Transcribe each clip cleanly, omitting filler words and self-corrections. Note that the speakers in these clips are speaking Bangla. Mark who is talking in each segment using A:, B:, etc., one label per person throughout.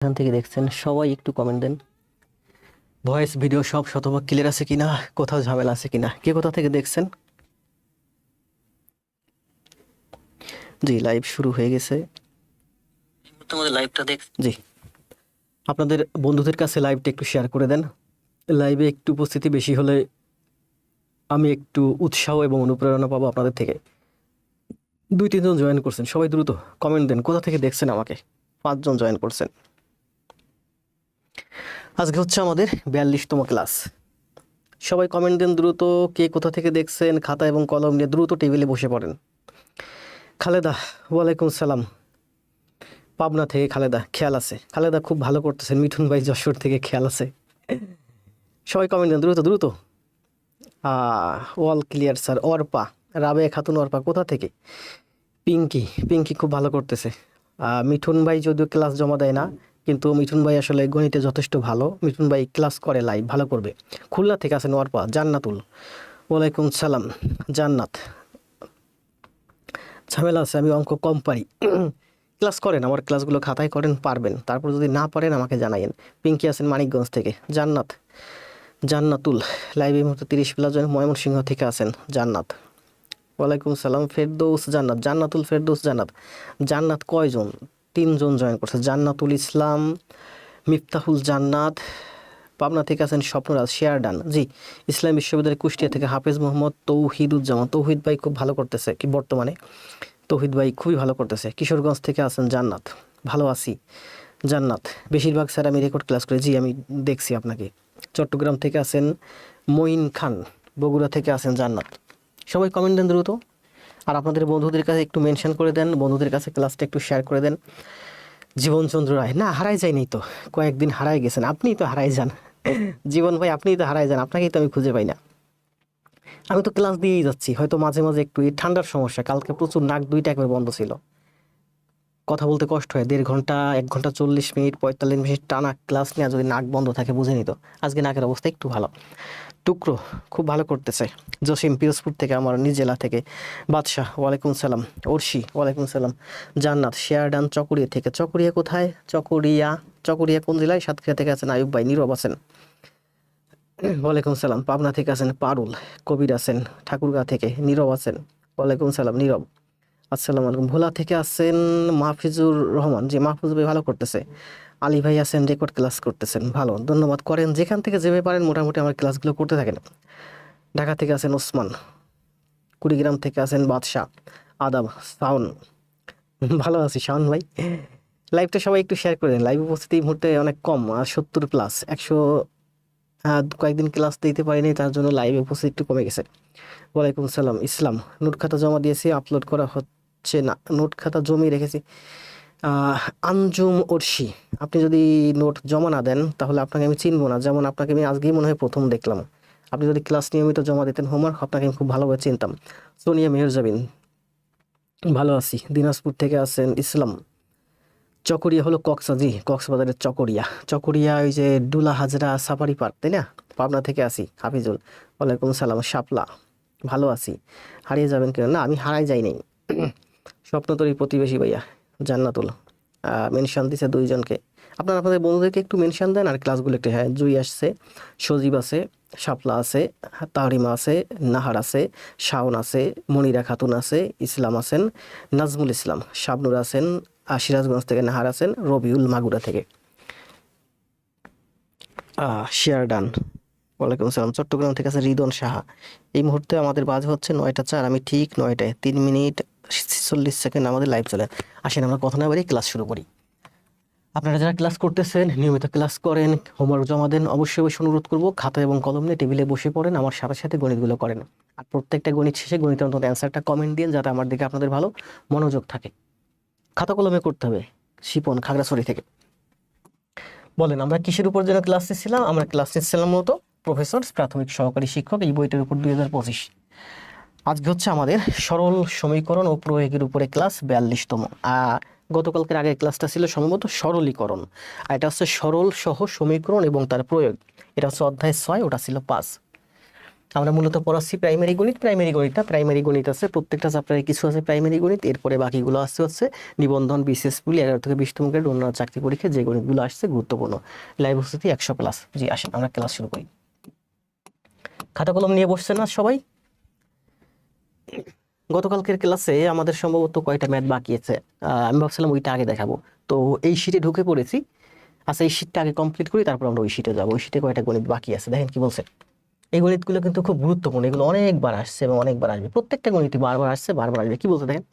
A: এখান থেকে দেখছেন সবাই একটু কমেন্ট দেন। ভয়েস ভিডিও সব শতভাগ ক্লিয়ার আছে কিনা, কোথাও ঝামেলা আছে কিনা, কে কোথা থেকে দেখছেন? জি, লাইভ শুরু হয়ে গেছে। তোমাদের লাইভটা দেখ। জি, আপনাদের বন্ধুদের কাছে লাইভটা একটু শেয়ার করে দেন। লাইভে একটু উপস্থিতি বেশি হলে আমি একটু উৎসাহ এবং অনুপ্রেরণা পাবো আপনাদের থেকে। 2-3 জন জয়েন করছেন, সবাই দ্রুত কমেন্ট দেন কোথা থেকে দেখছেন আমাকে। 5 জন জয়েন করছেন। আজকে হচ্ছে আমাদের 42তম ক্লাস। সবাই কমেন্ট দেন দ্রুত, কে কোথা থেকে দেখছেন। খাতা এবং কলম নিয়ে দ্রুত টেবিলে বসে পড়েন। খালেদা, ওয়ালাইকুম সালাম। পাবনা থেকে খালেদা, খেয়াল আছে। খালেদা খুব ভালো করতেছেন। মিঠুন ভাই যশোর থেকে, খেয়াল আছে। সবাই কমেন্ট দেন দ্রুত দ্রুত। All clear sir. Arpa, Rabeya Khatun Arpa কোথা থেকে? পিঙ্কি, পিঙ্কি খুব ভালো করতেছে। মিঠুন ভাই যদিও ক্লাস জমা দেয় না, কিন্তু মিঠুন ভাই আসলে গণিতে যথেষ্ট ভালো। মিঠুন ভাই ক্লাস করে, লাইভ ভালো করবে। খুলনা থেকে আছেন অর্পা। জান্নাতুল, ওয়ালাইকুম সালাম। জান্নাত, ঝামেলা আছে, আমি অঙ্ক কম পারি। ক্লাস করেন, আমার ক্লাসগুলো খাতায় করেন, পারবেন। তারপর যদি না পারেন আমাকে জানাইন। পিঙ্কি আছেন মানিকগঞ্জ থেকে। জান্নাত, জান্নাতুল লাইভ এই মুহূর্তে 30+ জন ময়মনসিংহ থেকে আছেন। জান্নাত, ওয়ালাইকুম সালাম। ফেরদৌস জান্নাত, জান্নাতুল ফেরদৌস জান্নাত। জান্নাত কয়জন? 3 জন জয়েন করছে। জান্নাতুল ইসলাম, মিফতাহুল জান্নাত। পাবনা থেকে আছেন স্বপ্নরাজ। Share done. জি, ইসলাম বিশ্ববিদ্যালয় কুষ্টিয়া থেকে হাফেজ মোহাম্মদ তৌহিদুজ্জামান। তৌহিদ ভাই খুব ভালো করতেছে কি বর্তমানে। তৌহিদ ভাই খুবই ভালো করতেছে। কিশোরগঞ্জ থেকে আছেন জান্নাত। ভালো আছি জান্নাত। বেশিরভাগ স্যার আমি রেকর্ড ক্লাস করি। জি, আমি দেখছি আপনাকে। চট্টগ্রাম থেকে আছেন মঈন খান। বগুড়া থেকে আছেন জান্নাত। সবাই কমেন্ট দেন দ্রুত। আর আপনাদের বন্ধুদের কাছে একটু মেনশন করে দেন, বন্ধুদের কাছে ক্লাসটা একটু শেয়ার করে দেন। জীবনচন্দ্র রায়, না হারাই যায়নি তো, কয়েকদিন হারাই গেছেন। আপনিই তো হারাই যান। জীবন ভাই, আপনিই তো হারাই যান, আপনাকেই তো আমি খুঁজে পাই না। আমি তো ক্লাস দিয়েই যাচ্ছি, হয়তো মাঝে মাঝে একটু এই ঠান্ডার সমস্যা, কালকে প্রচুর নাক দুইটা একবার বন্ধ ছিল, কথা বলতে কষ্ট হয়। 1.5 ঘন্টা, 1 ঘন্টা 40 মিনিট 45 মিনিট টানা ক্লাস নেওয়া যদি নাক বন্ধ থাকে বুঝে নিত। আজকে নাকের অবস্থা একটু ভালো। টুকরো খুব ভালো করতেছে। জসিম পিরোজপুর থেকে, আমার নিজ জেলা থেকে। বাদশাহ, ওয়ালাইকুম সালাম। অর্শি, ওয়ালাইকুম সালাম। জান্নাত, শেয়ারডান চকরিয়া থেকে। চকরিয়া কোথায়? চকরিয়া, চকরিয়া কোন জেলায়? সাতক্ষীরা থেকে আছেন আয়ুব ভাই। নীরব আছেন, ওয়ালাইকুম সালাম। পাবনা থেকে আছেন পারুল। কবির আছেন ঠাকুরগাঁ থেকে। নীরব আছেন, ওয়ালাইকুম সালাম নীরব। আসসালামু আলাইকুম। ভোলা থেকে আছেন মাহফিজুর রহমান। জি, মাহফুজ ভাই ভালো করতেছে। আলী ভাই আছেন, রেকর্ড ক্লাস করতেছেন, ভালো, ধন্যবাদ। করেন যেখান থেকে যেভাবে পারেন, মোটামুটি আমার ক্লাসগুলো করতে থাকেন। ঢাকা থেকে আছেন ওসমান। কুড়িগ্রাম থেকে আছেন বাদশাহ। আদাব শাওন, ভালো আছি শাওন ভাই। লাইভটা সবাই একটু শেয়ার করে দেন। লাইভ উপস্থিতি এই মুহূর্তে অনেক কম, 70+, 100। কয়েকদিন ক্লাস দিতে পারিনি, তার জন্য লাইভে উপস্থিতি একটু কমে গেছে। ওয়ালাইকুম সালাম। ইসলাম, নোট খাতা জমা দিয়েছি, আপলোড করা হচ্ছে না। নোট খাতা জমিয়ে রেখেছি। আঞ্জুম অর্শি, আপনি যদি নোট জমা না দেন তাহলে আপনাকে আমি চিনবো না। যেমন আপনাকে আমি আজকেই মনে হয় প্রথম দেখলাম। আপনি যদি ক্লাস নিয়মিত জমা দিতেন হোমওয়ার্ক, আপনাকে আমি খুব ভালোভাবে চিনতাম। সোনিয়া মেহরজাবিন, ভালো আছি। দিনাজপুর থেকে আছেন ইসলাম। চকরিয়া হলো জি, কক্সবাজারের চকরিয়া। চকরিয়া ওই যে ডুলা হাজরা সাফারি পার্ক, তাই না? পাবনা থেকে আছি হাফিজুল, ওয়ালাইকুম সালাম। শাপলা, ভালো আছি। হারিয়ে যাবেন কেন? না, আমি হারাই যাই নাই। স্বপ্নতরী প্রতিবেশী ভাইয়া। জান্নাতুল মেনশন দিছে 2 জনকে। আপনাদের বন্ধুদেরকে একটু মেনশন দেন। আর ক্লাসগুলো একটু, হ্যাঁ, জুই আসছে, সজীব আছে, শাপলা আছে, তাহরিমা আছে, নাহার আছে, শাওন আছে, মনিরা খাতুন আছে, ইসলাম আছেন, নাজমুল ইসলাম, শাবনুর আছেন, সিরাজগঞ্জ থেকে নাহার আছেন, রবিউল মাগুরা থেকে। শেয়ার ডান, ওয়ালাইকুম আসসালাম। চট্টগ্রাম থেকে আছে রিদন সাহা। এই মুহূর্তে আমাদের বাজে হচ্ছে 9টা 4। আমি ঠিক 9টায় 3 মিনিট 46 সেকেন্ড আমাদের লাইভ চলে। আসেন আমরা কথা না বাড়িয়ে ক্লাস শুরু করি। আপনারা যারা ক্লাস করতেছেন, নিয়মিত ক্লাস করেন, হোমওয়ার্ক জমা দেন, অবশ্যই অবশ্যই অনুরোধ করবো খাতা এবং কলম নিয়ে টেবিলে বসে পড়েন, আমার সাথে সাথে গণিতগুলো করেন। আর প্রত্যেকটা গণিত শেষে গণিতের অন্তত অ্যান্সারটা কমেন্ট দিন, যাতে আমার দিকে আপনাদের ভালো মনোযোগ থাকে। খাতা কলমে করতে হবে। শিপন, খাগড়াছড়ি থেকে। বলেন, আমরা কিসের উপর যেন ক্লাস নিচ্ছিলাম? আমরা ক্লাস নিচ্ছিলাম মূলত প্রফেসর প্রাথমিক সহকারী শিক্ষক, এই বইটার উপর 2025। আজকে হচ্ছে আমাদের সরল সমীকরণ ও প্রয়োগের উপরে ক্লাস 42তম। গতকালকের আগের ক্লাসটা ছিল সম্ভবত সরলীকরণ, আর এটা হচ্ছে সরল সহ সমীকরণ এবং তার প্রয়োগ। এটা হচ্ছে অধ্যায় 6, ওটা ছিল 5। আমরা মূলত পড়াচ্ছি প্রাইমারি গণিত। প্রাইমারি গণিত আছে প্রত্যেকটা চ্যাপ্টারে, কিছু আছে প্রাইমারি গণিত, এরপরে বাকিগুলো আসছে হচ্ছে নিবন্ধন, বিসিএস পুলি 11 থেকে 20তম গ্রেড, অন্যান্য চাকরি পরীক্ষা যে গণিতগুলো আসছে গুরুত্বপূর্ণ। লাইভ উপস্থিতি 100+। জি আসেন আমরা ক্লাস শুরু করি। খাতা কলম নিয়ে বসছেন না সবাই? গতকালকের ক্লাসে আমাদের সম্ভবত কয়টা ম্যাথ বাকি আছে, আমি ভাবছিলাম ওইটা আগে দেখাবো, তো এই শিটে ঢুকে পড়েছি। আচ্ছা এই শিটটা আগে কমপ্লিট করি, তারপর আমরা ওই শিটে যাবো। ওই শিটে কয়টা গণিত বাকি আছে দেখেন কি বলছে। এই গণিতগুলো কিন্তু খুব গুরুত্বপূর্ণ, এগুলো অনেকবার আসছে এবং অনেকবার আসবে, প্রত্যেকটা গণিত বারবার আসছে বারবার আসবে। কি বলছে দেখেন,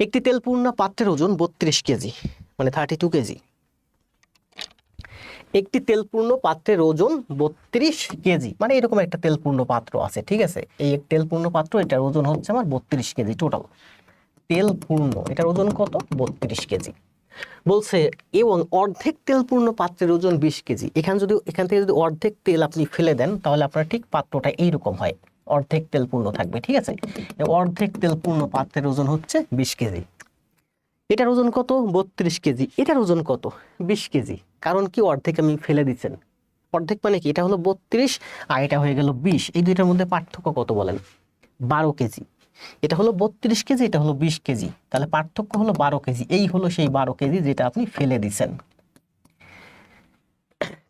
A: একটি তেলপূর্ণ পাত্রের ওজন 32 কেজি, মানে 32 কেজি। একটি তেলপূর্ণ পাত্রের ওজন 32 কেজি, মানে এরকম একটা তেলপূর্ণ পাত্র আছে, ঠিক আছে। এই তেলপূর্ণ পাত্র, এটার ওজন হচ্ছে আমার 32 কেজি টোটাল। তেলপূর্ণ, এটার ওজন কত? 32 কেজি। বলছে এবং অর্ধেক তেলপূর্ণ পাত্রের ওজন 20 কেজি। এখান থেকে যদি অর্ধেক তেল আপনি ফেলে দেন, তাহলে আপনার ঠিক পাত্রটা এইরকম হয়, অর্ধেক তেলপূর্ণ থাকবে, ঠিক আছে। অর্ধেক তেলপূর্ণ পাত্রের ওজন হচ্ছে 20 কেজি। এটার ওজন কত? 32 কেজি। এটার ওজন কত? 20 কেজি। কারণ কি, অর্ধেক আমি ফেলে দিচ্ছেন। অর্ধেক মানে কি, এটা হলো 32 আর এটা হয়ে গেল 20, এই দুইটার মধ্যে পার্থক্য কত বলেন? 12 কেজি। এটা হলো 32 কেজি, এটা হলো 20 কেজি, তাহলে পার্থক্য হলো 12 কেজি। এই হলো সেই 12 কেজি যেটা আপনি ফেলে দিচ্ছেন।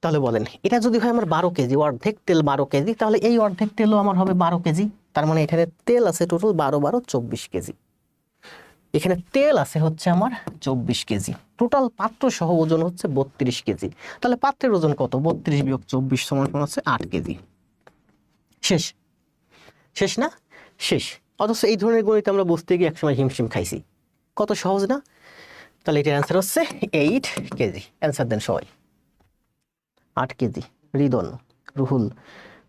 A: তাহলে বলেন, এটা যদি হয় আমার 12 কেজি, অর্ধেক তেল 12 কেজি, তাহলে এই অর্ধেক তেলও আমার হবে 12 কেজি। তার মানে এখানে তেল আছে টোটাল 12 12 24 কেজি। এখানে তেল আছে হচ্ছে আমার 24 কেজি। টোটাল পাত্র সহ ওজন হচ্ছে 32 কেজি। তাহলে পাত্রের ওজন কত? 32 বিয়োগ 24 সমান হচ্ছে 8 কেজি। শেষ? শেষ না? শেষ। অথচ এই ধরনের গণিত আমরা বুঝতে গিয়ে একসময় হিমশিম খাইছি। কত সহজ না? তাহলে এটার অ্যান্সার হচ্ছে 8 কেজি। অ্যান্সার দেন সবাই। 8 কেজি। রিদন, রুহুল,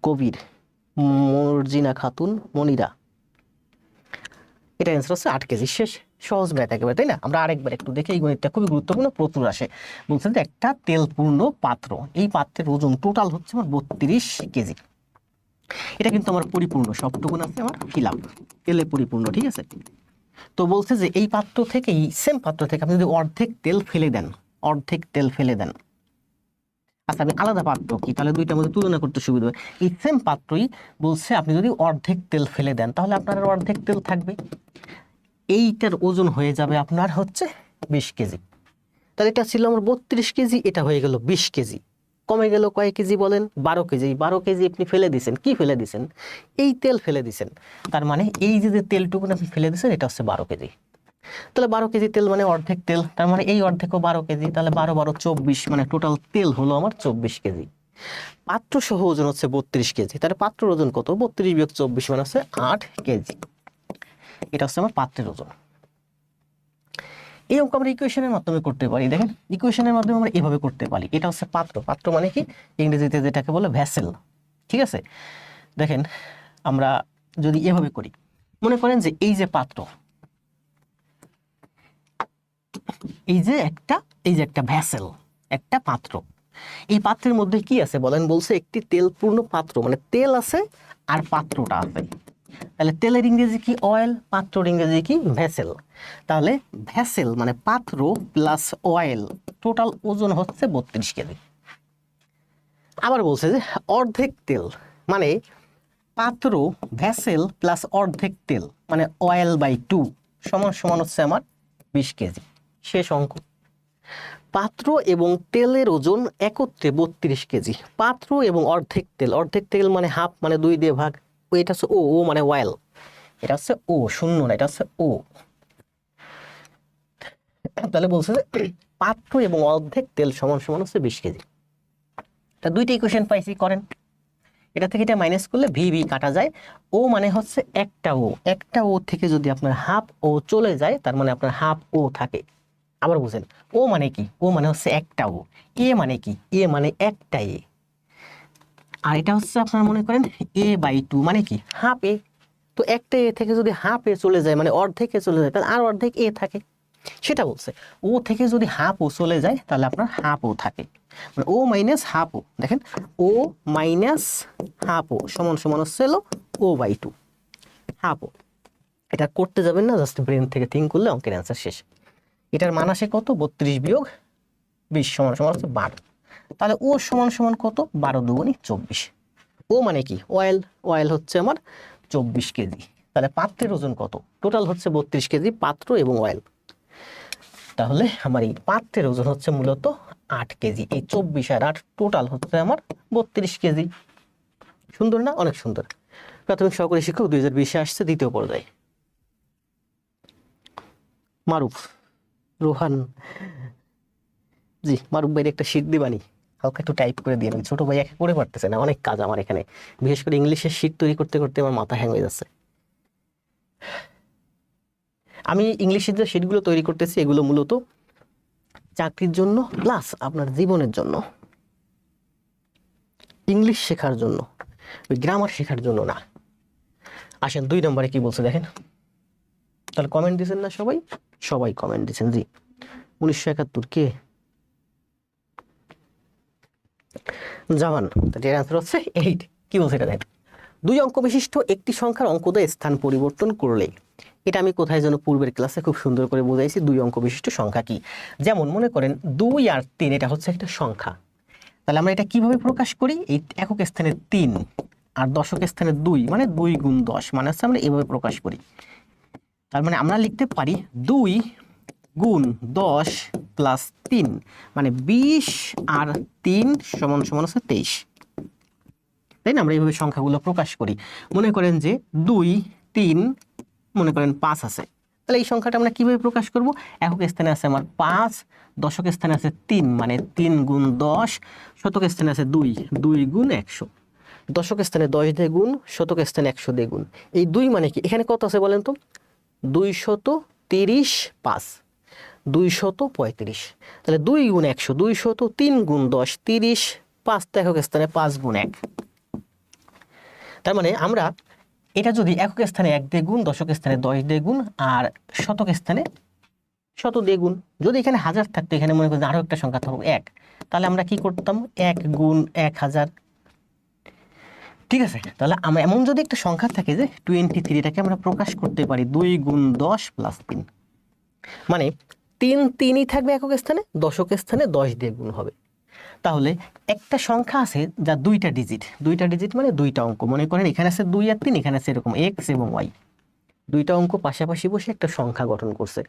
A: কবির, মর্জিনা খাতুন, মনিরা, এটা অ্যান্সার হচ্ছে 8 কেজি। শেষ। সহজ ম্যাথ একেবারে, তাই না? আমরা আরেকবার একটু দেখি, এই গণিতটা খুবই গুরুত্বপূর্ণ, প্রচুর আসে। বলছেন যে একটা তেলপূর্ণ পাত্র, এই পাত্রের ওজন টোটাল হচ্ছে আমার 32 কেজি। এটা কিন্তু আমার পরিপূর্ণ, সবটুকুন আছে আমার ফিল আপ, তেলে পরিপূর্ণ, ঠিক আছে। তো বলছে যে এই পাত্র থেকে, এই সেম পাত্র থেকে আপনি যদি অর্ধেক তেল ফেলে দেন, অর্ধেক তেল ফেলে দেন, আচ্ছা আমি আলাদা পাত্র কি, তাহলে দুইটার মধ্যে তুলনা করতে সুবিধা হবে। এই সেম পাত্রই বলছে আপনি যদি অর্ধেক তেল ফেলে দেন, তাহলে আপনার অর্ধেক তেল থাকবে, এইটার ওজন হয়ে যাবে আপনার হচ্ছে 20 কেজি। তাহলে এটা ছিল আমার 32 কেজি, এটা হয়ে গেল 20 কেজি। কমে গেল কয় কেজি বলেন? 12 কেজি। 12 কেজি আপনি ফেলে দিছেন, কি ফেলে দিছেন? এই তেল ফেলে দিছেন। তার মানে এই যে তেলটুকু আপনি ফেলে দিছেন, এটা হচ্ছে 12 কেজি। তাহলে 12 কেজি তেল মানে অর্ধেক তেল, তার মানে এই অর্ধেকও 12 কেজি, তাহলে 12 12 24, মানে টোটাল তেল হলো আমার 24 কেজি। পাত্র সহ ওজন হচ্ছে 32 কেজি, তাহলে পাত্রের ওজন কত? 32 বিয়োগ 24 মানে হচ্ছে 8 কেজি। এটা হচ্ছে আমার পাত্রের ওজন। এই অঙ্ক আমরা ইকুয়েশনের মাধ্যমে করতে পারি। দেখেন, ইকুয়েশনের মাধ্যমে আমরা এভাবে করতে পারি। এটা হচ্ছে পাত্র। পাত্র মানে কি, ইংরেজিতে যেটাকে বলে ভ্যাসেল, ঠিক আছে। দেখেন আমরা যদি এভাবে করি, মনে করেন যে এই যে পাত্র, এই যে একটা ভ্যাসেল, একটা পাত্র। এই পাত্রের মধ্যে কি আছে বলেন? বলছে একটি তেলপূর্ণ পাত্র, মানে তেল আছে আর পাত্রটা আছে। তাহলে তেলের ইংরেজি কি? অয়েল। পাত্রর ইংরেজি কি? ভ্যাসেল। তাহলে ভ্যাসেল মানে পাত্র প্লাস অয়েল, টোটাল ওজন হচ্ছে 32 কেজি। আবার বলছে যে অর্ধেক তেল, মানে পাত্র ভ্যাসেল প্লাস অর্ধেক তেল, মানে অয়েল বাই 2 সমান সমান হচ্ছে আমার 20 কেজি। শেষ অঙ্ক। পাত্র এবং তেলের ওজন একত্রে 32 কেজি। পাত্র এবং অর্ধেক তেল, অর্ধেক তেল মানে হাফ, মানে 2 দিয়ে ভাগ। এটা হচ্ছে ও, ও মানে অয়েল, এটা হচ্ছে ও, শূন্য না, এটা হচ্ছে ও। তাহলে বলছে যে পাত্র এবং অর্ধেক তেল সমান সমান হচ্ছে 20 কেজি। তা দুইটা ইকুয়েশন পাইছি, করেন। এটা থেকে এটা মাইনাস করলে ভি ভি কাটা যায়। ও মানে হচ্ছে একটা ও, একটা ও থেকে যদি আপনার হাফ ও চলে যায়, তার মানে আপনার হাফ ও থাকে। আবার বুঝেন, ও মানে কি? ও মানে হচ্ছে একটা ও। এ মানে কি? এ মানে একটা এ। আর এটা হচ্ছে আপনার মনে করেন এ বাই 2, মানে কি? হাফ এ। তো একটা এ থেকে যদি হাফ এ চলে যায়, মানে অর্ধেকে চলে যায়, তাহলে আর অর্ধেক এ থাকে, সেটা বলছে। ও থেকে যদি হাফ ও চলে যায়, তাহলে আপনার হাফ ও থাকে, মানে ও মাইনাস হাফ ও। দেখেন, ও মাইনাস হাফ ও সমান সমান হচ্ছে ও বাই 2, হাফ ও। এটা করতে যাবেন না, জাস্ট ব্রেন থেকে থিঙ্ক করলে অঙ্কের অ্যান্সার শেষ। এটার মান আসে কত? 32 বিয়োগ 20 সমান সমান হচ্ছে 12। তাহলে ও সমান সমান কত? 12 দুগুণী 24। ও মানে কি অয়েল, অয়েল হচ্ছে আমার 24 কেজি। তাহলে পাত্রের ওজন কত? টোটাল হচ্ছে 32 কেজি পাত্র এবং অয়েল। তাহলে আমার এই পাত্রের ওজন হচ্ছে মূলত 8 কেজি। এই 24 আর 8 টোটাল হচ্ছে আমার 32 কেজি। সুন্দর না? অনেক সুন্দর। প্রাথমিক সহকারী শিক্ষক 2020-এ আসছে দ্বিতীয় পর্যায়ে। মারুফ, রোহান, জি মারুফ ভাইয়ের একটা শীট দিবানি, হালকা একটু টাইপ করে দিয়ে নেন। ছোট ভাই একা করে পারতেছে না, অনেক কাজ আমার এখানে, বিশেষ করে ইংলিশের শীট তৈরি করতে করতে আমার মাথা হ্যাং হয়ে যাচ্ছে। আমি ইংলিশের যে শীটগুলো তৈরি করতেছি এগুলো মূলত চাকরির জন্য প্লাস আপনার জীবনের জন্য, ইংলিশ শেখার জন্য, ওই গ্রামার শেখার জন্য না। আসেন 2 নম্বরে কি বলছে দেখেন। তাহলে কমেন্ট দিয়েছেন না সবাই? সবাই কমেন্ট দিয়েছেন জি। 1971 কে? জামান। তাহলে এর আনসার হচ্ছে 8। কি বলছে এটা দেখেন। 2 অঙ্ক বিশিষ্ট একটি সংখ্যার অঙ্কোদয় স্থান পরিবর্তন করলে, এটা আমি কোথায় যেন পূর্বের ক্লাসে খুব সুন্দর করে বুঝাইছি। 2 অঙ্ক বিশিষ্ট সংখ্যা কি? যেমন মনে করেন 2 আর 3 এটা হচ্ছে একটা সংখ্যা। তাহলে আমরা এটা কিভাবে প্রকাশ করি? এই একক স্থানে 3 আর দশক স্থানে 2 মানে 2 গুণ 10 মানে হচ্ছে আমরা এভাবে প্রকাশ করি। তার মানে আমরা লিখতে পারি 2 গুণ 10 প্লাস 3 মানে 20 আর 3 সমান সমান হচ্ছে 23। তাই না? আমরা এইভাবে সংখ্যাগুলো প্রকাশ করি। মনে করেন যে 2 3 মনে করেন 5 আছে, তাহলে এই সংখ্যাটা আমরা কিভাবে প্রকাশ করব? একক স্থানে আছে আমার 5, দশক স্থানে আছে 3 মানে 3 গুণ 10, শতক স্থানে আছে 2 2 গুণ 100, দশক স্থানে 10 দিয়ে গুণ, শতক স্থানে 100 দিয়ে গুণ। এই 2 মানে কি? এখানে কত আছে বলেন তো? 235, 235। তাহলে 2 গুণ 100, 203 গুণ 10 30, 5 তো একক স্থানে 5 গুণ 1। তার মানে আমরা এটা যদি একক স্থানে 1 দিয়ে গুণ, দশক স্থানে 10 দিয়ে গুণ আর শতক স্থানে 100 দিয়ে গুণ, যদি এখানে 1000 থাকতো, এখানে মনে করেন আরো একটা সংখ্যা থাকতো 1, তাহলে আমরা কি করতাম? 1 গুণ 1000। ঠিক আছে? তাহলে আমরা এমন যদি একটা সংখ্যা থাকে যে 23টাকে আমরা প্রকাশ করতে পারি 2 গুণ 10 প্লাস 3, মানে 3 3ই থাকবে একক স্থানে, দশক স্থানে 10 দিয়ে গুণ হবে। তাহলে একটা সংখ্যা আছে যা 2টা ডিজিট মানে 2টা অঙ্ক। মনে করেন এখানে আছে 2 আর 3, এখানে আছে এরকম x এবং y, 2টা অঙ্ক পাশাপাশি বসে একটা সংখ্যা গঠন করছে।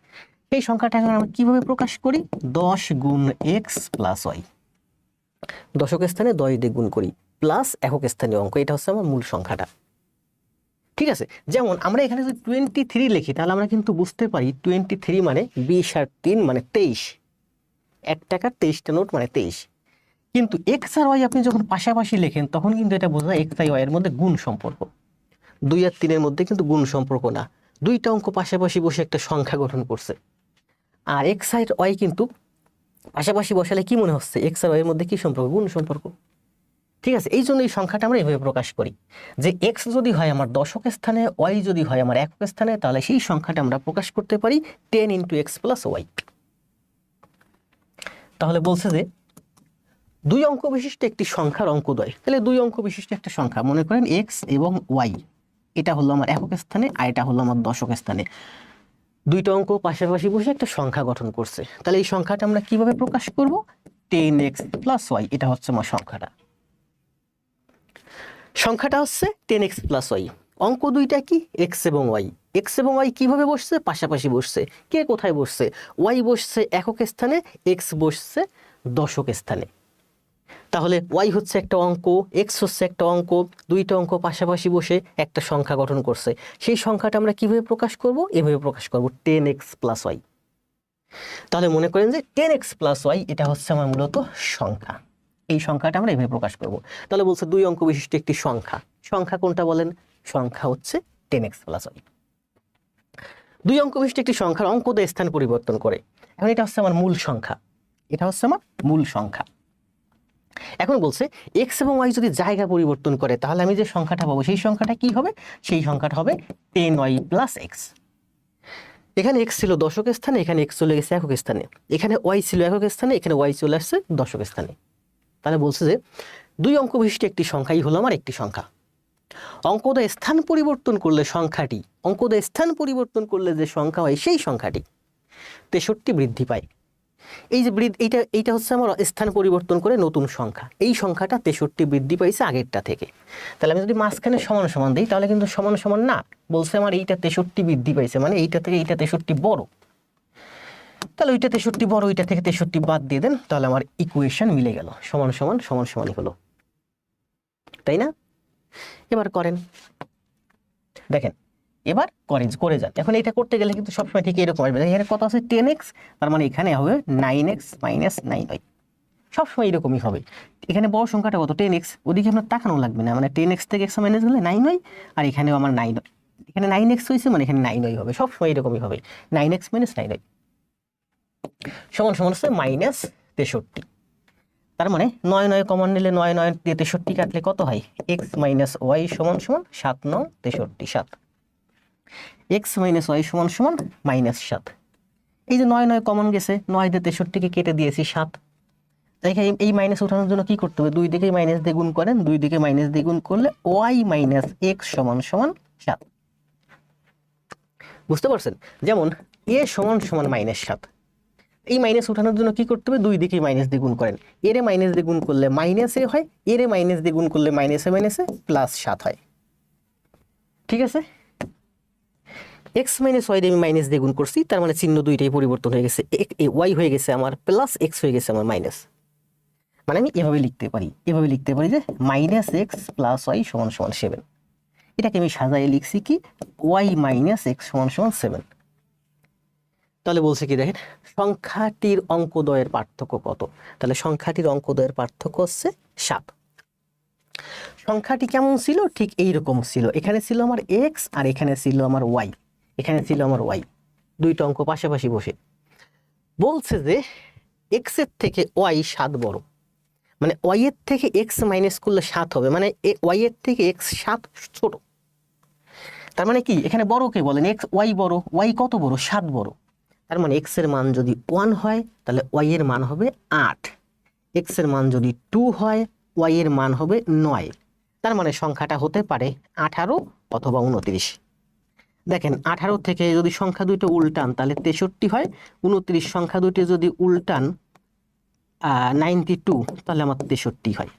A: এই সংখ্যাটা এখন আমরা কিভাবে প্রকাশ করি? 10 গুণ x প্লাস y, দশক স্থানে 10 দিয়ে গুণ করি প্লাস একক স্থানীয় অঙ্ক, এটা হচ্ছে আমার মূল সংখ্যাটা। ঠিক আছে? যেমন আমরা এখানে যদি 23 লিখি তাহলে আমরা কিন্তু বুঝতে পারি 23 মানে 20 আর 3 মানে 23, 1 টাকার 23টা নোট মানে 23। কিন্তু এক্স আর ওয়াই আপনি যখন পাশাপাশি লেখেন তখন কিন্তু এটা বোঝা যায় এক্স আর ওয়াই এর মধ্যে গুণ সম্পর্ক। 2 আর 3-এর মধ্যে কিন্তু গুণ সম্পর্ক না, 2টা অঙ্ক পাশাপাশি বসে একটা সংখ্যা গঠন করছে। আর এক্স আর ওয়াই কিন্তু পাশাপাশি বসালে কি মনে হচ্ছে? এক্স আর ওয়াই এর মধ্যে কি সম্পর্ক? গুণ সম্পর্ক। ঠিক আছে? এই জন্য এই সংখ্যাটা আমরা এইভাবে প্রকাশ করি যে এক্স যদি হয় আমার দশক স্থানে, ওয়াই যদি হয় আমার একক স্থানে, তাহলে সেই সংখ্যাটা আমরা প্রকাশ করতে পারি 10 × x + y। তাহলে বলছে যে 2 অঙ্ক বিশিষ্ট একটি সংখ্যার অঙ্কোদয়। তাহলে 2 অঙ্ক বিশিষ্ট একটা সংখ্যা, মনে করেন x এবং y, এটা হলো আমার একক স্থানে আর এটা হলো আমার দশক স্থানে, 2টা অঙ্ক পাশাপাশি বসে একটা সংখ্যা গঠন করছে। তাহলে এই সংখ্যাটা আমরা কিভাবে প্রকাশ করব? 10x + y, এটা হচ্ছে আমার সংখ্যাটা। সংখ্যাটা হচ্ছে 10x + y। অঙ্ক 2টা কি? x এবং y। x এবং y কিভাবে বসছে? পাশাপাশি বসছে। কে কোথায় বসছে? y বসছে একক স্থানে, x বসছে দশক স্থানে। তাহলে y হচ্ছে একটা অঙ্ক, x হচ্ছে একটা অঙ্ক, 2টা অঙ্ক পাশাপাশি বসে একটা সংখ্যা গঠন করছে। সেই সংখ্যাটা আমরা কিভাবে প্রকাশ করব? এভাবে প্রকাশ করব 10x + y। তাহলে মনে করেন যে 10x + y এটা হচ্ছে আমার মূলত সংখ্যা। এই সংখ্যাটা আমরা এভাবে প্রকাশ করব। তাহলে বলছে 2 অঙ্ক বিশিষ্ট একটি সংখ্যা। সংখ্যা কোনটা বলেন? সংখ্যা হচ্ছে 10x + y। 2 অঙ্ক বিশিষ্ট একটি সংখ্যার অঙ্কোদয় স্থান পরিবর্তন করে। এখন এটা হচ্ছে আমার মূল সংখ্যা, এটা হচ্ছে আমার মূল সংখ্যা। এখন বলছে x এবং y যদি জায়গা পরিবর্তন করে তাহলে আমি যে সংখ্যাটা পাবো সেই সংখ্যাটা কি হবে? সেই সংখ্যাটা হবে 10y + x। এখানে x ছিল দশক স্থানে, এখানে x চলে গেছে একক স্থানে, এখানে y ছিল একক স্থানে, এখানে y চলে আসছে দশক স্থানে। তাহলে বলছে যে 2 অঙ্ক বিশিষ্ট একটি সংখ্যাই হলো আমার একটি সংখ্যা। অঙ্কোদয় স্থান পরিবর্তন করলে সংখ্যাটি, অঙ্কোদয় স্থান পরিবর্তন করলে যে সংখ্যা হয় সেই সংখ্যাটি 63 বৃদ্ধি পায়। এই যে এইটা এইটা হচ্ছে আমার স্থান পরিবর্তন করে নতুন সংখ্যা, এই সংখ্যাটা 63 বৃদ্ধি পাইছে আগেরটা থেকে। তাহলে আমি যদি মাঝখানে সমান সমান দিই তাহলে কিন্তু সমান সমান না, বলছে আমার এইটা 63 বৃদ্ধি পাইছে, মানে এইটা থেকে এইটা 63 বড়। তাহলে ওইটা 63 বড়, ওইটা থেকে 63 বাদ দিয়ে দেন, তাহলে আমার ইকুয়েশন মিলে গেল, সমান সমান সমান সমানই হলো, তাই না? এবার করেন, দেখেন এবার করে যান। এখন এটা করতে গেলে কিন্তু সবসময় ঠিক এরকম আসবে, এখানে কত আছে 10x, তার মানে এখানে হবে 9x মাইনাস 9y, সবসময় এরকমই হবে। এখানে বড় সংখ্যাটা কত 10x, ওদিকে আপনার তাকানো লাগবে না, মানে 10x থেকে x মাইনাস গেলে 9y, আর এখানেও আমার 9, এখানে 9x হয়েছে মানে এখানে 9y হবে, সবসময় এরকমই হবে, 9x মাইনাস 9y সমান সমান হচ্ছে মাইনাস 63। তার মানে 9 9 কমন নিলে 9 9 দিয়ে 63 কাটলে কত হয়, x মাইনাস y সমান সমান 7 9 63 7, x মাইনাস y সমান সমান মাইনাস 7। এই যে 9 9 কমন গেছে, 9 দিয়ে 63কে কেটে দিয়েছি 7। এখানে এই মাইনাস ওঠানোর জন্য কি করতে হবে, দুই দিকে মাইনাস দিয়ে গুণ করেন, দুই দিকে মাইনাস দিয়ে গুণ করলে y মাইনাস x সমান সমান 7। বুঝতে পারছেন? যেমন a সমান সমান মাইনাস 7, এই মাইনাস ওঠানোর জন্য কি করতে হবে, দুই দিকে মাইনাস দিয়ে গুণ করেন, এর মাইনাস দিয়ে গুণ করলে মাইনাস এ হয়, এর মাইনাস দিয়ে গুণ করলে মাইনাসে মাইনাসে প্লাস 7 হয়। ঠিক আছে, x মাইনাস ওয়াই দিয়ে আমি মাইনাস দিয়ে গুণ করছি, তার মানে চিহ্ন দুইটাই পরিবর্তন হয়ে গেছে, ওয়াই হয়ে গেছে আমার প্লাস, এক্স হয়ে গেছে আমার মাইনাস। মানে আমি এভাবে লিখতে পারি যে মাইনাস এক্স প্লাস ওয়াই সমান সমান 7। এটাকে আমি সাজাইয়ে লিখছি কি, ওয়াই মাইনাস এক্স সমান সমান 7। তাহলে বলছে কি দেখেন, সংখ্যাটির অঙ্কদ্বয়ের পার্থক্য কত? তাহলে সংখ্যাটির অঙ্কদ্বয়ের পার্থক্য হচ্ছে 7। সংখ্যাটি কেমন ছিল, ঠিক এইরকম ছিল, এখানে ছিল আমার এক্স আর এখানে ছিল আমার ওয়াই, এখানে ছিল আমার ওয়াই, দুইটা অঙ্ক পাশাপাশি বসে। বলছে যে এক্স এর থেকে ওয়াই 7 বড়, মানে ওয়াই এর থেকে এক্স মাইনাস করলে 7 হবে, মানে ওয়াই এর থেকে এক্স 7 ছোট। তার মানে কি, এখানে বড় কে বলেন, এক্স, ওয়াই বড়, ওয়াই কত বড়, 7 বড়। তার মানে এক্স এর মান যদি 1 হয় তাহলে ওয়াই এর মান হবে 8, এক্স এর মান যদি 2 হয় ওয়াই এর মান হবে 9। তার মানে সংখ্যাটা হতে পারে 18 অথবা 29। দেখেন 18 থেকে যদি সংখ্যা দুইটা উল্টান তাহলে 63 হয়, 29 সংখ্যা দুইটা যদি উল্টান 92, তাহলে আমার 63 হয়।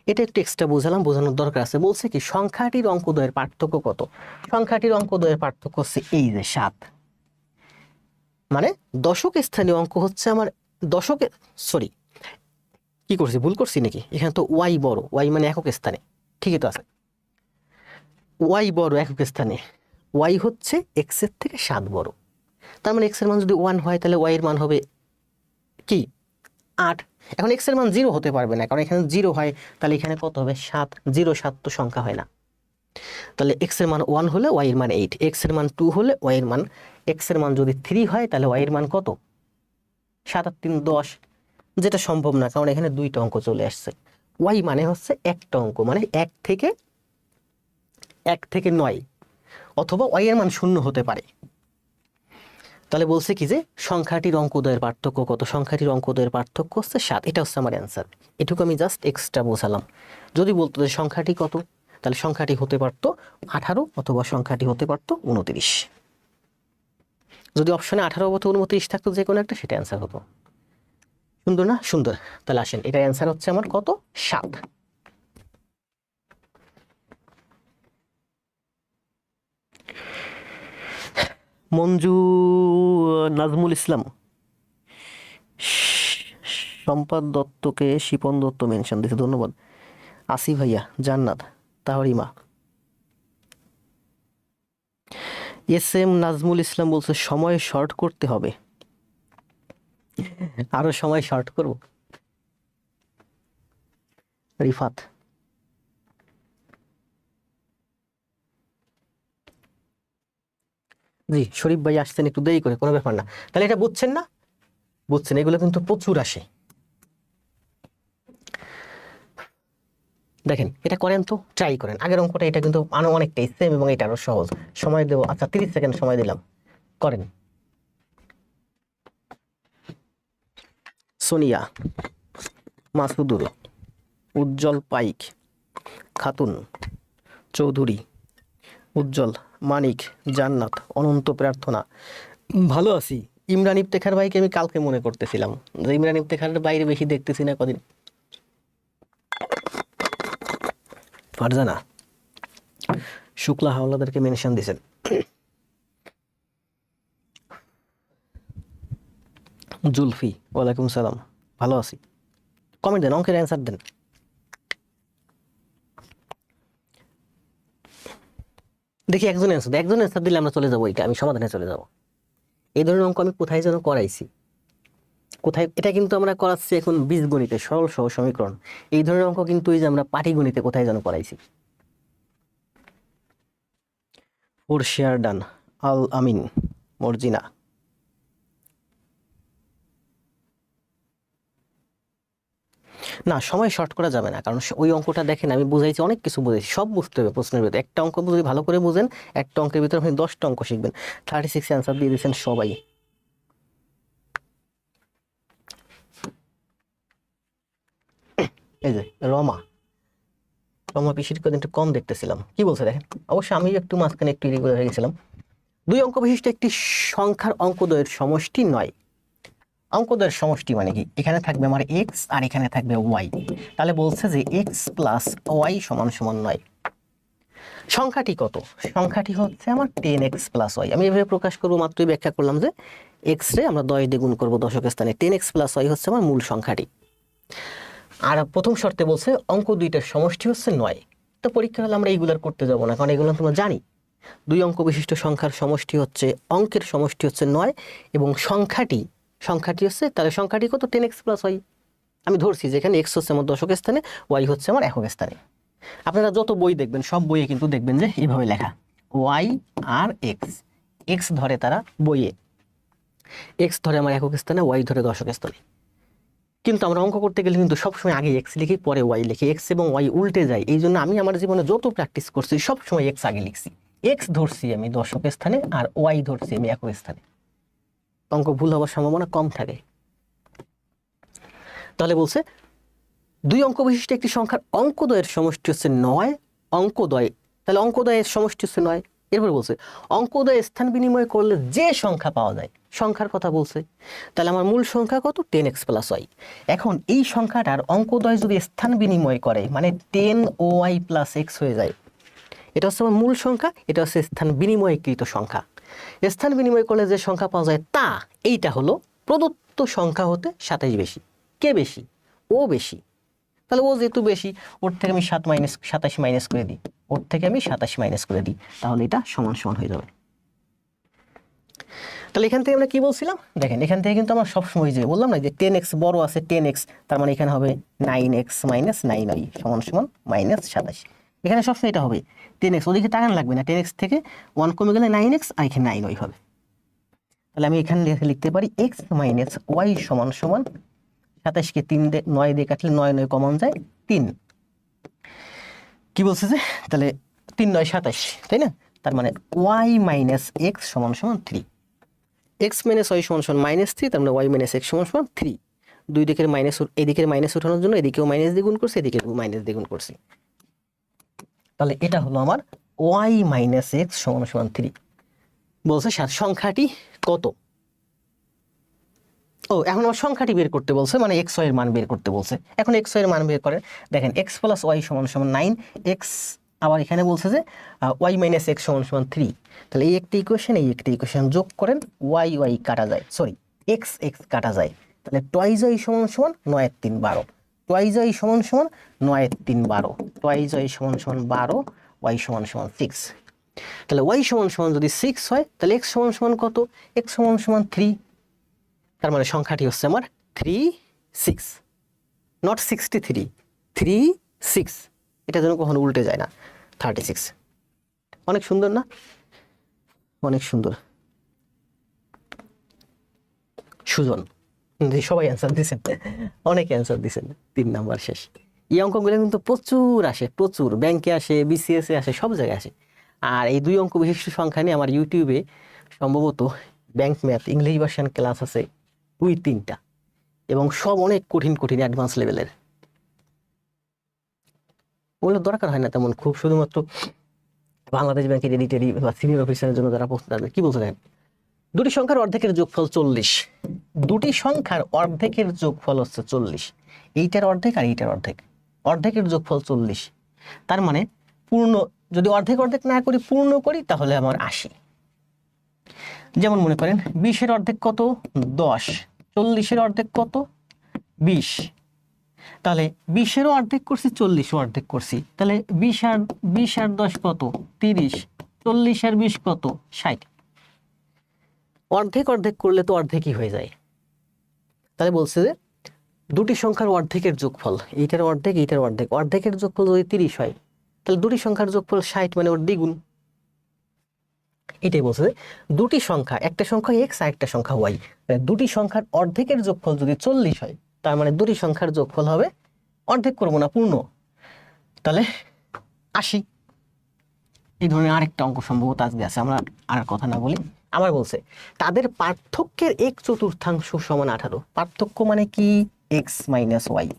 A: এটা একটু এক্সট্রা বোঝানোর দরকার আছে। বলছে কি, সংখ্যাটির অঙ্কদ্বয়ের পার্থক্য কত? সংখ্যাটির অঙ্কদ্বয়ের পার্থক্য হচ্ছে এই যে 7, মানে দশক স্থানীয় অঙ্ক হচ্ছে আমার দশকে, সরি কি করছি, ভুল করছি নাকি, এখানে তো ওয়াই বড়, ওয়াই মানে একক স্থানে, ঠিকই তো আছে, ওয়াই বড় একক স্থানে, ওয়াই হচ্ছে এক্স এর থেকে 7 বড়। তার মানে এক্স এর মান যদি 1 হয় তাহলে ওয়াই এর মান হবে কি 8। এখন এক্স এর মান 0 হতে পারবে না, কারণ এখানে 0 হয়, তাহলে এখানে কত হবে 7, 0 7 তো সংখ্যা হয় না। তাহলে এক্স এর মান 1 হলে ওয়াই এর মান 8, এক্স এর মান 2 হলে ওয়াই এর মান, এক্স এর মান যদি 3 হয় তাহলে ওয়াই এর মান কত, 7 আর 3 10, যেটা সম্ভব না কারণ এখানে দুইটা অঙ্ক চলে আসছে। ওয়াই মানে হচ্ছে একটা অঙ্ক, মানে 1 থেকে 9, অথবা ওয়াই এর মান 0 হতে পারে। তাহলে বলছে কি যে সংখ্যাটির অঙ্কদ্বয়ের পার্থক্য কত? সংখ্যাটির অঙ্কদ্বয়ের পার্থক্য হচ্ছে 7। এটা হচ্ছে আমার অ্যান্সার। এটুকু আমি জাস্ট এক্সট্রা বোঝালাম। যদি বলতো যে সংখ্যাটি কত, তাহলে সংখ্যাটি হতে পারতো 18 অথবা সংখ্যাটি হতে পারতো 29। যদি অপশনে 18 অথবা 29 থাকতো যে কোনো একটা, সেটা অ্যান্সার হতো। সুন্দর না? সুন্দর। তাহলে আসেন, এটা অ্যান্সার হচ্ছে আমার কত, 7। মঞ্জু নাজমুল ইসলাম, সম্পাদ দত্তকে শিপন দত্ত মেনশন দিয়েছে, ধন্যবাদ। আসিফ ভাইয়া, জান্নাত, তাহরিমা, এস এম নাজমুল ইসলাম বলছে সময় শর্ট করতে হবে। আরো সময় শর্ট করব। রিফাত, জি শরীফ ভাই আসছেন একটু দেরি করে, কোনো ব্যাপার না। তাহলে এটা বুঝছেন না? বুঝছেন, এগুলো কিন্তু প্রচুর আসে। দেখেন এটা করেন তো, ট্রাই করেন। আগের অঙ্কটা এটা কিন্তু অনেকটাই সেম এবং এটা আরো সহজ। সময় দেবো, আচ্ছা 30 সেকেন্ড সময় দিলাম, করেন। সোনিয়া, মাসুদুর, উজ্জ্বল পাইক, খাতুন, চৌধুরী, উজ্জ্বল, মানিক, জান্নাত, অনন্ত প্রার্থনা, ভালো আছি, ইমরান ইফতেখার ভাইকে আমি কালকে মনে করতেছিলাম যে ইমরান ইফতেখারের বাইরে বেশি দেখতেছি না কদিন। ফারজানা শুক্লা হাওলাদারকে মেনশন দিয়েছেন। জুলফি ওয়ালাইকুম সালাম, ভালো আছি। কমেন্ট দেন, অঙ্কের অ্যান্সার দেন। দেখি একজন অ্যান্সার দিলে আমরা চলে যাবো, এটা আমি সমাধানে চলে যাব। এই ধরনের অঙ্ক আমি কোথায় যেন করাইছি, কোথায়, এটা কিন্তু আমরা করাচ্ছি এখন বীজগণিতে, সরল সহ সমীকরণ। এই ধরনের অঙ্ক কিন্তু এই যে আমরা পাটিগণিতে কোথায় যেন করাইছি। ফোর শেয়ার ডান, আল আমিন, মর্জিনা। না, সময় শর্ট করা যাবে না, কারণ ওই অঙ্কটা দেখেন আমি বুঝাইছি, অনেক কিছু বুঝাইছি, সব বুঝতে হবে প্রশ্নের ভিতরে। একটা অঙ্ক যদি ভালো করে বুঝেন, একটা অঙ্কের ভিতরে আপনি 10টা অঙ্ক শিখবেন। 36 অ্যান্সার দিয়ে দিয়েছেন সবাই। এই যে রমা পিসির কদিন একটু কম দেখতেছিলাম, কি বলছে দেখেন। অবশ্য আমি একটু মাঝখানে একটু ইরেগুলার হয়ে গেছিলাম। 2 অঙ্ক বিশিষ্ট একটি সংখ্যার অঙ্কদ্বয়ের সমষ্টি নয়। অঙ্কদ্বয়ের সমষ্টি মানে কি, এখানে থাকবে আমার এক্স আর এখানে থাকবে ওয়াই, তাহলে বলছে যে এক্স প্লাস ওয়াই সমান সমান 9। সংখ্যাটি কত? সংখ্যাটি হচ্ছে আমার 10x প্লাস ওয়াই। আমি এভাবে প্রকাশ করবো, মাত্রই ব্যাখ্যা করলাম যে এক্স রে আমরা 10 দিয়ে গুণ করবো দশকের স্থানে। 10x প্লাস ওয়াই হচ্ছে আমার মূল সংখ্যাটি। আর প্রথম শর্তে বলছে অঙ্ক দুইটার সমষ্টি হচ্ছে 9। তো পরীক্ষা হলে আমরা এইগুলার করতে যাব না, কারণ এগুলো তোমরা জানি। 2 অঙ্ক বিশিষ্ট সংখ্যার সমষ্টি হচ্ছে, অঙ্কের সমষ্টি হচ্ছে 9, এবং সংখ্যাটি হচ্ছে, তাহলে সংখ্যাটি কত? 10x plus Y. আমি ধরছি যে এখানে এক্স হচ্ছে আমার দশকের স্থানে, ওয়াই হচ্ছে আমার একক স্থানে। আপনারা যত বই দেখবেন সব বইয়ে কিন্তু দেখবেন যে এইভাবে লেখা, ওয়াই আর এক্স। এক্স ধরে তারা বইয়ে, এক্স ধরে আমার একক স্থানে, ওয়াই ধরে দশক স্থানে। কিন্তু আমরা অঙ্ক করতে গেলে কিন্তু সবসময় আগে এক্স লিখি, পরে ওয়াই লিখি। এক্স এবং ওয়াই উল্টে যায়। এই জন্য আমি আমার জীবনে যত প্র্যাকটিস করছি সবসময় এক্স আগে লিখছি। এক্স ধরছি আমি দশক স্থানে, আর ওয়াই ধরছি আমি একক স্থানে। অঙ্ক ভুল হওয়ার সম্ভাবনা কম থাকে। তাহলে বলছে 2 অঙ্ক বিশিষ্ট একটি সংখ্যার অঙ্কদ্বয়ের সমষ্টি হচ্ছে 9। অঙ্কদ্বয়, তাহলে অঙ্কদ্বয়ের সমষ্টি হচ্ছে 9। এরপর বলছে অঙ্কদ্বয় স্থান বিনিময় করলে যে সংখ্যা পাওয়া যায়, সংখ্যার কথা বলছে। তাহলে আমার মূল সংখ্যা কত? 10x plus Y. এখন এই সংখ্যাটার অঙ্কদ্বয় যদি স্থান বিনিময় করে, মানে 10y প্লাস এক্স হয়ে যায়, এটা হচ্ছে আমার মূল সংখ্যা, এটা হচ্ছে স্থান বিনিময়কৃত সংখ্যা। স্থান বিনিময় করলে যে সংখ্যা পাওয়া যায় তা এইটা হলো প্রদত্ত সংখ্যা হতে 27 বেশি। কে বেশি? ও বেশি। তাহলে ও যেহেতু বেশি, ওর থেকে আমি 27 মাইনাস করে দিই, ওর থেকে আমি 27 মাইনাস করে দিই, তাহলে এটা সমান সমান হয়ে যাবে। তাহলে এখান থেকে আমরা কি বলছিলাম দেখেন, এখান থেকে কিন্তু আমরা সবসময় যে বললাম না যে 10x বড় আছে, 10x, তার মানে এখানে হবে 9x মাইনাস 9y সমান সমান মাইনাস 27। এখানে সবসময় এটা হবে 10x, ওদিকে তাকান লাগবে না, 10x থেকে 1 কমে গেলে 9x, আর এখানে 9y হবে। তাহলে আমি এখানে লিখতে পারি x মাইনাস y সমান সমান 27কে 3 দিয়ে 9 দিয়ে কাটলে 9 9 কমন যায় 3। কি বলছে যে তাহলে 3 9 27, তাই না? তার মানে y মাইনাস x সমান সমান 3। x মাইনাস y সমান সমান মাইনাস 3, তার মানে y মাইনাস x সমান সমান 3। দুই দিকের মাইনাস, এদিকের মাইনাস উঠানোর জন্য এদিকেও মাইনাস দিয়ে গুণ করছি, এদিকে মাইনাস দিয়ে গুণ করছি। তাহলে এটা হলো আমার y মাইনাস x সমান সমান 3। বলছে সংখ্যাটি কত? ও, এখন আমার সংখ্যাটি বের করতে বলছে, মানে এক্স ওয়াই এর মান বের করতে বলছে। এখন এক্স ওয়াই এর মান বের করেন, দেখেন এক্স প্লাস ওয়াই সমান সমান 9, এক্স, আবার এখানে বলছে যে ওয়াই মাইনাস এক্স সমান সমান 3। তাহলে এই একটা ইকুয়েশন, এই একটা ইকুয়েশন যোগ করেন, ওয়াই ওয়াই কাটা যায়, সরি এক্স এক্স কাটা যায়, তাহলে টয়েস ওয়াই সমান সমান 9 এর 3 12, টয়েস ওয়াই সমান সমান 9 এর 3 12, টয়েস ওয়াই সমান সমান 12, ওয়াই সমান সমান 6। তাহলে ওয়াই সমান সমান যদি 6 হয়, তাহলে এক্স সমান সমান কত? এক্স সমান সমান 3। তার মানে সংখ্যাটি হচ্ছে আমার 3 6, নট 63, 3 6। এটা যেন কখনো উল্টে যায় না, 36। অনেক সুন্দর না? অনেক সুন্দর। সুজন, সবাই অ্যান্সার দিচ্ছেন, অনেক অ্যান্সার দিচ্ছেন। 3 নাম্বার শেষ। এই অঙ্কগুলো কিন্তু প্রচুর আসে, প্রচুর ব্যাংকে আসে, বিসিএস এ আসে, সব জায়গায় আসে। আর এই 2 অঙ্ক বিশিষ্ট সংখ্যা নিয়ে আমার ইউটিউবে সম্ভবত bank math English version class আছে 2-3টা, এবং সব অনেক কঠিন কঠিন অ্যাডভান্স লেভেলের। ওগুলো দরকার হয় না তেমন, খুব শুধুমাত্র বাংলাদেশ ব্যাংকের এডিটরি বা সিনিয়র অফিসারের জন্য যারা প্রস্তুত আছে। কি বলছে দেখেন, দুটি সংখ্যার অর্ধেকের যোগফল 40। দুটি সংখ্যার অর্ধেকের যোগফল হচ্ছে 40। এইটার অর্ধেক আর এইটার অর্ধেক, অর্ধেকের যোগফল 40। তার মানে পূর্ণ যদি অর্ধেক অর্ধেক না করি, পূর্ণ করি, তাহলে আমার 80। যেমন মনে করেন 20-এর অর্ধেক কত? 10। 40-এর অর্ধেক কত? 20। তাহলে 20-এরও অর্ধেক করছি, 40-ও অর্ধেক করছি, তাহলে 20 আর 10 কত? 30। 40 আর 20 কত? 60। অর্ধেক অর্ধেক করলে তো অর্ধেকই হয়ে যায়। তাহলে বলছে যে দুটি সংখ্যার অর্ধেকের যোগফল, এইটার অর্ধেক এইটার অর্ধেক, অর্ধেকের যোগফল যদি 30 হয়, তাহলে দুটি সংখ্যার যোগফল 60, মানে ওর দ্বিগুণ। এটাই বলছে যে দুটি সংখ্যা, একটা সংখ্যা x আর একটা সংখ্যা y, দুটি সংখ্যার অর্ধেকের যোগফল যদি 40 হয়, তার মানে দুটি সংখ্যার যোগফল হবে, অর্ধেক করবো না, পূর্ণ, তাহলে 80। এই ধরনের আরেকটা অঙ্ক সম্ভবত আজকে আছে, আমরা আর কথা না বলি। আবার বলছে তাদের পার্থক্যের 1/4 সমান 18। পার্থক্য মানে কি? x minus y.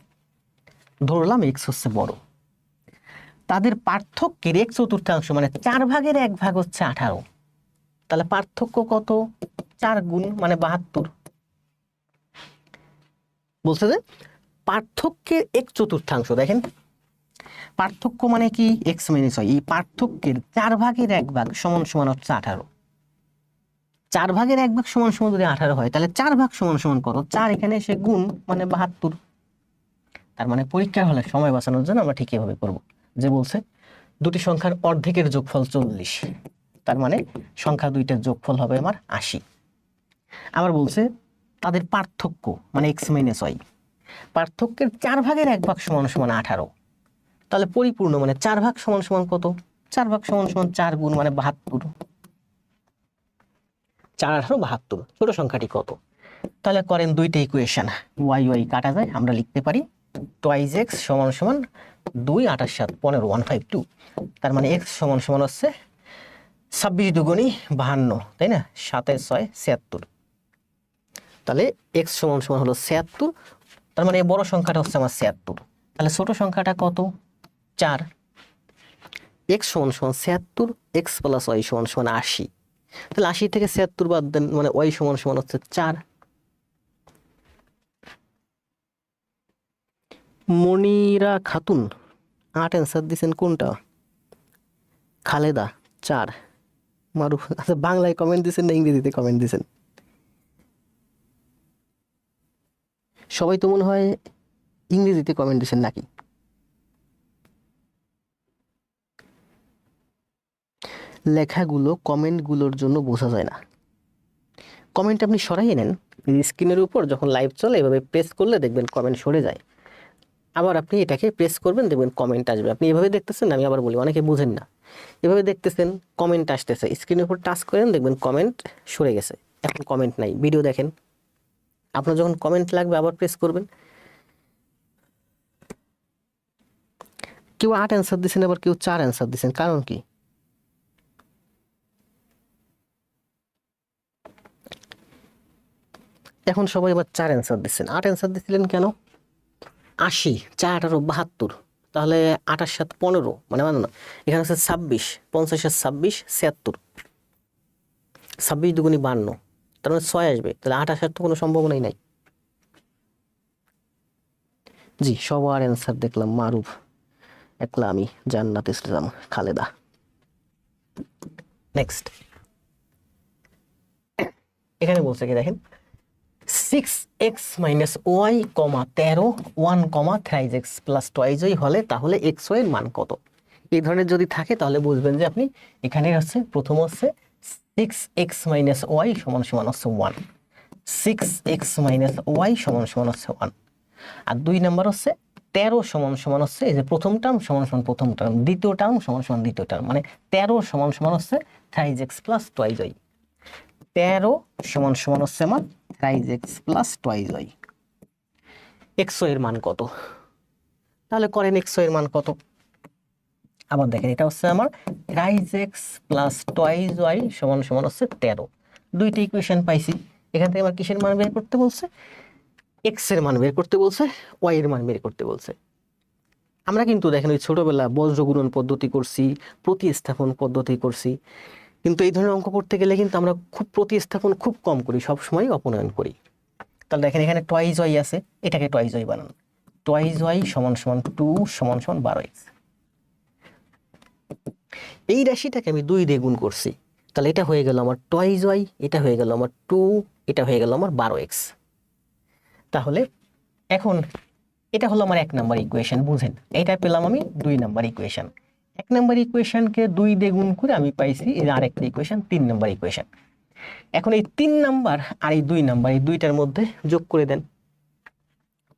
A: ধরলাম x হচ্ছে বড়, তাদের পার্থক্যের 1/4 মানে 4/1 হচ্ছে 18। তাহলে পার্থক্য কত? 4 গুণ, মানে 72। বলছে যে পার্থক্যের 1/4, দেখেন পার্থক্য মানে কি? x minus y. এই পার্থক্যের 4/1 সমান সমান হচ্ছে 18। 4/1 সমান সমান যদি 18 হয়, তাহলে 4 ভাগ সমান সমান করো 4, এখানে এসে গুণ, মানে 72। তার মানে পরীক্ষার হলে সময় বাঁচানোর জন্য আমরা ঠিক এভাবে করব, যে বলছে দুটি সংখ্যার অর্ধেকের যোগফল 40, তার মানে সংখ্যা দুইটার যোগফল হবে আমার 80। আবার বলছে তাদের পার্থক্য মানে x মাইনাস ওয়াই, পার্থক্যের 4/1 সমান সমান 18। তাহলে পরিপূর্ণ মানে 4 ভাগ সমান সমান কত? 4 ভাগ সমান সমান 4 গুণ, মানে 72। 4 18 72। ছোট সংখ্যাটি কত? তাহলে করেন দুইটা ইকুয়েশন, ওয়াই ওয়াই কাটা যায়, আমরা লিখতে পারি টুয়াইজ এক্স সমান সমান 2 28 7 15 152। তার মানে এক্স সমান সমান হচ্ছে 26 দুগুণী 52, তাই না? 7 এর 6 76। তাহলে এক্স সমান সমান হলো 76। তার মানে বড় সংখ্যাটা হচ্ছে আমার 76। তাহলে ছোট সংখ্যাটা কত? 4। এক্স সমান সমান 76, এক্স প্লাস ওয়াই সমান সমান 80। তাহলে 80 থেকে 76 বাদ দেন, মানে ওয়াই সমান সমান হচ্ছে 4। মনিরা খাতুন 8 অ্যান্সার দিচ্ছেন কোনটা? খালেদা 4। মারুফ, আচ্ছা বাংলায় কমেন্ট দিচ্ছেন না ইংরেজিতে কমেন্ট দিচ্ছেন? সবাই তো মনে হয় ইংরেজিতে কমেন্ট দিচ্ছেন নাকি? লেখাগুলো কমেন্টগুলোর জন্য বোঝা যায় না। কমেন্ট আপনি সরাইয়ে নেন, স্ক্রিনের উপর যখন লাইভ চলে এভাবে প্রেস করলে দেখবেন কমেন্ট সরে যায়। আবার আপনি এটাকে প্রেস করবেন, দেখবেন কমেন্ট আসবে। আপনি এভাবে দেখতেছেন, আমি আবার বলি অনেকে বুঝেন না, এভাবে দেখতেছেন কমেন্ট আসতেছে, স্ক্রিনের উপর টাচ করেন দেখবেন কমেন্ট সরে গেছে, এখন কমেন্ট নাই। ভিডিও দেখেন, আপনার যখন কমেন্ট লাগবে আবার প্রেস করবেন। কেউ 8 অ্যান্সার দিচ্ছেন, আবার কেউ 4 অ্যান্সার দিচ্ছেন, কারণ কি? এখন সবাই আবার 4 অ্যান্সার দিচ্ছেন, 8 অ্যান্সার দিচ্ছিলেন কেন? 80, 4 18 72, তাহলে 28 7 15, মানে না, এখানে হচ্ছে 26, 50 আর 26 76, 26 দুগুণী 52, তার মানে 6 আসবে। তাহলে 28 তো কোনো সম্ভাবনাই নাই। জি, সবার অ্যান্সার দেখলাম, মারুফ, একলা আমি, জান্নাত ইসলাম, খালেদা। নেক্সট, এখানে বলছে কি দেখেন, 6x minus y 13 1 3x plus twice y হলে তাহলে এক্স ওয়াই এর মান কত? এই ধরনের যদি থাকে তাহলে বুঝবেন যে আপনি এখানে হচ্ছে প্রথম হচ্ছে 6x মাইনাস ওয়াই সমান সমান হচ্ছে 1, 6x মাইনাস ওয়াই সমান সমান হচ্ছে 1, আর 2 নাম্বার হচ্ছে 13 সমান সমান হচ্ছে এই যে প্রথম টার্ম সমান সমান প্রথম টার্ম, দ্বিতীয় টার্ম সমান সমান দ্বিতীয় টার্ম, মানে 13 সমান সমান হচ্ছে 3x প্লাস টুয়াইজ ওয়াই। 13 সমান সমান হচ্ছে আমার 3x plus twice y. X y এর মান কত? তাহলে করেন এক্স ওয়াই এর মান কত? আবার দেখেন এটা হচ্ছে আমার 3x প্লাস টুয়াইজ ওয়াই সমান সমান হচ্ছে 13। দুইটা ইকুয়েশন পাইছি, এখান থেকে আমার কিসের মান বের করতে বলছে? এক্স এর মান বের করতে বলছে, ওয়াই এর মান বের করতে বলছে। আমরা কিন্তু দেখেন ওই ছোটবেলা বজ্র গুণন পদ্ধতি করছি, প্রতিস্থাপন পদ্ধতি করছি, কিন্তু এই ধরনের অঙ্ক করতে গেলে কিন্তু আমরা খুব প্রতিস্থাপন খুব কম করি, সবসময় অপনয়ন করি। তাহলে দেখেন এখানে টয়েস ওয়াই আছে, এটাকে টয়েস ওয়াই বানান। টয়েস ওয়াই সমান সমান 2 সমান সমান 12x। এই রাশিটাকে আমি 2 দিয়ে গুণ করছি, তাহলে এটা হয়ে গেল আমার টয়েস ওয়াই, এটা হয়ে গেল আমার 2, এটা হয়ে গেল আমার 12x। তাহলে এখন এটা হলো আমার 1 নাম্বার ইকুয়েশন, বুঝেন? এটা পেলাম আমি 2 নাম্বার ইকুয়েশন। 1 নাম্বার ইকুয়েশনকে 2 দিয়ে গুণ করে আমি পাইছি এর আরেকটা ইকুয়েশন, 3 নাম্বার ইকুয়েশন। এখন এই 3 নাম্বার আর এই 2 নাম্বার, এই দুইটার মধ্যে যোগ করে দেন।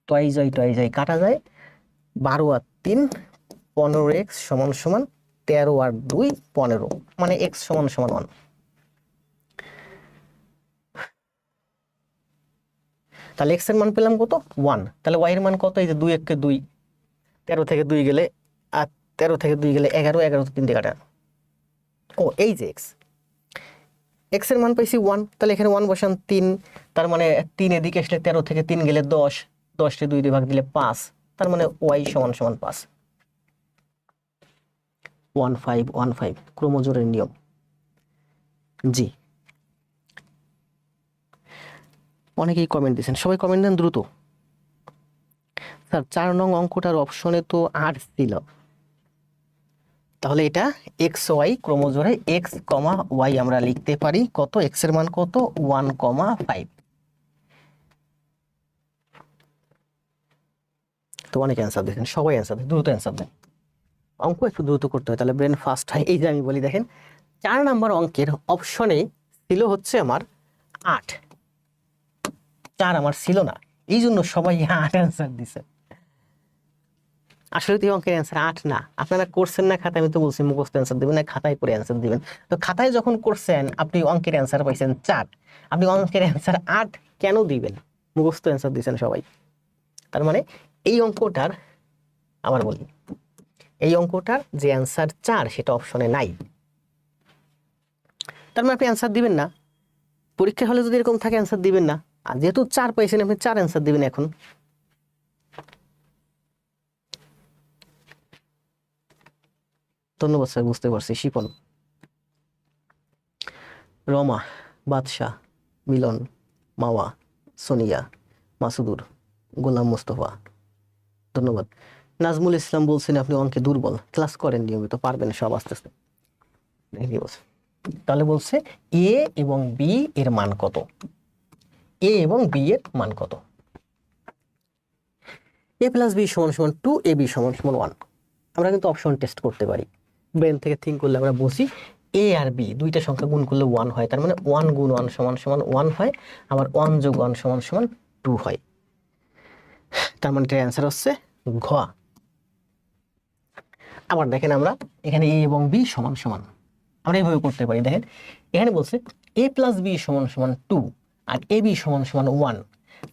A: টয়েস ওয়াই কাটা যায়, 12 আর 3 15x সমান সমান 13 আর 2 15, মানে x সমান সমান 1। তাহলে x এর মান পেলাম কত? 1। তাহলে y এর মান কত? এই যে 2 1 2, 13 থেকে 2 গেলে, আর 13 থেকে 2 গেলে 11, 11 তো 3 দিয়ে কাটা। ও এই যে x এর মান পাইছি 1, তাহলে এখানে 1 বসান 3, তার মানে 3 এদিকে আসলে 13 থেকে 3 গেলে 10, 10 কে 2 দিয়ে ভাগ দিলে 5, তার মানে y সমান সমান 5। 1515 ক্রমজোড়ের নিয়ম। জি, অনেকেই কমেন্ট দিয়েছেন, সবাই কমেন্ট দেন দ্রুত। স্যার 4 নং অঙ্কটার অপশনে তো 8 ছিল, তাহলে এটা এক্স ওয়াই ক্রমজোড়ে এক্স কমা ওয়াই আমরা লিখতে পারি কত? এক্স এর মান কত? 1,5। তো অনেক অ্যান্সার দেখেন, সবাই অ্যান্সার দেন, দ্রুত অ্যান্সার দেন। অঙ্ক একটু দ্রুত করতে হয়, তাহলে ব্রেন ফাস্ট হয়। এই যে আমি বলি, দেখেন 4 নাম্বার অঙ্কের অপশনে ছিল হচ্ছে আমার 8, 4 আমার ছিল না, এই জন্য সবাই 8 অ্যান্সার দিছে। আসলে তো এই অঙ্কের অ্যান্সার 8 না। আপনারা করছেন না খাতায়, আমি তো বলছি মুখস্থ অ্যান্সার দিবেন না, খাতায় পড়ে অ্যান্সার দিবেন। তো খাতায় যখন করছেন আপনি অঙ্কের অ্যান্সার পাইছেন 4, আপনি অঙ্কের অ্যান্সার 8 কেন দিবেন? মুখস্থ অ্যান্সার দিয়েছেন সবাই। তার মানে এই অঙ্কটার, আবার বলি, এই অঙ্কটার যে অ্যান্সার 4 সেটা অপশনে নাই। তার মানে আপনি অ্যান্সার দিবেন না। পরীক্ষা হলে যদি এরকম থাকে অ্যান্সার দিবেন না, আর যেহেতু 4 পাইছেন আপনি 4 অ্যান্সার দিবেন। এখন ধন্যবাদ স্যার, বুঝতে পারছি। শিপন, রমা, বাদশাহ, মিলন, মাওয়া, সোনিয়া, মাসুদুর, গোলাম মুস্তফা, ধন্যবাদ। নাজমুল ইসলাম বলছেন আপনি অঙ্কে দুর্বল, ক্লাস করেন নিয়মিত, পারবেন সব আস্তে আস্তে। তাহলে বলছে এ এবং বি এর মান কত? এ এবং বি এর মান কত? a প্লাস বি সমান সমান 2, এ বি সমান সমান 1। আমরা কিন্তু অপশন টেস্ট করতে পারি, ব্রেন থেকে থিঙ্ক করলে আমরা বুঝি এ আর বি দুইটা সংখ্যা গুণ করলে 1 হয়, তার মানে 1 গুণ 1 সমান সমান 1 হয়, আবার 1 যোগ 1 সমান সমান 2 হয়। তার মানে এটার অ্যান্সার হচ্ছে ঘ। আবার দেখেন আমরা এখানে এ এবং বি সমান সমান আমরা এইভাবে করতে পারি। দেখেন এখানে বলছে এ প্লাস বি সমান সমান 2 আর এ বি সমান সমান 1,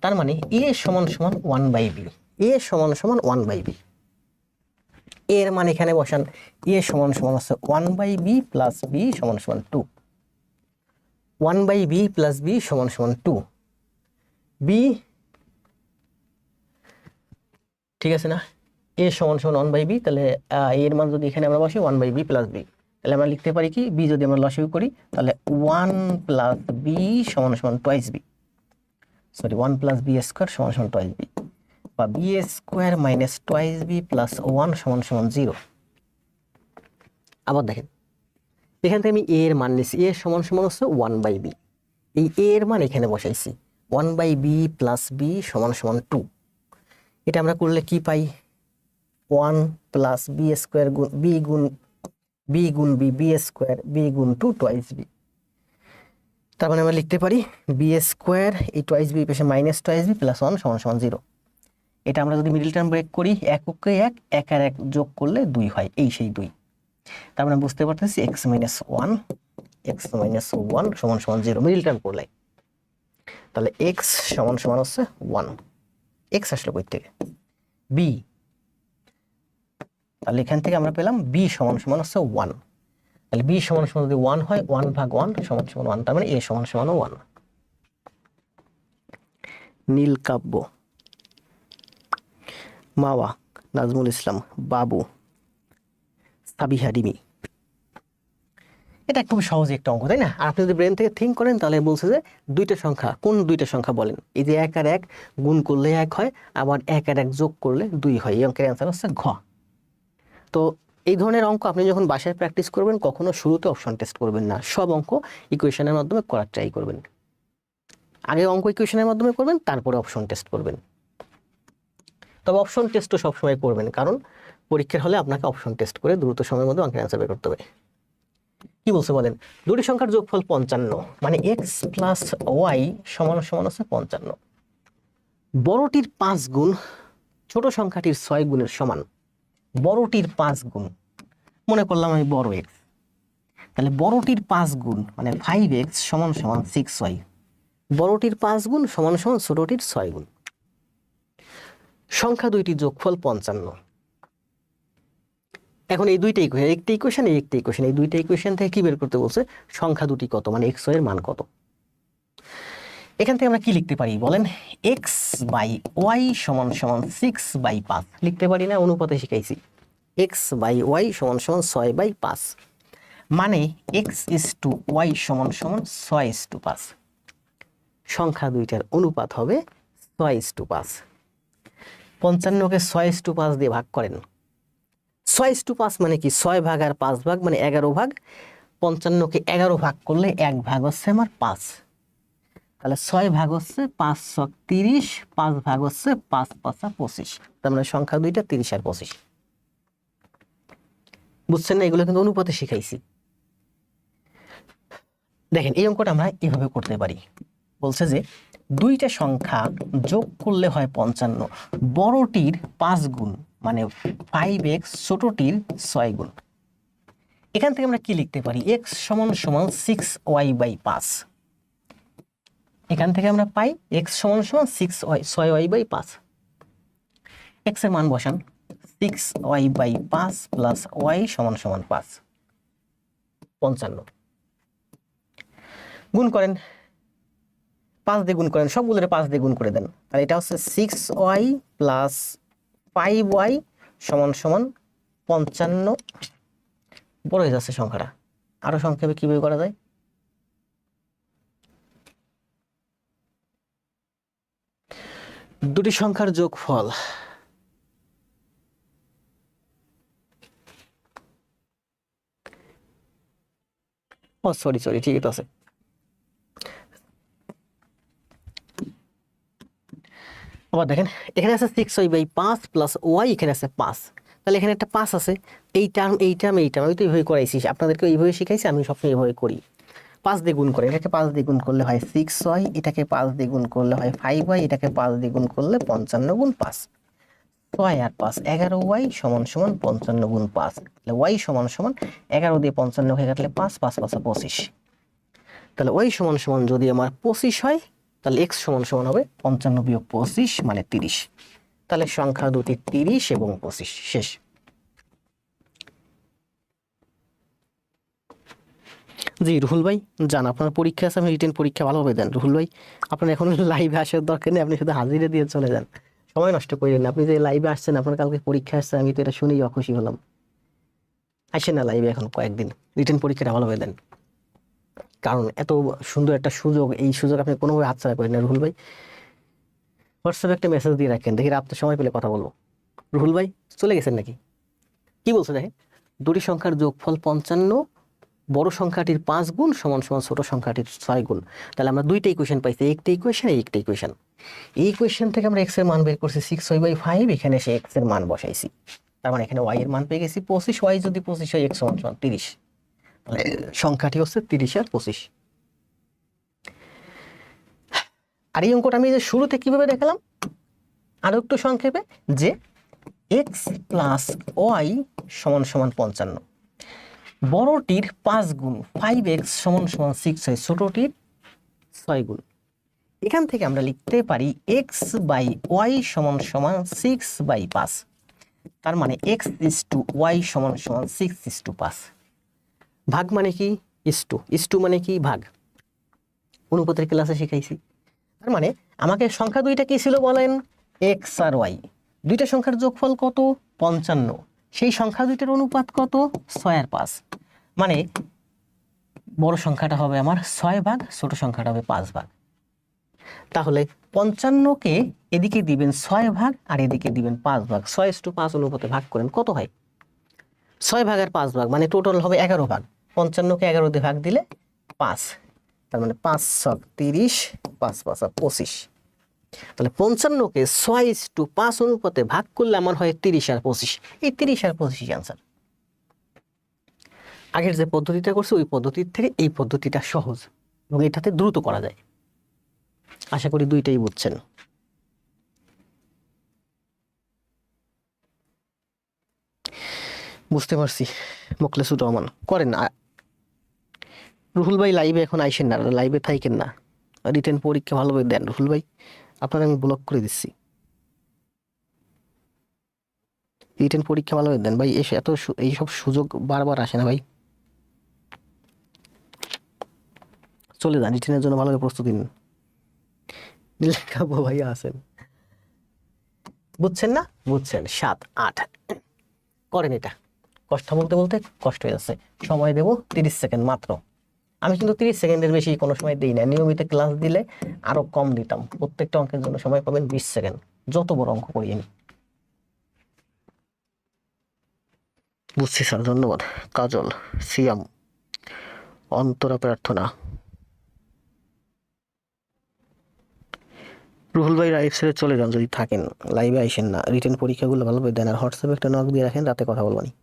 A: তার মানে এ সমান সমান 1 বাই বি, এ সমান সমান 1 বাই বি। এর মান এখানে বসান, এ সমান সমান হচ্ছে 1 বাই বি প্লাস বি সমান সমান 2, 1 বাই বি প্লাস বি সমান সমান 2। বি ঠিক আছে না? এ সমান সমান 1 বাই বি, তাহলে এর মান যদি এখানে আমরা বসি 1 বাই বি প্লাস বি, তাহলে আমরা লিখতে পারি কি? বি যদি আমরা লসাগু করি তাহলে 1 প্লাস বি সমান সমান twice b, sorry 1 plus b square সমান সমান টুয়াইস বি, বা b square minus twice b plus 1 সমান সমান 0। আবার দেখেন এখান থেকে আমি এ এর মান নিচ্ছি, এ সমান সমান হচ্ছে 1 বাই বি, এই এ এর মান এখানে বসাইছি 1 বাই বি প্লাস বি সমান সমান 2। এটা আমরা করলে কি পাই? 1 প্লাস বি স্কোয়ার গুণ বি গুণ বি গুণ বি, বি স্কোয়ার বি গুণ 2 টুয়াইস বি। তার মানে আমরা লিখতে পারি বি স্কোয়ার এই টুয়াইস বি পেশে মাইনাস টুয়াইস বি প্লাস 1 সমান সমান 0। এটা আমরা যদি মিডল টার্ম ব্রেক করি, এককে এক, এক আর এক যোগ করলে 2 হয়, এই সেই 2। তার মানে বুঝতে পারতেছি এক্স মাইনাস 1 সমান সমান 0 মিডল টার্ম করলে। তাহলে এক্স সমান সমান হচ্ছে 1। এক্স আসলে কই থেকে? বি, তাহলে এখান থেকে আমরা পেলাম বি সমান সমান হচ্ছে 1। তাহলে বি সমান সমান যদি 1 হয়, 1 ভাগ 1 সমান সমান 1, তার মানে এ সমান সমান 1। নীলকাব্য, মাওয়া, নাজমুল ইসলাম, বাবু, সাবিহা রিমি, এটা খুবই সহজ একটা অঙ্ক, তাই না? আর আপনি যদি ব্রেন থেকে থিঙ্ক করেন তাহলে বলছে যে দুইটা সংখ্যা, কোন দুইটা সংখ্যা বলেন? এই যে 1 আর 1 গুণ করলে 1 হয়, আবার 1 আর 1 যোগ করলে 2 হয়। এই অঙ্কের অ্যান্সার হচ্ছে ঘ। তো এই ধরনের অঙ্ক আপনি যখন বাসায় প্র্যাকটিস করবেন কখনো শুরুতে অপশন টেস্ট করবেন না, সব অঙ্ক ইকুয়েশনের মাধ্যমে করার ট্রাই করবেন। আগে অঙ্ক ইকুয়েশনের মাধ্যমে করবেন, তারপরে অপশন টেস্ট করবেন। তবে অপশন টেস্টও সবসময় করবেন, কারণ পরীক্ষার হলে আপনাকে অপশন টেস্ট করে দ্রুত সময়ের মধ্যে অঙ্কের অ্যান্সার বের করতে হবে। কি বলছে বলেন? দুটি সংখ্যার যোগফল 55, মানে x প্লাস ওয়াই সমান সমান হচ্ছে 55। বড়টির 5 গুণ ছোট সংখ্যাটির 6 গুণের সমান। বড়টির 5 গুণ, মনে করলাম আমি বড় x, তাহলে বড়টির 5 গুণ মানে 5x সমান সমান 6y। বড়টির 5 গুণ সমান সমান ছোটটির 6 গুণ। সংখ্যা দুইটির যোগফল 55। এখন এই দুইটা ইকুয়েশন, একটা ইকুয়েশন এই একটা ইকুয়েশন, এই দুইটা ইকুয়েশন থেকে কি বের করতে বলছে? সংখ্যা দুটি কত, মানে x এর মান কত। এখান থেকে আমরা কি লিখতে পারি বলেন? x বাই ওয়াই সমান সমান 6/5 লিখতে পারি না? অনুপাতে শিখাইছি। x বাই ওয়াই সমান সমান 6/5, মানে x ইস টু ওয়াই সমান সমান 6:5। সংখ্যা দুইটার অনুপাত হবে 6:5। 55কে 6:5 দিয়ে ভাগ করেন। 6:5 মানে কি? 6 ভাগ আর 5 ভাগ, মানে 11 ভাগ। 55কে 11 ভাগ করলে 1 ভাগ হচ্ছে আমার 5, তাহলে 6 ভাগ হচ্ছে 5 × 30, 5 ভাগ হচ্ছে 5 × 5 = 25। তার মানে সংখ্যা দুইটা 30 আর 25। বুঝছেন না? এগুলো কিন্তু অনুপাতে শিখাইছি। দেখেন এই অঙ্কটা আমরা এভাবে করতে পারি। বলছে যে দুইটা সংখ্যা যোগ করলে হয় 55, বড়টির 5 গুণ মানে 5x, ছোটটির 6 গুণ। এখান থেকে আমরা কি লিখতে পারি? x সমান সমান 6y/5। এখান থেকে আমরা পাই x সমান সমান 6y/5। x এর মান বসান, 6y/5 প্লাস y সমান সমান 5, 55। গুণ করেন, 5 দিয়ে গুণ করেন, সবগুলোরে 5 দিয়ে গুণ করে দেন। আর এটা হচ্ছে 6y প্লাস 5y সমান সমান 55। বড় হয়ে যাচ্ছে সংখ্যাটা, আরো সংক্ষেপে কিভাবে করা যায়? দুটি সংখ্যার যোগফল, ও সরি ঠিক আছে। আবার দেখেন এখানে আছে 6y/5 প্লাস ওয়াই, এখানে আছে 5, তাহলে এখানে একটা 5 আছে। এই টার্ম আমি তো এইভাবে করাইছি, আপনাদেরকে এইভাবে শিখাইছি, আমি সবসময় এইভাবে করি। 5 দিয়ে গুণ করে, এটাকে 5 দিয়ে গুণ করলে হয় 6y, এটাকে 5 দিয়ে গুণ করলে হয় 5y, এটাকে 5 দিয়ে গুণ করলে 55 গুণ 5, 6 আর 5 11y সমান সমান 55 গুণ 5। তাহলে y সমান সমান 11 দিয়ে 55 হয়ে কাটলে 5, 5 × 5 = 25। তাহলে y সমান সমান যদি আমার 25 হয়, তাহলে x সমান সমান হবে 55 বিয়োগ 25 মানে 30। তাহলে সংখ্যা দুটি 30 এবং 25। শেষ। জি রুহুল ভাই যান, আপনার পরীক্ষা আছে, আপনি রিটেন পরীক্ষা ভালোভাবে দেন। রুহুল ভাই আপনার এখন লাইভে আসার দরকার নেই, আপনি শুধু হাজিরা দিয়ে চলে যান, সময় নষ্ট করেন না। আপনি যে লাইভে আসছেন, আপনার কালকে পরীক্ষা আসছে, আমি তো এটা শুনেই অখুশি হলাম। আসেন না লাইভে এখন কয়েকদিন, রিটেন পরীক্ষাটা ভালোভাবে দেন, কারণ এত সুন্দর একটা সুযোগ, এই সুযোগ আপনি কোনোভাবে হাতছাড়া করেন না। রুহুল ভাই হোয়াটসঅ্যাপে একটা মেসেজ দিয়ে রাখেন, দেখি রাত্রে সময় পেলে কথা বলবো। রুহুল ভাই চলে গেছেন নাকি? কি বলছে দেখেন? দুটি সংখ্যার যোগফল 55, বড় সংখ্যাটির 5 গুণ সমান সমান ছোট সংখ্যাটির 6 গুণ। তাহলে আমরা দুইটা ইকুয়েশন পাইছি, একটা ইকুয়েশন এই একটা ইকুয়েশন। এই ইকুয়েশন থেকে আমরা x এর মান বের করছি 6y/5, এখানে এসে x এর মান বসাইছি। তার মানে এখানে y এর মান পেয়ে গেছি 25, y যদি 25 হয় x সমান সমান 30, তাহলে সংখ্যাটি হচ্ছে 30 আর 25। আর এই অঙ্কটা আমি যে শুরুতে কিভাবে দেখালাম আরো একটু সংক্ষেপে, যে x প্লাস ওয়াই সমান সমান 55, বড়টির 5 গুণ 5x সমান সমান 6 হয়, ছোটটির 6 গুণ। এখান থেকে আমরা লিখতে পারি x/y সমান সমান 6/5, তার মানে x ইস টু y সমান সমান 6:5। ভাগ মানে কি? ইস টু মানে কি? ভাগ। অনুপাতের ক্লাসে শিখাইছি। তার মানে আমাকে সংখ্যা দুইটা কি ছিল বলেন? x আর y। দুইটা সংখ্যার যোগফল কত? 55। সেই সংখ্যা দুইটার অনুপাত কত? 6 আর 5। মানে বড় সংখ্যাটা হবে আমার 6 ভাগ, ছোট সংখ্যাটা হবে 5 ভাগ। তাহলে 55কে এদিকে দিবেন 6 ভাগ আর এদিকে দিবেন 5 ভাগ। 6:5 অনুপাতে ভাগ করেন, কত হয়? 6 ভাগ আর 5 ভাগ মানে টোটাল হবে 11 ভাগ। 55কে 11 দিয়ে ভাগ দিলে 5, তার মানে 5 ছক 30, 5 5 25। তাহলে 55কে 6:5 অনুপাতে ভাগ করলে আমার হয় 30 আর 25। এই 30 আর 25 অ্যান্সার। আগের যে পদ্ধতিটা করছে ওই পদ্ধতির থেকে এই পদ্ধতিটা সহজ এবং এটাতে দ্রুত করা যায়। আশা করি দুইটাই বুঝছেন। বুঝতে পারছি। মোখলেসুর রহমান করেন। রুহুল ভাই লাইভে এখন আইসেন না, লাইভে থাকেন না, রিটেন পরীক্ষা ভালোভাবে দেন। রুহুল ভাই আপনার আমি ব্লক করে দিচ্ছি। রিটেন পরীক্ষা ভালোভাবে দেন ভাই, এসে এত এইসব সুযোগ বারবার আসে না ভাই। চলে যান, রিটেনের জন্য ভালোভাবে প্রস্তুতি নিন। লেখাবো ভাইয়া আছেন, বুঝছেন না? বুঝছেন। 7 8 করেন এটা। কষ্ট বলতে বলতে কষ্ট হয়ে যাচ্ছে। সময় দেব 30 সেকেন্ড মাত্র। আমি কিন্তু 30 সেকেন্ডের বেশি কোনো সময় দিই না। নিয়মিত ক্লাস দিলে আরো কম দিতাম। প্রত্যেকটা অঙ্কের জন্য সময় পাবেন 20 সেকেন্ড, যত বড় অঙ্ক করি আমি। বুঝছি স্যার, ধন্যবাদ। কাজল, সিয়াম, অন্তরা প্রার্থনা। রুহুল ভাই লাইভ ছেড়ে চলে যান যদি থাকেন, লাইভে আইসেন না। রিটেন পরীক্ষাগুলো ভালোভাবে দেন আর হোয়াটসঅ্যাপে একটা নক দিয়ে রাখেন, রাতে কথা বলবানি।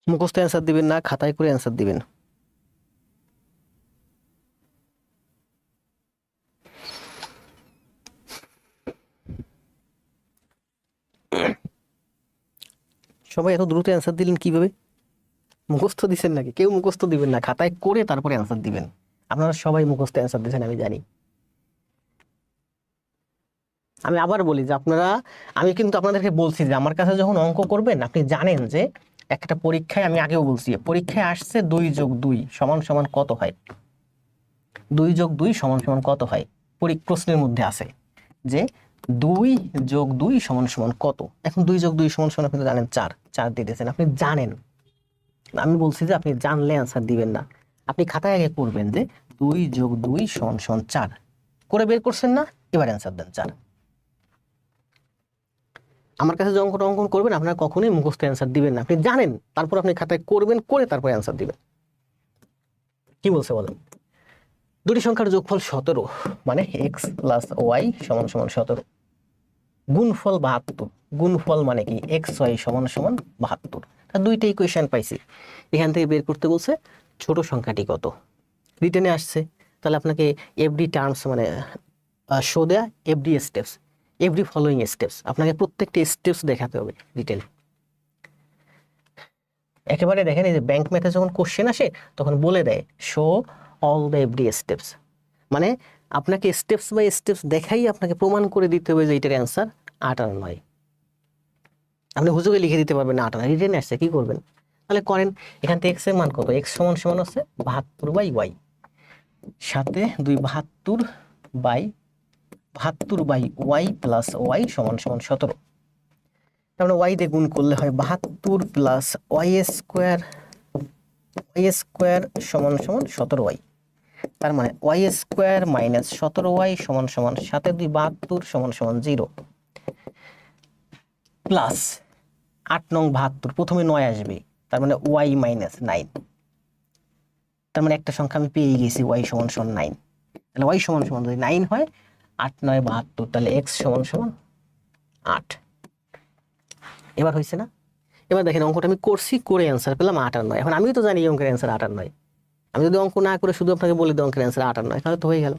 A: মুখস্থ অ্যান্সার দিবেন না, খাতায় করে অ্যান্সার দিবেন। সবাই এত দ্রুত অ্যান্সার দিলেন কিভাবে? মুখস্থ দিচ্ছেন নাকি? কেউ মুখস্থ দিবেন না, খাতায় করে তারপরে অ্যান্সার দিবেন। আপনারা সবাই মুখস্থ অ্যান্সার দিচ্ছেন আমি জানি। আমি আবার বলি যে আমি কিন্তু আপনাদেরকে বলছি যে আমার কাছে যখন অঙ্ক করবেন আপনি জানেন যে একটা পরীক্ষায়, আমি আগেও বলছি, পরীক্ষায় আসছে 2 যোগ 2 সমান সমান কত হয়। 2 যোগ 2 সমান সমান কত হয় প্রশ্নের মধ্যে আছে যে 2 যোগ 2 সমান সমান কত। এখন 2 যোগ 2 সমান সমান আপনি জানেন 4, 4 দিয়ে দিয়েছেন, আপনি জানেন। আমি বলছি যে আপনি জানলে অ্যান্সার দিবেন না, আপনি খাতায় আগে করবেন যে 2 যোগ 2 সমান সমান 4 করে বের করছেন না, এবার অ্যান্সার দেন 4। আমার কাছে যখন কোনো অঙ্কন করবেন আপনারা কখনোই মুখস্থ অ্যান্সার দিবেন না, আপনি জানেন, তারপর আপনি খাতায় করবেন, করে তারপর অ্যান্সার দিবেন। কি বলছে বলেন? দুটি সংখ্যার যোগফল 17 মানে এক্স প্লাস ওয়াই সমান সমান 17। গুণফল 72। গুণফল মানে কি? এক্স ওয়াই সমান সমান 72। দুইটা ইকুয়েশন পাইছি, এখান থেকে বের করতে বলছে ছোট সংখ্যাটি কত। রিটেনে আসছে, তাহলে আপনাকে এভরি টার্মস মানে শো দেয়া every steps, every following steps, আপনাকে প্রত্যেকটা স্টেপস দেখাতে হবে রিটেনে। একেবারে দেখেন এই যে ব্যাংক ম্যাথে যখন কোশ্চেন আসে তখন বলে দেয় show all the every steps, মানে আপনাকে স্টেপস বাই স্টেপস দেখাই আপনাকে প্রমাণ করে দিতে হবে যে এটার অ্যান্সার 8 আর 9। আপনি হুজুগে লিখে দিতে পারবেন না 8 আর 9, রিটেনে আসছে কি করবেন? তাহলে করেন। এখান থেকে এক্স এর মান কত? এক্স সমান সমান হচ্ছে 72 বাই ওয়াই, সাথে 2 72 বাই ওয়াই প্লাস ওয়াই সমান সমান 17। তারপরে ওয়াই দিয়ে গুণ করলে হয় 72 প্লাস ওয়াই স্কোয়ার সমান সমান 17 ওয়াই। তার মানে ওয়াই স্কোয়ার মাইনাস 17 ওয়াই সমান সমান 7 2 72 সমান সমান 0 প্লাস 8 নং 72, প্রথমে 9 আসবে, তার মানে ওয়াই মাইনাস 9। তার মানে একটা সংখ্যা আমি পেয়ে গেছি ওয়াই সমান সমান 9। তাহলে ওয়াই সমান সমান যদি 9 হয়, 8 9 72, তাহলে এক্স সমান সমান 8। এবার হয়েছে না? এবার দেখেন অঙ্কটা আমি করছি, করে অ্যান্সার পেলাম 8 আর 9। এখন আমিও তো জানি অঙ্কের অ্যান্সার 8 আর 9। আমি যদি অঙ্ক না করে শুধু আপনাকে বলে দিই অঙ্কের অ্যান্সার 8 আর 9, তাহলে তো হয়ে গেল।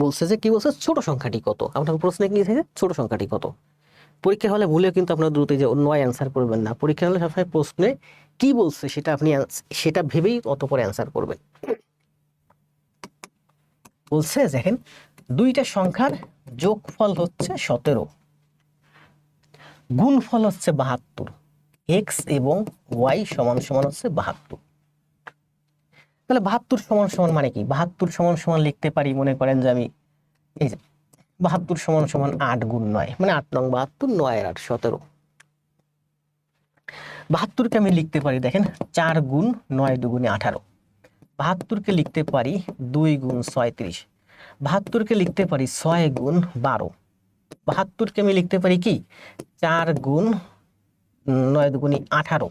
A: বলছে যে কি বলছে, ছোট সংখ্যাটি কত। আপনার প্রশ্নে কি লিখেছে? ছোট সংখ্যাটি কত। পরীক্ষা হলে ভুলেও কিন্তু আপনার দ্রুত যে 9 অ্যান্সার করবেন না। পরীক্ষা হলে সবসময় প্রশ্নে কি বলছে সেটা আপনি সেটা ভেবেই অত পরে অ্যান্সার করবেন। বলছে দেখেন দুইটা সংখ্যার যোগফল হচ্ছে 17, গুণফল হচ্ছে 72, এক্স এবং ওয়াই সমান সমান হচ্ছে 72। তাহলে 72 সমান সমান মানে কি? 72 সমান সমান লিখতে পারি, মনে করেন যে আমি এই যে 72 সমান সমান 8 গুণ 9, মানে 8 নং 72, 9 আর 8 17। 72কে আমি লিখতে পারি, দেখেন 4 গুণ 9 দুগুণে 18। 72কে লিখতে পারি 2 গুণ 6 30। 72কে লিখতে পারি 6 গুণ 12। 72কে আমি লিখতে পারি কি 4 গুণ 9 দুগুণে 18।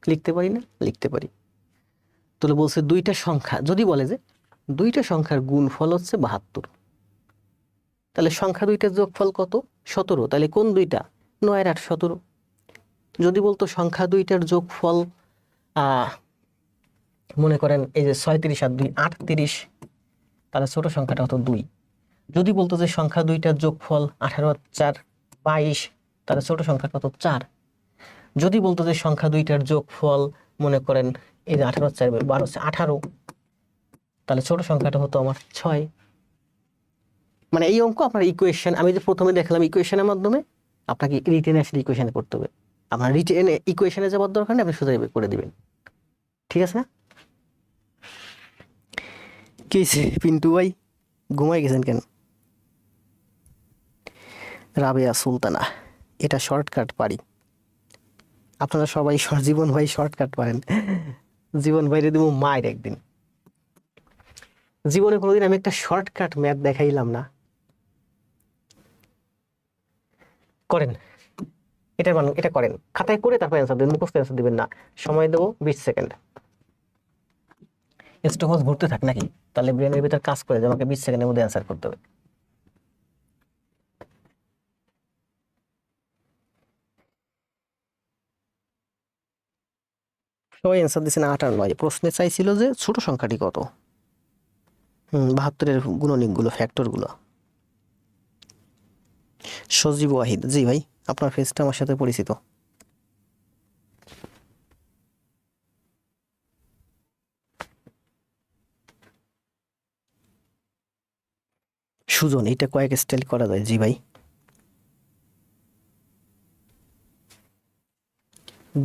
A: লিখতে পারি না? লিখতে পারি। তাহলে বলছে দুইটা সংখ্যা, যদি বলে যে দুইটা সংখ্যার গুণফল হচ্ছে 72, তাহলে সংখ্যা দুইটার যোগফল কত? 17। তাহলে কোন দুইটা? 9 আর 8 17। যদি বলতো সংখ্যা দুইটার যোগফল মনে করেন এই যে 36 আর 2 38, তাহলে ছোট সংখ্যাটা হতো 2। যদি বলতো যে সংখ্যা দুইটার যোগফল 18 আর 4 22, তাহলে ছোট সংখ্যাটা হতো 4। যদি বলতো যে সংখ্যা দুইটার যোগফল মনে করেন এই যে 18 আর 4 12 হচ্ছে 18, তাহলে ছোট সংখ্যাটা হতো আমার 6। মানে এই অঙ্ক আপনার ইকুয়েশন, আমি যে প্রথমে দেখলাম ইকুয়েশনের মাধ্যমে, আপনাকে রিটেনে আসলে ইকুয়েশনে করতে হবে। আপনার রিটেনে ইকুয়েশনে যাওয়ার দরকার নেই, আপনি সোজা করে দিবেন। ঠিক আছে না? কি পিন্টু ভাই ঘুমাই গেছেন কেন? রাবেয়া সুলতানা, এটা শর্টকাট পারি। আপনারা সবাই জীবন ভাই শর্টকাট পারেন। জীবন ভাইরে দিব মায়ের একদিন। জীবনে কোনোদিন আমি একটা শর্টকাট ম্যাথ দেখাইলাম না। করেন এটার মান, এটা করেন খাতায় করে, তারপর অ্যান্সার দেবেন, মুখস্থ অ্যান্সার দিবেন না। সময় দেবো 20 সেকেন্ড। স্টপওয়াচ ঘুরতে থাক নাকি? তাহলে ব্রেনের ভিতর কাজ করে যে আমাকে 20 সেকেন্ডের মধ্যে অ্যান্সার করতে হবে। সবাই অ্যান্সার দিচ্ছেন 8 আর 9। প্রশ্নে চাইছিল যে ছোট সংখ্যাটি কত। 72-এর গুণনীয়কগুলো, ফ্যাক্টরগুলো। সজীব ওয়াহিদ, জি ভাই আপনার ফেসটা আমার সাথে পরিচিত। সুজন, এটা কয়েক স্টাইল করা যায়। জি ভাই,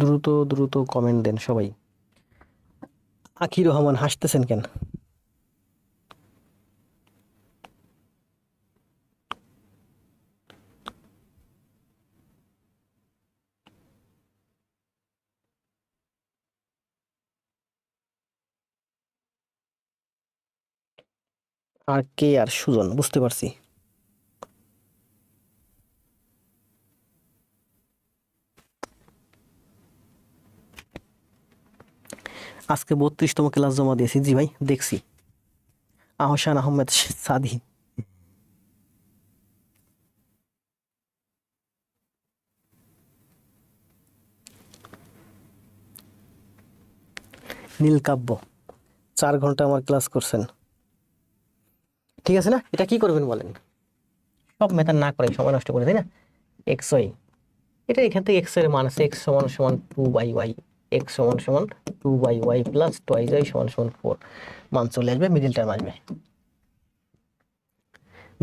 A: দ্রুত দ্রুত কমেন্ট দেন সবাই। আখির রহমান, হাসতেছেন কেন? আর কে? আর সুজন, বুঝতে পারছি। আজকে 32তম ক্লাস জমা দিয়েছি। জি ভাই দেখছি। আহসান আহমেদ সাদি, নীলকাব্য, 4 ঘন্টা আমার ক্লাস করছেন। ঠিক আছে না? এটা কি করবেন বলেন? সব মেথড না করে সময় নষ্ট করে, তাই না? এক্স ওয়াই, এটা এখান থেকে এক্স এর মান আছে এক্স সমান সমান 2/y, এক্স সমান সমান 2/y প্লাস টুয়াইজ y সমান সমান 4, মান চলে আসবে, মিডিল টার্ম আসবে।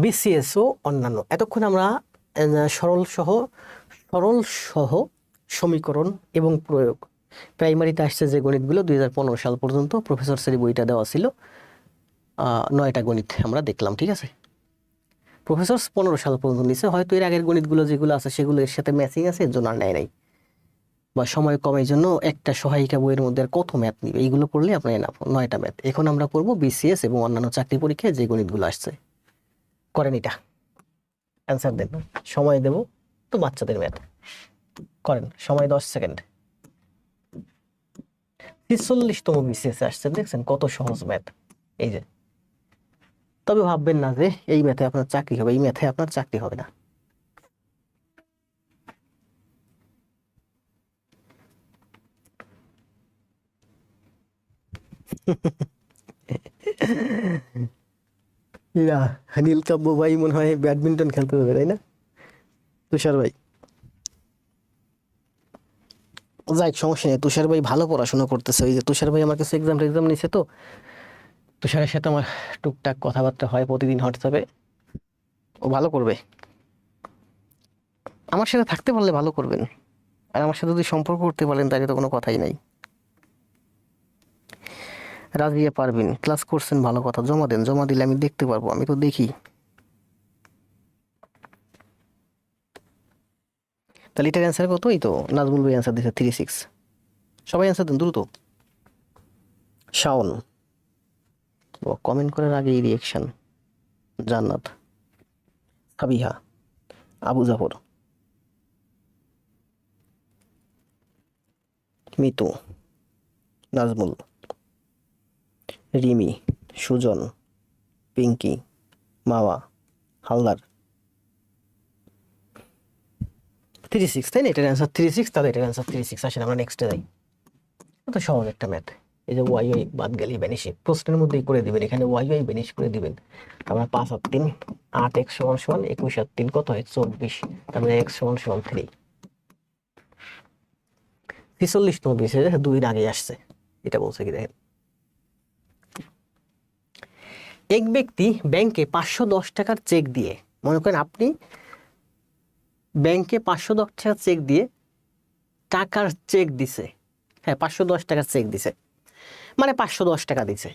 A: বিসিএস ও অন্যান্য, এতক্ষণ আমরা সরল সহ সমীকরণ এবং প্রয়োগ, প্রাইমারিতে আসছে যে গণিতগুলো 2015 সাল পর্যন্ত প্রফেসর সেরি বইটা দেওয়া ছিল, 9টা গণিত আমরা দেখলাম। ঠিক আছে, প্রফেসর 15 সাল পর্যন্ত নিছে, হয়তো এর আগের গণিতগুলো যেগুলো আছে সেগুলো এর সাথে ম্যাচিং আছে, এর জন্য আর নেয় নাই, বা সময় কমের জন্য একটা সহায়িকা বইয়ের মধ্যে আর কত ম্যাথ নিবে, এইগুলো পড়লে আপনার এনাফ 9টা ম্যাথ। এখন আমরা পড়বো বিসিএস এবং অন্যান্য চাকরি পরীক্ষায় যে গণিতগুলো আসছে। করেন এটা, অ্যান্সার দেন, সময় দেব তো বাচ্চাদের ম্যাথ করেন। সময় 10 সেকেন্ড। 46তম বিসিএস আসছে, দেখছেন কত সহজ ম্যাথ। এই যে, তবে ভাববেন না যে এই ম্যাথে আপনার চাকরি হবে, এই ম্যাথে আপনার চাকরি হবে না। নীলকাব্য ভাই মনে হয় ব্যাডমিন্টন খেলতে হবে, তাই না? তুষার ভাই, যাই সমস্যা নেই, তুষার ভাই ভালো পড়াশোনা করতেছে। ওই যে তুষার ভাই আমার কাছে এক্সাম নিছে তো, তুষারের সাথে আমার টুকটাক কথাবার্তা হয় প্রতিদিন হোয়াটসঅ্যাপে। ও ভালো করবে, আমার সাথে থাকতে পারলে ভালো করবেন, আর আমার সাথে যদি সম্পর্ক করতে পারেন তাহলে তো কোনো কথাই নাই। রাজিয়া পারবেন, ক্লাস করছেন ভালো কথা, জমা দেন, জমা দিলে আমি দেখতে পারবো, আমি তো দেখি। তাহলে এটার অ্যান্সার কত? এই তো নাজমুল ভাই অ্যান্সার দিয়েছে 36। সবাই অ্যান্সার দেন দ্রুত। শাওন, ও কমেন্ট করার আগে এই রিয়েকশন। জান্নাত, সাবিহা, আবু জাফর, মিতু, নাজমুল, রিমি, সুজন, পিঙ্কি, মাওয়া, হালদার। 36, তাই না? এটার অ্যান্সার 36, তাহলে এটার অ্যান্সার 36। আসেন আমরা নেক্সটে যাই। কত সহজ একটা ম্যাথ। এই যে ওয়াই ওয়াই বাদ গেলে ভ্যানিশে, প্রশ্নের মধ্যেই করে দিবেন, এখানে ওয়াই ওয়াই ভ্যানিশ করে দিবেন। আমরা 5 আর 3 8 x সমান সমান 21 আর 3 কত হয়? 24। তারপরে x সমান সমান 3। 46 তো দিয়েছে, 2 এর আগে আসছে। এটা বলছে কি দেখেন, এক ব্যক্তি ব্যাংকে 510 টাকার চেক দিয়ে, মনে করেন আপনি ব্যাংকে 510 টাকার চেক দিয়ে টাকার চেক দিছে, হ্যাঁ 510 টাকার চেক দিছে, মানে 510 টাকা দিছে।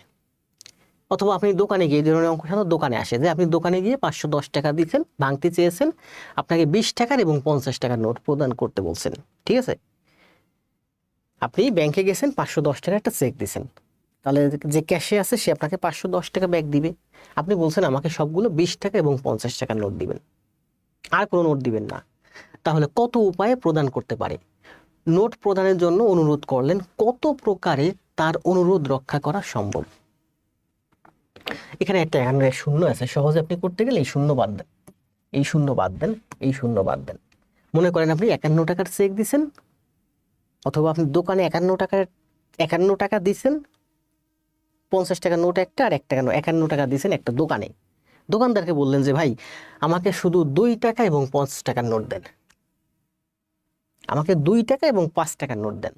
A: অথবা আপনি দোকানে গিয়ে, এই ধরনের অঙ্ক সাধারণত দোকানে আসে, যে আপনি দোকানে গিয়ে 510 টাকা দিচ্ছেন, ভাঙতে চেয়েছেন, আপনাকে 20 টাকার এবং 50 টাকার নোট প্রদান করতে বলছেন। ঠিক আছে, আপনি ব্যাংকে গেছেন, 510 টাকার একটা চেক দিছেন, তাহলে যে ক্যাশে আছে সে আপনাকে 510 টাকা ব্যাক দিবে। আপনি বলছেন আমাকে সবগুলো 20 টাকা এবং 50 টাকার নোট দিবেন, আর কোনো নোট দিবেন না। তাহলে কত উপায়ে প্রদান করতে পারে? নোট প্রদানের জন্য অনুরোধ করলেন, কত প্রকারে তার অনুরোধ রক্ষা করা সম্ভব? এখানে একটা এখানে শূন্য আছে, সহজে আপনি করতে গেলে এই শূন্য বাদ দেন, এই শূন্য বাদ দেন, এই শূন্য বাদ দেন। মনে করেন আপনি 51 টাকার চেক দিছেন, অথবা আপনি দোকানে 51 টাকা দিছেন, 50 টাকা নোট একটা আর 1 টাকা নোট, 51 টাকা দিছেন একটা দোকানে। দোকানদারকে বললেন যে ভাই আমাকে শুধু 2 টাকা এবং 50 টাকার নোট দেন, আমাকে 2 টাকা এবং 5 টাকার নোট দেন,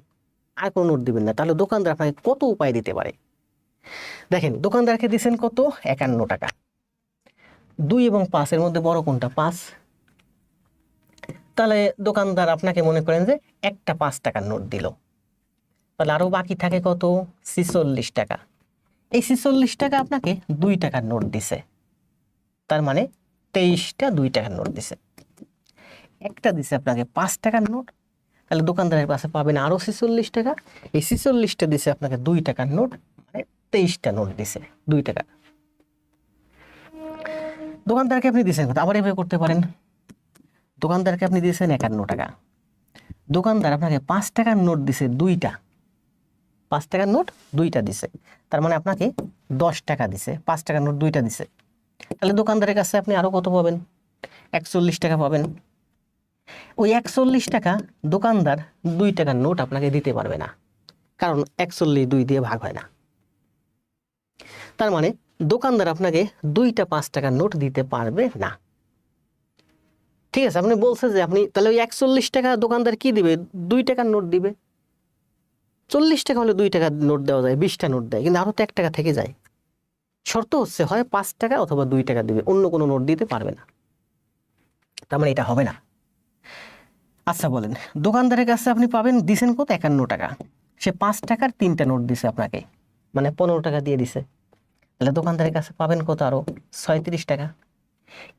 A: আর কোনো নোট দিবেন না। তাহলে দোকানদার আপনাকে কত উপায় দিতে পারে? দেখেন, দোকানদারকে দিচ্ছেন কত? 51 টাকা। 2 এবং 5 এর মধ্যে বড় কোনটা? 5। তাহলে দোকানদার আপনাকে মনে করেন যে একটা 5 টাকার নোট দিল, তাহলে আরো বাকি থাকে কত? 46 টাকা। এই 46 টাকা আপনাকে 2 টাকার নোট দিছে, তার মানে 23টা 2 টাকার নোট দিছে। একটা দিছে আপনাকে 5 টাকার নোট, তাহলে দোকানদারের কাছে পাবেন আরো 46 টাকা। এই 46টা দিছে আপনাকে 2 টাকার নোট, মানে 23টা নোট দিছে 2 টাকা। দোকানদারকে আপনি দিয়েছেন কত? আবার এভাবে করতে পারেন, দোকানদারকে আপনি দিয়েছেন 51 টাকা, দোকানদার আপনাকে 5 টাকার নোট দিছে 2টা, 5 টাকার নোট 2টা দিছে, তার মানে আপনাকে 10 টাকা দিছে, 5 টাকার নোট 2টা দিছে। তাহলে দোকানদারের কাছে আপনি আরো কত পাবেন? 41 টাকা পাবেন। ওই 41 টাকা দোকানদার 2 টাকার নোট আপনাকে দিতে পারবে না, কারণ 41 2 দিয়ে ভাগ হয় না। তার মানে দোকানদার আপনাকে 2টা 5 টাকার নোট দিতে পারবে না। ঠিক আছে, আপনি বলছেন যে আপনি, তাহলে ওই 41 টাকা দোকানদার কি দিবে? 2 টাকার নোট দিবে। 40 টাকা হলে 2 টাকার নোট দেওয়া যায়, 20টা নোট দেয়, কিন্তু আরো তো 1 টাকা থেকে যায়। শর্ত হচ্ছে হয় 5 টাকা অথবা 2 টাকা দিবে, অন্য কোনো নোট দিতে পারবে না। তার মানে এটা হবে না। আচ্ছা বলেন, দোকানদারের কাছে আপনি পাবেন, দিছেন কত? 51 টাকা, সে 5 টাকার 3টা নোট দিছে আপনাকে, মানে 15 টাকা দিয়ে দিছে। তাহলে দোকানদারের কাছে পাবেন কত? আরো 36 টাকা।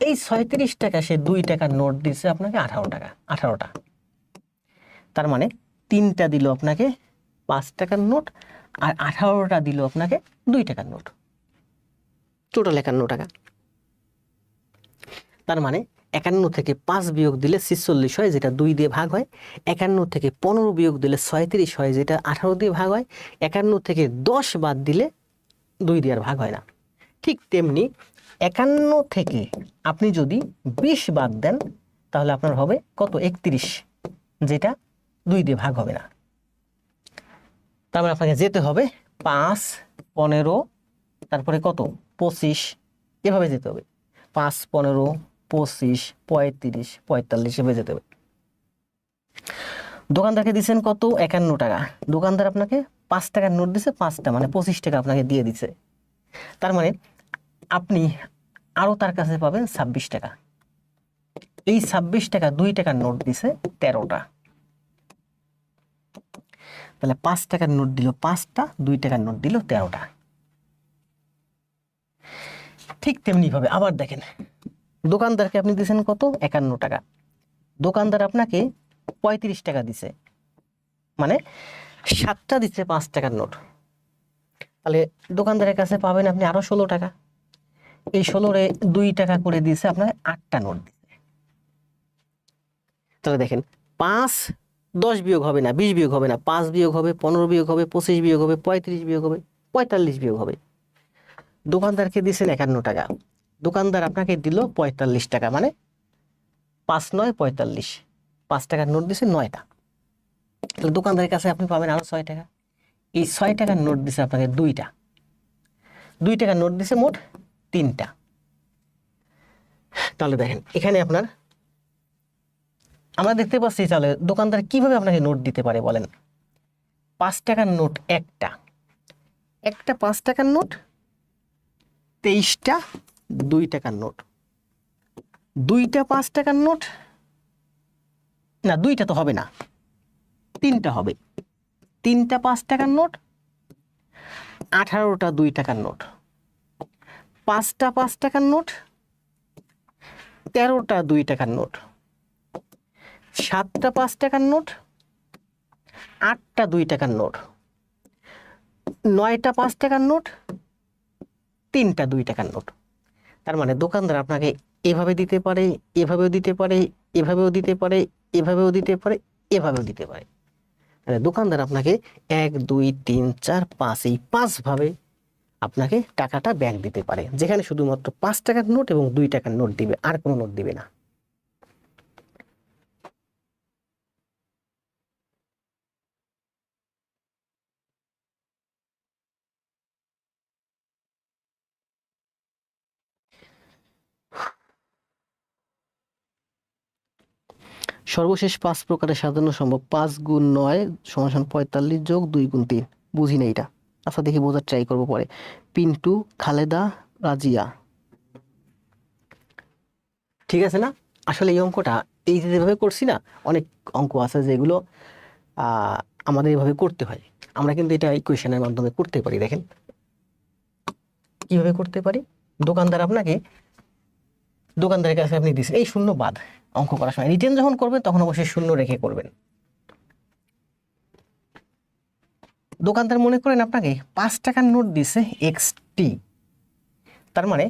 A: এই 36 টাকা সে 2 টাকার নোট দিছে আপনাকে 18 টাকা, 18টা। তার মানে 3টা দিল আপনাকে 5 টাকার নোট, আর 18টা দিল আপনাকে 2 টাকার নোট, টোটাল 51 টাকা। তার মানে 51 থেকে 5 বিয়োগ দিলে 46 হয়, যেটা 2 দিয়ে ভাগ হয়। 51 থেকে 15 বিয়োগ দিলে 37 হয়, যেটা 18 দিয়ে ভাগ হয়। 51 থেকে 10 বাদ দিলে 2 দিয়ে আর ভাগ হয় না। ঠিক তেমনি 51 থেকে আপনি যদি 20 বাদ দেন, তাহলে আপনার হবে কত? 31, যেটা 2 দিয়ে ভাগ হবে না। তারপরে আপনাকে যেতে হবে 5, 15, তারপরে কত? 25, এভাবে যেতে হবে। 5, 15, 25, 35, 45 এভাবে যেতে হবে। দোকানদারকে দিচ্ছেন কত? 51 টাকা। দোকানদার আপনাকে 5 টাকার নোট দিছে 5টা, মানে 25 টাকা আপনাকে দিয়ে দিছে। তার মানে আপনি আরও তার কাছে পাবেন 26 টাকা। এই 26 টাকা 2 টাকার নোট দিছে 13টা, তাহলে 5 টাকার নোট দিল 5টা, 2 টাকার নোট দিল 13টা। ঠিক তেমনি ভাবে আবার দেখেন, দোকানদারকে আপনি দিয়েছেন কত? 51 টাকা। দোকানদার আপনাকে 35 টাকা দিছে, মানে 7টা দিচ্ছে 5 টাকার নোট। তাহলে দোকানদারের কাছে পাবেন আপনি আরো 16 টাকা। এই 16-এ 2 টাকা করে দিয়েছে আপনাকে 8টা নোট দিচ্ছে। তাহলে দেখেন 5 10 বিয়োগ হবে না, 20 বিয়োগ হবে না, 5 বিয়োগ হবে, 15 বিয়োগ হবে, 25 বিয়োগ হবে, 35 বিয়োগ হবে, 45 বিয়োগ হবে। দোকানদারকে দিয়েছেন 51 টাকা, দোকানদার আপনাকে দিল 45 টাকা, মানে 5 9 45, 5 টাকার নোট দিছে 9টা। তাহলে দোকানদারের কাছে আপনি পাবেন আরো 6 টাকা। এই 6 টাকার নোট দিছে আপনাকে 2টা, 2 টাকার নোট দিছে মোট 3টা। তাহলে দেখেন এখানে আপনার আমরা দেখতে পাচ্ছি, তাহলে দোকানদার কিভাবে আপনাকে নোট দিতে পারে বলেন? 5 টাকার নোট একটা 5 টাকার নোট, 23টা 2 টাকার নোট, 2টা 5 টাকার নোট, না 2টা তো হবে না, 3টা হবে, 3টা 5 টাকার নোট, 18টা 2 টাকার নোট, 5টা 5 টাকার নোট, 13টা 2 টাকার নোট, 7টা 5 টাকার নোট, 8টা 2 টাকার নোট, 9টা 5 টাকার নোট, 3টা 2 টাকার নোট। তার মানে দোকানদার আপনাকে এভাবে দিতে পারে, এভাবেও দিতে পারে, এভাবেও দিতে পারে, এভাবেও দিতে পারে, এভাবেও দিতে পারে। মানে দোকানদার আপনাকে 1 2 3 4 5 এই 5 ভাবে আপনাকে টাকাটা ব্যাক দিতে পারে, যেখানে শুধুমাত্র 5 টাকার নোট এবং 2 টাকার নোট দিবে, আর কোনো নোট দিবে না। সর্বশেষ 5 প্রকারে সাজানো সম্ভব। 5 গুণ 9 সমান 45 যোগ 2 গুণ 3। বুঝি না এটা, আচ্ছা দেখি বোঝার ট্রাই করবো পরে। পিন্টু, খালেদা, রাজিয়া, ঠিক আছে না? আসলে এই অঙ্কটা এই যেভাবে করছি না, অনেক অঙ্ক আছে যেগুলো আমাদের এভাবে করতে হয়। আমরা কিন্তু এটা ইকুয়েশনের মাধ্যমে করতে পারি। দেখেন কিভাবে করতে পারি। দোকানদারের কাছে আপনি দিচ্ছেন এই শূন্য বাদ, অঙ্ক করার সময় রিটেন যখন করবেন তখন অবশ্যই শূন্য রেখে করবেন। দোকানদার মনে করেন আপনাকে 5 টাকার নোট দিছে XT, তার মানে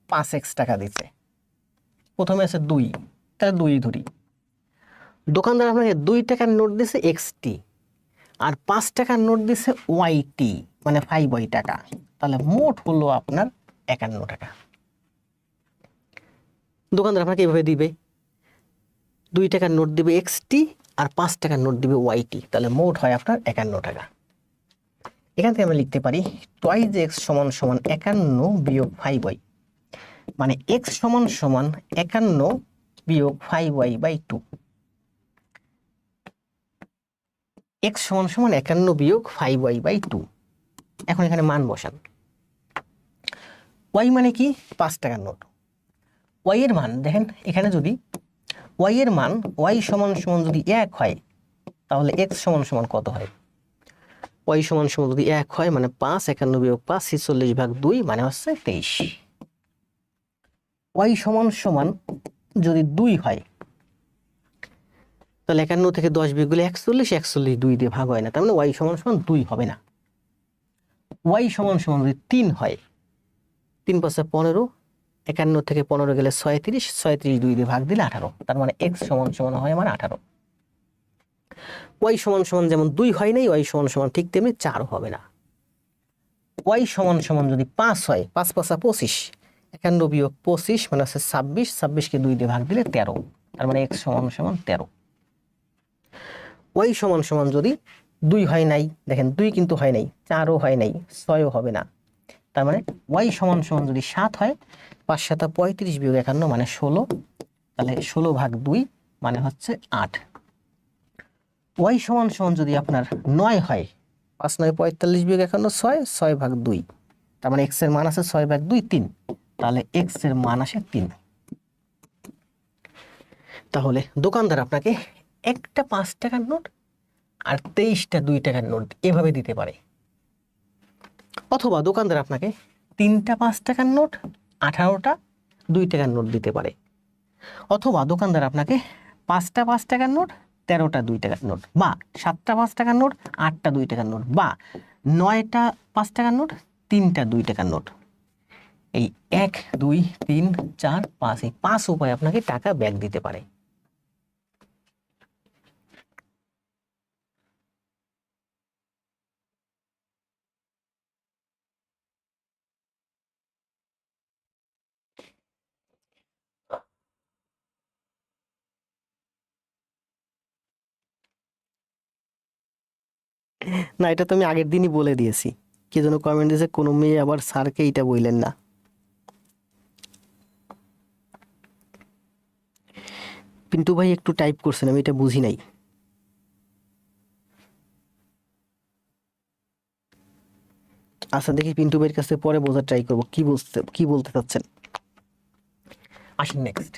A: 5x টাকা দিচ্ছে। প্রথমে আছে 2, তাহলে 2 ধরি। দোকানদার আপনাকে 2 টাকার নোট দিছে XT আর 5 টাকার নোট দিছে YT, মানে 5y টাকা। তাহলে মোট হলো আপনার 51 টাকা। দোকানদার আপনাকে এইভাবে দিবে, 2 টাকার নোট দিবে XT আর 5 টাকার নোট দিবে YT, তাহলে মোট হয় আপনার 51 টাকা। এখান থেকে আমরা লিখতে পারি 2x সমান 51 বিয়োগ 5y, মানে x সমান 51 বিয়োগ 5y বাই 2। x সমান 51 বিয়োগ 5y বাই 2। এখন এখানে মান বসান। y মানে কি? 5 টাকার নোট। y এর মান দেখেন, এখানে যদি y এর মান y সমান যদি 1 হয়, তাহলে x সমান কত হয়? y সমান যদি 1 হয়, মানে 5 51 বিয়োগ 5 46 ভাগ 2, মানে হচ্ছে 23। y সমান যদি 2 হয়, তাহলে 51 থেকে 10 বিয়োগ করলে 41, 41 2 দিয়ে ভাগ হয় না, তার মানে y সমান 2 হবে না। y সমান যদি 3 হয়, 3 5 15, 51 থেকে 15 গেলে 36, 36 2 দিয়ে ভাগ দিলে 18, তার মানে x সমান হয় আমার 18। y সমান যেমন 2 হয় নাই, y সমান ঠিক তেমনি 4 হবে না। y সমান যদি 5 হয়, 5 5 25, 51 বিয়োগ 25 মানে হচ্ছে 26, 26 কে 2 দিয়ে ভাগ দিলে 13, তার মানে x সমান 13। y সমান যদি 2 হয় নাই, দেখেন 2 কিন্তু হয় নাই, 4ও হয় নাই, 6ও হবে না, তার মানে y সমান যদি 7 হয়, 5 7 35 বিয়োগ 51 মানে 16, তাহলে 16 ভাগ 2 মানে হচ্ছে 8। y সমান যদি আপনার 9 হয়, 5 9 45 বিয়োগ 51 6, 6 ভাগ 2, তার মানে এক্স এর মান আছে 6/2 3, তাহলে এক্স এর মান আসে 3। তাহলে দোকানদার আপনাকে একটা 5 টাকার নোট আর 23টা 2 টাকার নোট এভাবে দিতে পারে, অথবা দোকানদার আপনাকে 3টা 5 টাকার নোট 18টা 2 টাকার নোট দিতে পারে, অথবা দোকানদার আপনাকে 5টা 5 টাকার নোট 13টা 2 টাকার নোট, বা 7টা 5 টাকার নোট 8টা 2 টাকার নোট, বা 9টা 5 টাকার নোট 3টা 2 টাকার নোট। এই 1 2 3 4 5 এই 5 উপায় আপনাকে টাকা ব্যাক দিতে পারে। না, এটা তো আমি আগের দিনই বলে দিয়েছি। কে যেন কমেন্ট দিয়েছে, কোনো মেয়ে আবার স্যারকে এটা বললেন না। পিন্টু ভাই একটু টাইপ করছেন, আমি এটা বুঝি নাই। আচ্ছা দেখি পিন্টু ভাইয়ের কাছে পরে বোঝার ট্রাই করবো কি বলতে চাচ্ছেন। আসেন নেক্সট।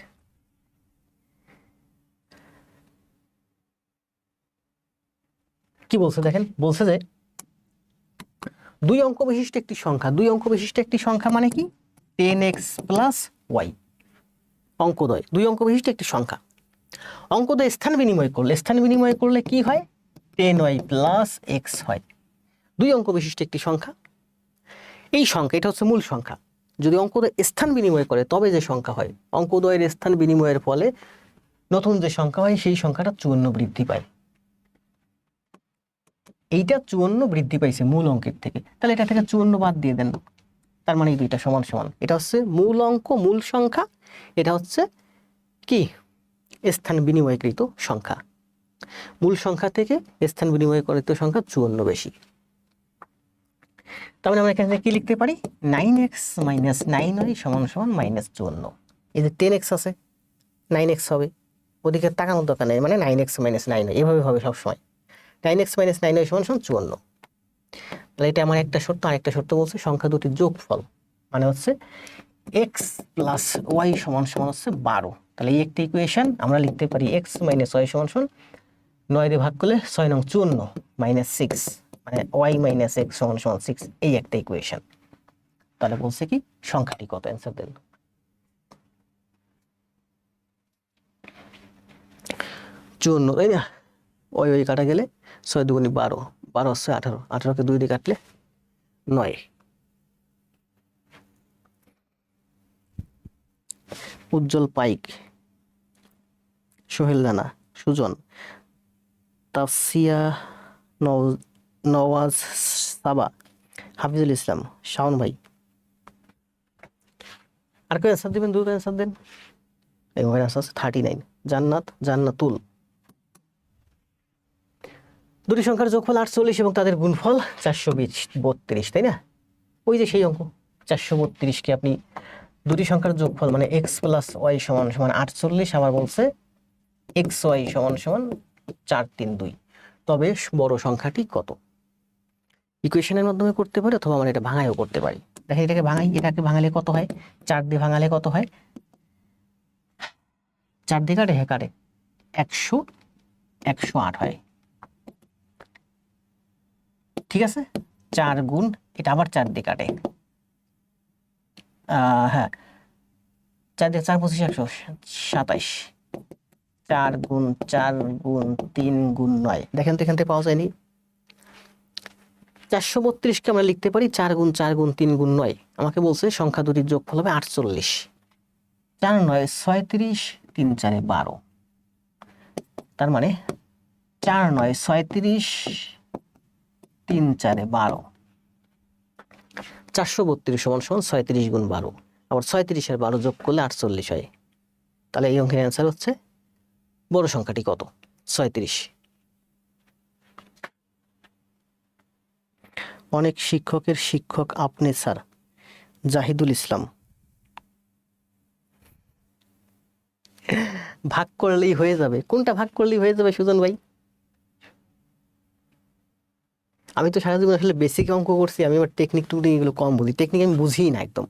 A: কি বলছে দেখেন, বলছে যে 2 অঙ্ক বিশিষ্ট একটি সংখ্যা, 2 অঙ্ক বিশিষ্ট একটি সংখ্যা মানে কি 10x প্লাস y। অঙ্কদ্বয় 2 অঙ্ক বিশিষ্ট একটি সংখ্যা, অঙ্কদ্বয় স্থান বিনিময় করলে কি হয় 10y প্লাস x হয়। 2 অঙ্ক বিশিষ্ট একটি সংখ্যা, এই সংখ্যা এটা হচ্ছে মূল সংখ্যা, যদি অঙ্কদ্বয় স্থান বিনিময় করে তবে যে সংখ্যা হয়, অঙ্কদ্বয়ের স্থান বিনিময়ের ফলে নতুন যে সংখ্যা হয় সেই সংখ্যাটা 54 বৃদ্ধি পায়। এইটা 54 বৃদ্ধি পাইছে মূল অঙ্কের থেকে, তাহলে এটা থেকে 54 বাদ দিয়ে দেন, তার মানে এই দুইটা সমান সমান। এটা হচ্ছে মূল অঙ্ক মূল সংখ্যা, এটা হচ্ছে কি স্থান বিনিময়কৃত সংখ্যা। মূল সংখ্যা থেকে স্থান বিনিময়কৃত সংখ্যা 54 বেশি। তার মানে আমরা এখানে কি লিখতে পারি 9x মাইনাস 9y সমান সমান -54। এই যে 10x আছে 9x হবে, ওদিকে তাকানোর দরকার নেই, মানে 9x মাইনাস 9y এভাবে হবে সবসময়। 9x মাইনাস 9y সমান সমান 54। তাহলে এটা আমার একটা শর্ত, আরেকটা শর্ত বলছে সংখ্যা দুটির যোগফল মানে হচ্ছে x প্লাস y সমান সমান হচ্ছে 12। তাহলে এই একটা ইকুয়েশন আমরা লিখতে পারি x মাইনাস y সমান সমান 9 দিয়ে ভাগ করলে 6 নং 54 মাইনাস 6 মানে y মাইনাস x সমান সমান 6, এই একটা ইকুয়েশন। তাহলে বলছে কি সংখ্যাটি কত, অ্যান্সার দেন। চুয়ান্ন, তাই না? ওই কাটা গেলে 6 দুগুণি 12, 12 হচ্ছে 18, 18কে 2 দিয়ে কাটলে 9। উজ্জ্বল পাইক, সোহেল রানা, সুজন, তাফসিয়া, নওয়াজ সাবা, হাফিজুল ইসলাম, শাওন ভাই। আর কেউ অ্যান্সার দেবেন, দুটো অ্যান্সার দেন। এই অ্যান্সার আছে 39। জান্নাতুল। দুটি সংখ্যার যোগফল 48 এবং তাদের গুণফল 432, তাই না? ওই যে সেই অঙ্ক 432কে আপনি দুটি সংখ্যার যোগফল মানে x প্লাস ওয়াই সমান সমান 48, আবার বলছে এক্স ওয়াই সমান সমান 432, তবে বড় সংখ্যাটি কত? ইকুয়েশনের মাধ্যমে করতে পারি অথবা আমরা এটা ভাঙায়ও করতে পারি। দেখেন এটাকে ভাঙালে কত হয়, 4 দিয়ে ভাঙালে কত হয়, 4 দিয়ে কাটে, হ্যাঁ কাটে, 108 হয়। ঠিক আছে, 4 গুণ এটা আবার 4 দিয়ে কাটে, হ্যাঁ 4 দিয়ে 4 25 127, 4 গুণ 4 গুণ 3 গুণ 9, দেখেন তো এখান থেকে পাওয়া যায়নি। 432কে আমরা লিখতে পারি 4 গুণ 4 গুণ 3 গুণ 9। আমাকে বলছে সংখ্যা দুটির যোগফল হবে 48। 4 9 36, 3 4 12, তার মানে 4 9 36, 3 4 12, 432 সমান সমান 36 গুণ 12, আবার 36 আর 12 যোগ করলে 48 হয়। তাহলে এই অঙ্কের অ্যান্সার হচ্ছে বড় সংখ্যাটি কত, 36। অনেক শিক্ষকের শিক্ষক আপনি স্যার, জাহিদুল ইসলাম। ভাগ করলেই হয়ে যাবে, কোনটা ভাগ করলেই হয়ে যাবে সুজন ভাই? আমি তো সারা জীবন আসলে বেসিক অঙ্ক করছি, আমি আবার টেকনিক টুকনিক এগুলো কম বুঝি, টেকনিক আমি বুঝিই না একদম।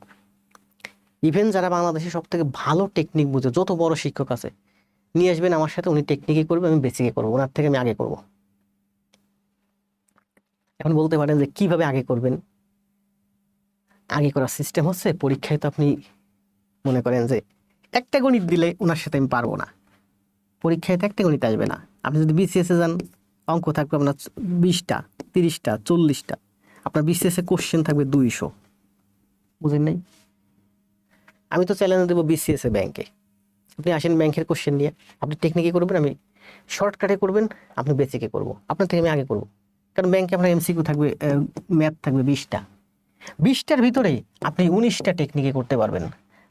A: ইভেন যারা বাংলাদেশে সব থেকে ভালো টেকনিক বুঝে, যত বড় শিক্ষক আছে নিয়ে আসবেন আমার সাথে, উনি টেকনিকে করবে, আমি বেসিকে করবো, ওনার থেকে আমি আগে করব। এখন বলতে পারেন যে কিভাবে আগে করবেন? আগে করার সিস্টেম হচ্ছে, পরীক্ষায় তো আপনি মনে করেন যে একটা গণিত দিলে ওনার সাথে আমি পারবো না, পরীক্ষায় তো একটা গণিত আসবে না। আপনি যদি বিসিএসে যান, অঙ্ক থাকবে আপনার 20টা 30টা 40টা, আপনার বিসিএসে কোশ্চেন থাকবে 200, বুঝেন নাই? আমি তো চ্যালেঞ্জ দেবো বিসিএসে ব্যাংকে, আপনি আসেন ব্যাংকের কোশ্চেন নিয়ে, আপনি টেকনিকে করবেন, আমি শর্টকাটে করবেন, আপনি বেসিকে করবো, আপনার থেকে আমি আগে করবো। কারণ ব্যাংকে আপনার এমসিকিউ থাকবে, ম্যাথ থাকবে 20টার ভিতরে আপনি 19টা টেকনিকে করতে পারবেন,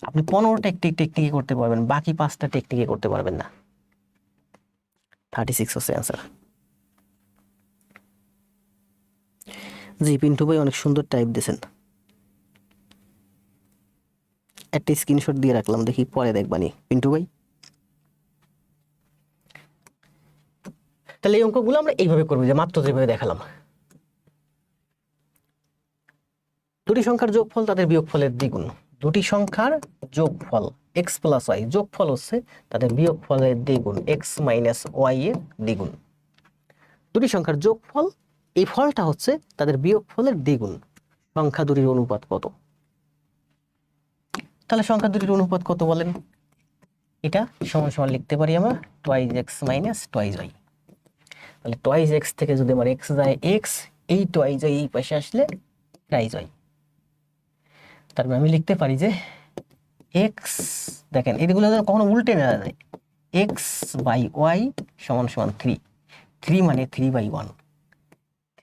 A: আপনি 15টা টেকনিকে করতে পারবেন, বাকি 5টা টেকনিকে করতে পারবেন না। 36 হচ্ছে অ্যান্সার। জি পিন্টু ভাই অনেক সুন্দর টাইপ দিয়েছেন, একটা স্ক্রিনশট দিয়ে রাখলাম, দেখি পরে দেখবানি পিন্টু ভাই। তাহলে এই অঙ্কগুলো আমরা এইভাবে করবো, যে মাত্র যেভাবে দেখালাম। দুটি সংখ্যার যোগফল তাদের বিয়োগফলের দ্বিগুণ। দুটি সংখ্যার যোগফল এক্স প্লাস ওয়াই, যোগফল হচ্ছে তাদের বিয়োগফলের দ্বিগুণ, এক্স মাইনাস ওয়াই এর দ্বিগুণ। দুটি সংখ্যার যোগফল, এই ফলটা হচ্ছে তাদের বিয়োগফলের দ্বিগুণ। সংখ্যা দুটির অনুপাত কত? তাহলে সংখ্যা দুটির অনুপাত কত বলেন? এটা সমান সমান লিখতে পারি আমরা twice x minus twice y. তাহলে টুয়াইজ এক্স থেকে যদি আমার এক্স যায় এক্স, এই টুয়াইজ ওয়াই এই পাশে আসলে ট্রাইজ ওয়াই। তারপরে আমি লিখতে পারি যে এক্স, দেখেন এগুলো যেন কখনো উল্টে নেওয়া যায়, এক্স বাই ওয়াই সমান সমান 3 মানে 3/1,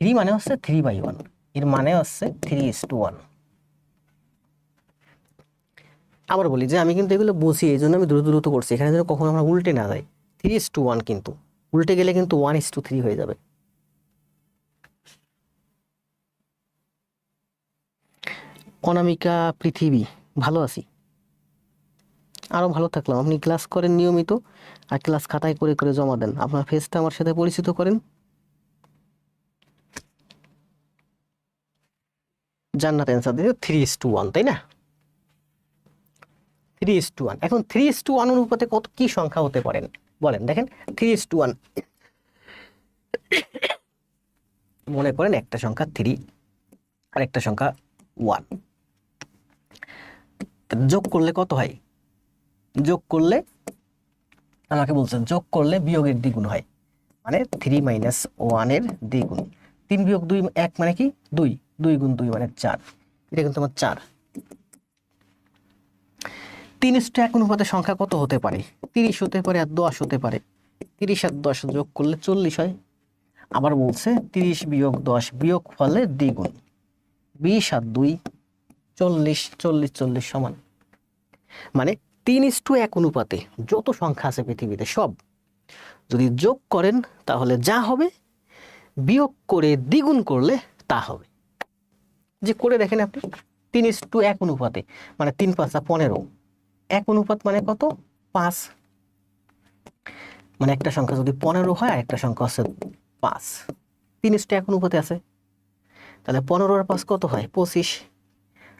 A: 3 মানে হচ্ছে 3/1, এর মানে হচ্ছে 3:1। আবার বলি যে আমি কিন্তু এগুলো বুঝি, এই জন্য আমি দ্রুত দ্রুত করছি, এখানে যেন কখনো আমরা উল্টে না যায়। 3:1, কিন্তু উল্টে গেলে কিন্তু 1:3 হয়ে যাবে। অনামিকা পৃথিবী, ভালো আছি, আরো ভালো থাকলাম। আপনি ক্লাস করেন নিয়মিত, আর ক্লাস খাতায় করে করে জমা দেন, আপনার ফেসটা আমার সাথে পরিচিত করেন। জান্নাত অ্যান্সার দিতে 3:1, তাই না? 3:1। এখন 3:1 অনুপাতে কত কি সংখ্যা হতে পারেন বলেন? দেখেন 3:1, মনে করেন একটা সংখ্যা 3 আর একটা সংখ্যা 1, যোগ করলে কত হয়? যোগ করলে আমাকে বলছেন যোগ করলে বিয়োগের দ্বিগুণ হয়, মানে 3 মাইনাস 1 এর দ্বিগুণ। 3 বিয়োগ 2 1 মানে কি 2, 2 গুণ 2 মানে 4, এটা কিন্তু আমার 4। 3:1 অনুপাতে সংখ্যা কত হতে পারে? 30 হতে পারে আর 10 হতে পারে। 30 আর 10 যোগ করলে 40 হয়। আবার বলছে 30 বিয়োগ 10 বিয়োগ ফলে দ্বিগুণ, 20 আর 2 40, 40 40 সমান। মানে 3:1 অনুপাতে যত সংখ্যা আছে পৃথিবীতে সব যদি যোগ করেন তাহলে যা হবে, বিয়োগ করে দ্বিগুণ করলে তা হবে। যে করে দেখেন আপনি, 3:1 অনুপাতে মানে 3 5 15, 1 অনুপাত মানে কত? 5, মানে একটা সংখ্যা যদি 15 হয় আর একটা সংখ্যা হচ্ছে 5, 3:1 অনুপাতে আছে, তাহলে 15 আর 5 কত হয়? 25।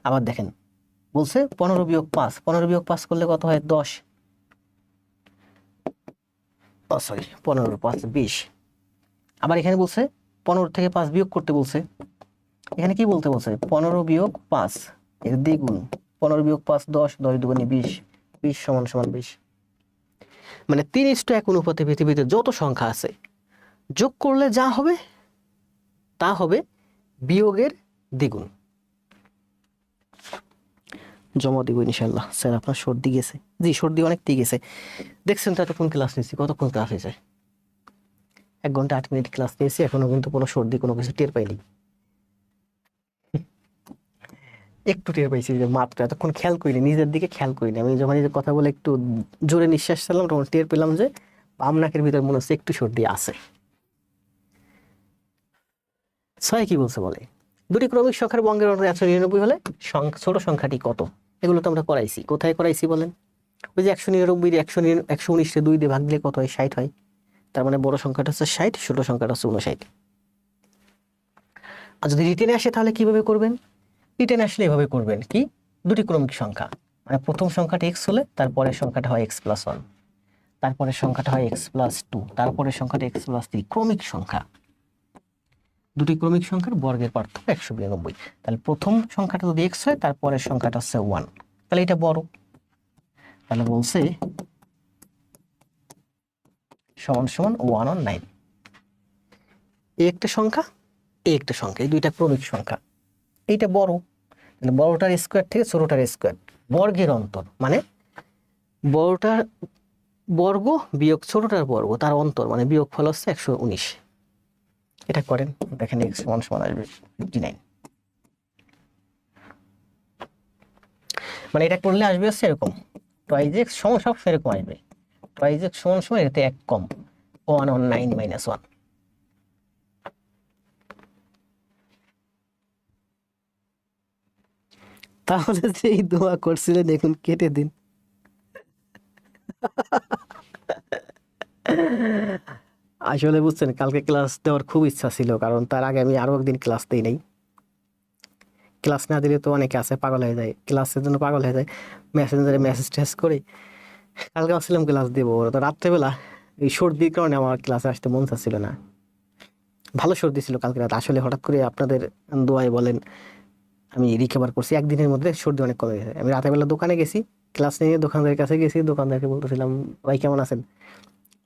A: আবার দেখেন বলছে 15 বিয়োগ 5, 15 বিয়োগ 5 করলে কত হয়? 10, সরি 15 5 20। আবার এখানে বলছে 15 থেকে 5 বিয়োগ করতে বলছে, এখানে কি বলতে বলছে? 15 বিয়োগ 5 এর দ্বিগুণ, 15 বিয়োগ 5 10, 10 দুগুণে 20, 20 সমান সমান 20। মানে 3:1 অনুপাতে পৃথিবীতে যত সংখ্যা আছে যোগ করলে যা হবে তা হবে বিয়োগের দ্বিগুণ। জমা দিব ইনশাল্লাহ। স্যার আপনার সর্দি গেছে? জি সর্দি অনেকটাই গেছে, দেখছেন তো এতক্ষণ ক্লাস নিয়েছি, কতক্ষণ ক্লাস হয়েছে? 1 ঘন্টা 8 মিনিট ক্লাস নিয়েছি, এখনো কিন্তু কোনো সর্দি কোনো কিছু টের পাইনি। একটু টের পাইছি যে মাত্র, এতক্ষণ খেয়াল করিনি, নিজের দিকে খেয়াল করিনি। আমি যখন নিজের কথা বলে একটু জোরে নিঃশ্বাস ছাড়লাম তখন টের পেলাম যে বাম নাকের ভিতর মনে হচ্ছে একটু সর্দি আছে। 6 কি বলছে বলে, দুটি ক্রমিক সংখ্যার বঙ্গের অন্তর 199 হলে ছোট সংখ্যাটি কত? এগুলো তো আমরা করাইছি, কোথায় করাইছি বলেন? ওই যে 199 119 2 দিয়ে ভাগ দিলে কত হয়? 60 হয়। তার মানে বড় সংখ্যাটা হচ্ছে 60, ছোট সংখ্যাটা হচ্ছে 59। আর যদি রিটেনে আসে তাহলে কিভাবে করবেন? রিটেনে আসলে এভাবে করবেন, কি দুটি ক্রমিক সংখ্যা, মানে প্রথম সংখ্যাটা এক্স হলে তারপরের সংখ্যাটা হয় এক্স প্লাস ওয়ান, তারপরের সংখ্যাটা হয় এক্স প্লাস টু, তারপরের সংখ্যাটা এক্স প্লাস থ্রি। ক্রমিক সংখ্যা, দুটি ক্রমিক সংখ্যার বর্গের পার্থক্য 192। তাহলে প্রথম সংখ্যাটা যদি এক্স হয় তারপরের সংখ্যাটা হচ্ছে ওয়ান, তাহলে এটা বড়। তাহলে বলছে সমান সমান 1/9। এই একটা সংখ্যা, এই একটা সংখ্যা, এই দুইটা ক্রমিক সংখ্যা, এইটা বড়। তাহলে বড়টার স্কোয়ার থেকে ছোটটার স্কোয়ার, বর্গের অন্তর, মানে বড়টার বর্গ বিয়োগ ছোটটার বর্গ, তার অন্তর মানে বিয়োগ ফল হচ্ছে 119। এটা করেন, দেখেন x সমান সমান আসবে 59। মানে এটা করলে আসবে হচ্ছে এরকম, টুয়াইজ x সমান সব সেরকম আসবে, টুয়াইজ x সমান সমান এতে এক কম, 1/9 - 1। তাহলে যে এই দোয়া করছিলেন এখন কেটে দিন। আসলে বুঝছেন, কালকে ক্লাস দেওয়ার খুব ইচ্ছা ছিল, কারণ তার আগে আমি আরো একদিন ক্লাস দিই নাই। ক্লাস না দিলে তো অনেকে আছে পাগল হয়ে যায়, ক্লাসের জন্য পাগল হয়ে যায়, মেসেঞ্জারে মেসেজ টেস করে। কালকে ভাবছিলাম ক্লাস দেবো, তো রাত্রেবেলা এই সর্দির কারণে আমার ক্লাসে আসতে মন চাচ্ছিল না। ভালো সর্দি ছিল কালকে রাত, আসলে হঠাৎ করে আপনাদের দোয়ায় বলেন আমি রিকভার করছি, একদিনের মধ্যে সর্দি অনেক কমে গেছে। আমি রাতের দোকানে গেছি, ক্লাস নিয়ে দোকানদারের কাছে গেছি, দোকানদারকে বলতেছিলাম ভাই কেমন আছেন,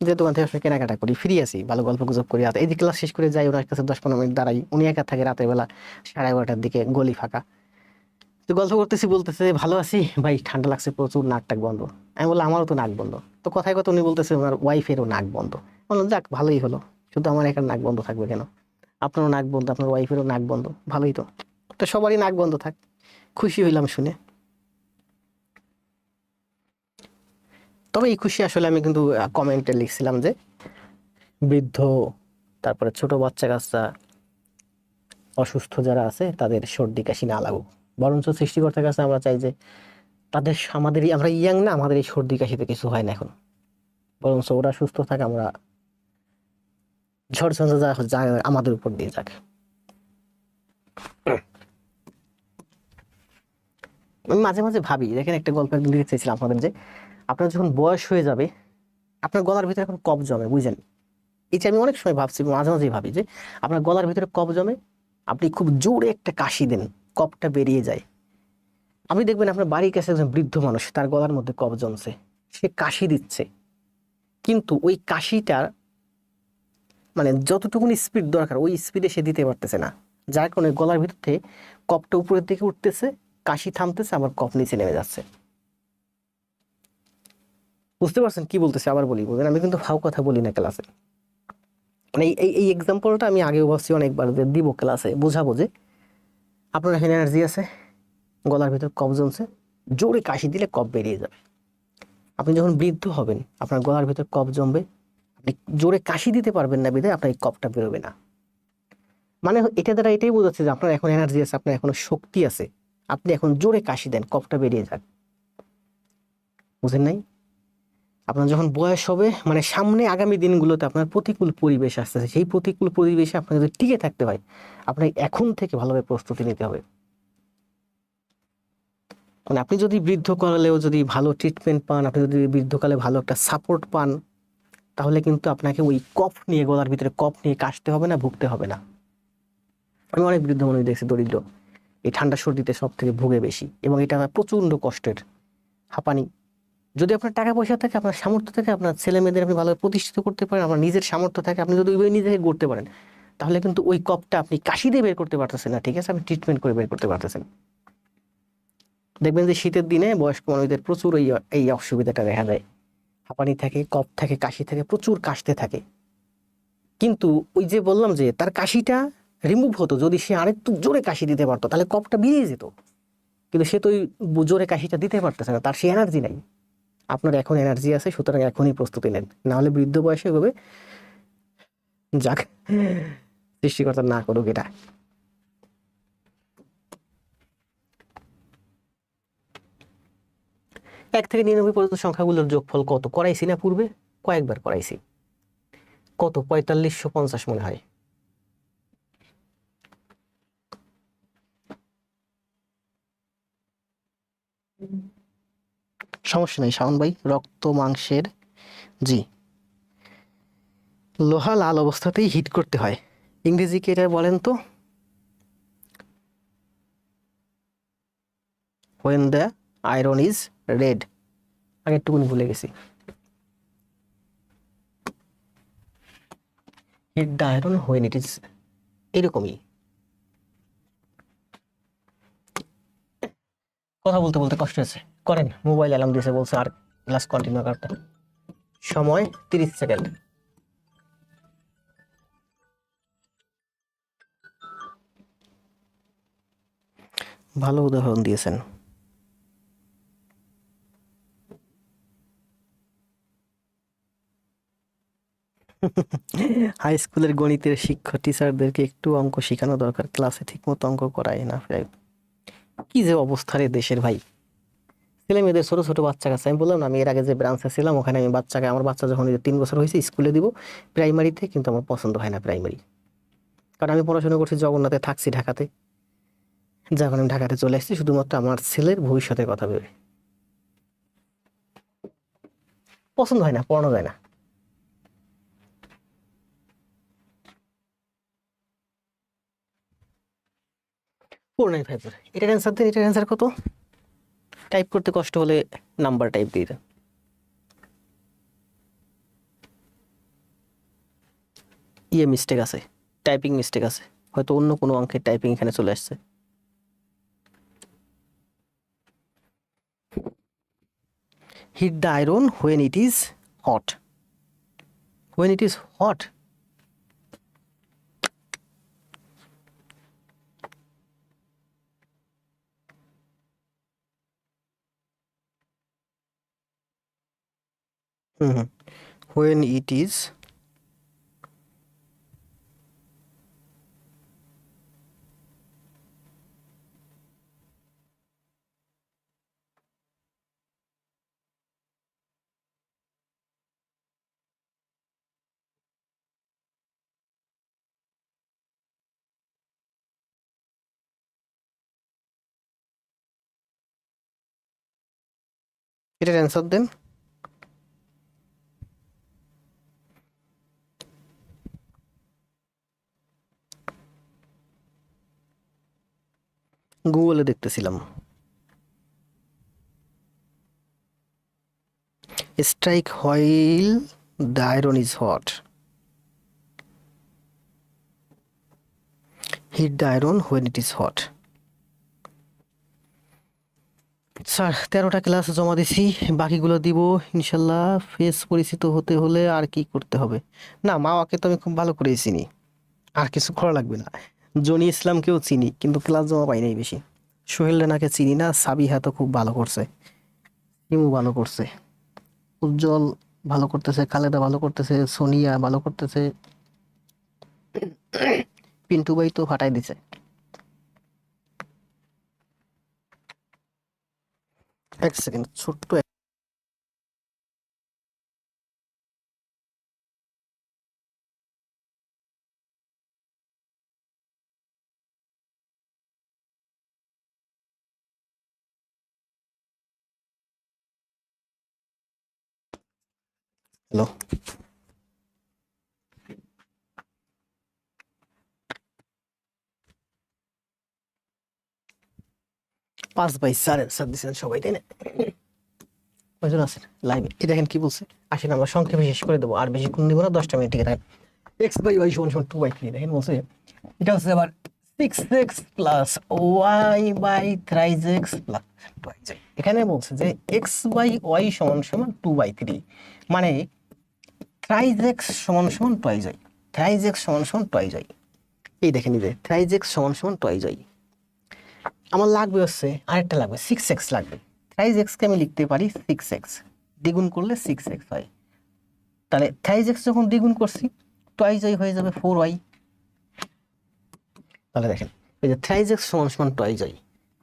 A: যে দোকান থেকে আসলে কেনাকাটা করি, ফ্রি আছি, ভালো গল্প গুজব করি। এই যে ক্লাস শেষ করে যাই ওনার কাছে 10-15 মিনিট দাঁড়াই, উনি একা থাকে রাতের বেলা 11:30টার দিকে, গলি ফাঁকা। তো গল্প করতেছি, বলতেছে ভালো আছি ভাই, ঠান্ডা লাগছে প্রচুর, নাক টাক বন্ধ। আমি বললাম আমারও তো নাক বন্ধ। তো কথায় কথা উনি বলতেছে ওনার ওয়াইফেরও নাক বন্ধ। বললাম যাক ভালোই হলো, শুধু আমার একার নাক বন্ধ থাকবে কেন, আপনারও নাক বন্ধ, আপনার ওয়াইফেরও নাক বন্ধ, ভালোই তো, তো সবারই নাক বন্ধ থাক। খুশি হইলাম শুনে। তবে এই খুশি আসলে আমি কিন্তু কমেন্টে লিখছিলাম যে বৃদ্ধ, তারপরে ছোট বাচ্চা কাচ্চা, অসুস্থ যারা আছে তাদের সর্দি কাশি না লাগুক, বরঞ্চ সৃষ্টিকর্তার কাছে আমরা চাই যে তাদের, আমাদেরই, আমরা ইয়াং না, আমাদের এই সর্দি কাশিতে কিছু হয় না এখন, বরঞ্চ ওরা সুস্থ থাকে, আমরা ঝড়ঝঞ্ঝা যা আমাদের উপর দিয়ে যাক। আমি মাঝে মাঝে ভাবি, দেখেন একটা গল্প একদিন লিখতে চাইছিলাম আপনাদের, যে আপনার যখন বয়স হয়ে যাবে আপনার গলার ভিতরে এখন কফ জমে, বুঝলেন? এই যে আমি অনেক সময় ভাবছি, মাঝে মাঝে ভাবি যে আপনার গলার ভিতরে কফ জমে, আপনি খুব জোরে একটা কাশি দেন, কফটা বেরিয়ে যায়। আপনি দেখবেন আপনার বাড়ির কাছে একজন বৃদ্ধ মানুষ, তার গলার মধ্যে কফ জমছে, সে কাশি দিচ্ছে, কিন্তু ওই কাশিটার মানে যতটুকুনি স্পিড দরকার ওই স্পিডে সে দিতে পারতেছে না, যার কারণে গলার ভিতর থেকে কফটা উপরের দিকে উঠতেছে, কাশি থামতেছে, আবার কফ নিচে নেমে যাচ্ছে। বুঝতে পারছেন কি বলতেছে? আবার বলি, বুঝলেন আমি কিন্তু ফাও কথা বলি না ক্লাসে। মানে এই এক্সাম্পলটা আমি আগেও ভাবছি অনেকবার যে দিব ক্লাসে, বোঝাবো যে আপনার এখানে এনার্জি আছে, গলার ভিতর কফ জমছে, জোরে কাশি দিলে কফ বেরিয়ে যাবে। আপনি যখন বৃদ্ধ হবেন আপনার গলার ভিতর কফ জমবে, আপনি জোরে কাশি দিতে পারবেন না, বিধায় আপনার এই কফটা বেরোবে না। মানে এটা দ্বারা এটাই বোঝাচ্ছে যে আপনার এখন এনার্জি আছে, আপনার এখনো শক্তি আছে, আপনি এখন জোরে কাশি দেন, কফটা বেরিয়ে যাক। বুঝেন নাই? আপনার যখন বয়স হবে, মানে সামনে আগামী দিনগুলোতে আপনার প্রতিকূল পরিবেশ আসতেছে, সেই প্রতিকূল পরিবেশে আপনাকে যদি টিকে থাকতে হয়, আপনাকে এখন থেকে ভালোভাবে প্রস্তুতি নিতে হবে। মানে আপনি যদি বৃদ্ধকালেও যদি ভালো ট্রিটমেন্ট পান, আপনি যদি বৃদ্ধকালে ভালো একটা সাপোর্ট পান, তাহলে কিন্তু আপনাকে ওই কফ নিয়ে, গলার ভিতরে কফ নিয়ে কাশতে হবে না, ভুগতে হবে না। আমি অনেক বৃদ্ধ মানুষ দেখছি, দরিদ্র, এই ঠান্ডা সর্দিতে সব থেকে ভুগে বেশি, এবং এটা প্রচন্ড কষ্টের, হাঁপানি। যদি আপনার টাকা পয়সা থাকে, আপনার সামর্থ্য থাকে, আপনার ছেলে মেয়েদের আপনি ভালোভাবে প্রতিষ্ঠিত করতে পারেন, আপনার নিজের সামর্থ্য থাকে, আপনি যদি ওইভাবে নিজেকে গড়তে পারেন, তাহলে কিন্তু ওই কফটা আপনি কাশি দিয়ে বের করতে পারতেছেন না, ঠিক আছে, আপনি ট্রিটমেন্ট করে বের করতে পারতেছেন। দেখবেন যে শীতের দিনে বয়স্ক মানুষদের প্রচুর এই অসুবিধাটা দেখা যায়, হাঁপানি থাকে, কফ থাকে, কাশি থাকে, প্রচুর কাশতে থাকে। কিন্তু ওই যে বললাম যে তার কাশিটা রিমুভ হতো যদি সে আরেকটু জোরে কাশি দিতে পারতো, তাহলে কফটা বেরিয়ে যেত। কিন্তু সে তো ওই জোরে কাশিটা দিতে পারতেছে না, তার সে এনার্জি নাই। আপনার এখন এনার্জি আছে, সুতরাং এখনই প্রস্তুতি নেন, না হলে বৃদ্ধ বয়সে হবে যাক, সৃষ্টিকর্তা না করুক এটা। এক থেকে 99 পর্যন্ত সংখ্যাগুলোর যোগফল কত করাইছি না পূর্বে? কয়েকবার করাইছি। কত? 4550 মনে হয়। সমস্যা নেই শাওন ভাই, রক্ত মাংসের, জি। লোহা লাল অবস্থাতেই হিট করতে হয়, ইংরেজি কি এটা বলেন তো? when the iron is red, আগে একটুকুনি ভুলে গেছি। Hit the iron when it is, এরকমই। কথা বলতে বলতে কষ্ট হয়েছে, করেন। মোবাইল অ্যালার্ম দিয়েছে, বলছে আর ক্লাস কন্টিনিউ করতে। সময় 30 সেকেন্ড। ভালো উদাহরণ দিয়েছেন। হাই স্কুলের গণিতের শিক্ষক টিচারদেরকে একটু অঙ্ক শেখানো দরকার, ক্লাসে ঠিকমতো অঙ্ক করায় না। কি যে অবস্থা রে দেশের ভাই, ছেলে মেয়েদের ছোট ছোট বাচ্চা কাছে, আমি বললাম না আমি এর আগে যে ব্রাঞ্চে ছিলাম ওখানে আমি বাচ্চাকে, আমার বাচ্চা যখন 3 বছর হয়েছে স্কুলে দিব প্রাইমারিতে, কিন্তু আমার পছন্দ হয় না প্রাইমারি, কারণ আমি পড়াশোনা করছি জগন্নাথে, থাকছি ঢাকাতে। যখন আমি ঢাকাতে চলে আসছি শুধুমাত্র আমার ছেলের ভবিষ্যতের কথা ভেবে, পছন্দ হয় না, পড়ানো যায় না। পড়ে নাই ভাই, এটার অ্যান্সার দেন, এটার অ্যান্সার কত? টাইপ করতে কষ্ট হলে নাম্বার টাইপ দিয়ে দেন। ইয়ে মিস্টেক আছে, টাইপিং মিস্টেক আছে, হয়তো অন্য কোনো অঙ্কের টাইপিং এখানে চলে আসছে। Hit the iron when it is hot, when it is hot. When it is, এটার অ্যান্সার দেন। গুগলে দেখতেছিলাম। Strike while the iron is hot, hit the iron when it is hot. Sir 13টা ক্লাস জমা দিছি, বাকিগুলো দিব ইনশাল্লাহ। ফেস পরিচিত হতে হলে আর কি করতে হবে? না, মাওয়াকে তো আমি খুব ভালো করেই চিনি, আর কিছু করা লাগবে না। জনি ইসলামকেও চিনি, কিন্তু ক্লাস জমা পাই নাই বেশি। সোহেল রানাকে চিনি না, সাবিহা তো খুব ভালো করছে, হিমু ভালো করছে, উজ্জ্বল ভালো করতেছে, খালেদা ভালো করতেছে, সোনিয়া ভালো করতেছে, পিন্টু ভাই তো ফাটাই দিছে। এক সেকেন্ড, ছোট্ট হ্যালো। 5/4 অ্যান্সার দিচ্ছেন সবাই, তাই না? কয়জন আছেন লাইভে? এই দেখেন কি বলছে, আসেন আমরা সংক্ষেপে শেষ করে দেবো, আর বেশিক্ষণ দিব না, 10টা মিনিট থেকে থাকেন। x/y = 2/3, দেখেন বলছে এটা হচ্ছে আবার 6x plus y/ 3x plus 2y। এখানে বলছে যে x/y = 2/3, মানে 3x = 2y, 3x = 2y। এই দেখেন এই যে 3x = 2y। আমার লাগবে হচ্ছে আরেকটা লাগবে, 6x লাগবে। 3x কে আমি লিখতে পারি 6x, দ্বিগুণ করলে 6x হয়। তাহলে 3x যখন দ্বিগুণ করছি 2y হয়ে যাবে 4y। তাহলে দেখেন এই যে 3x = 2y,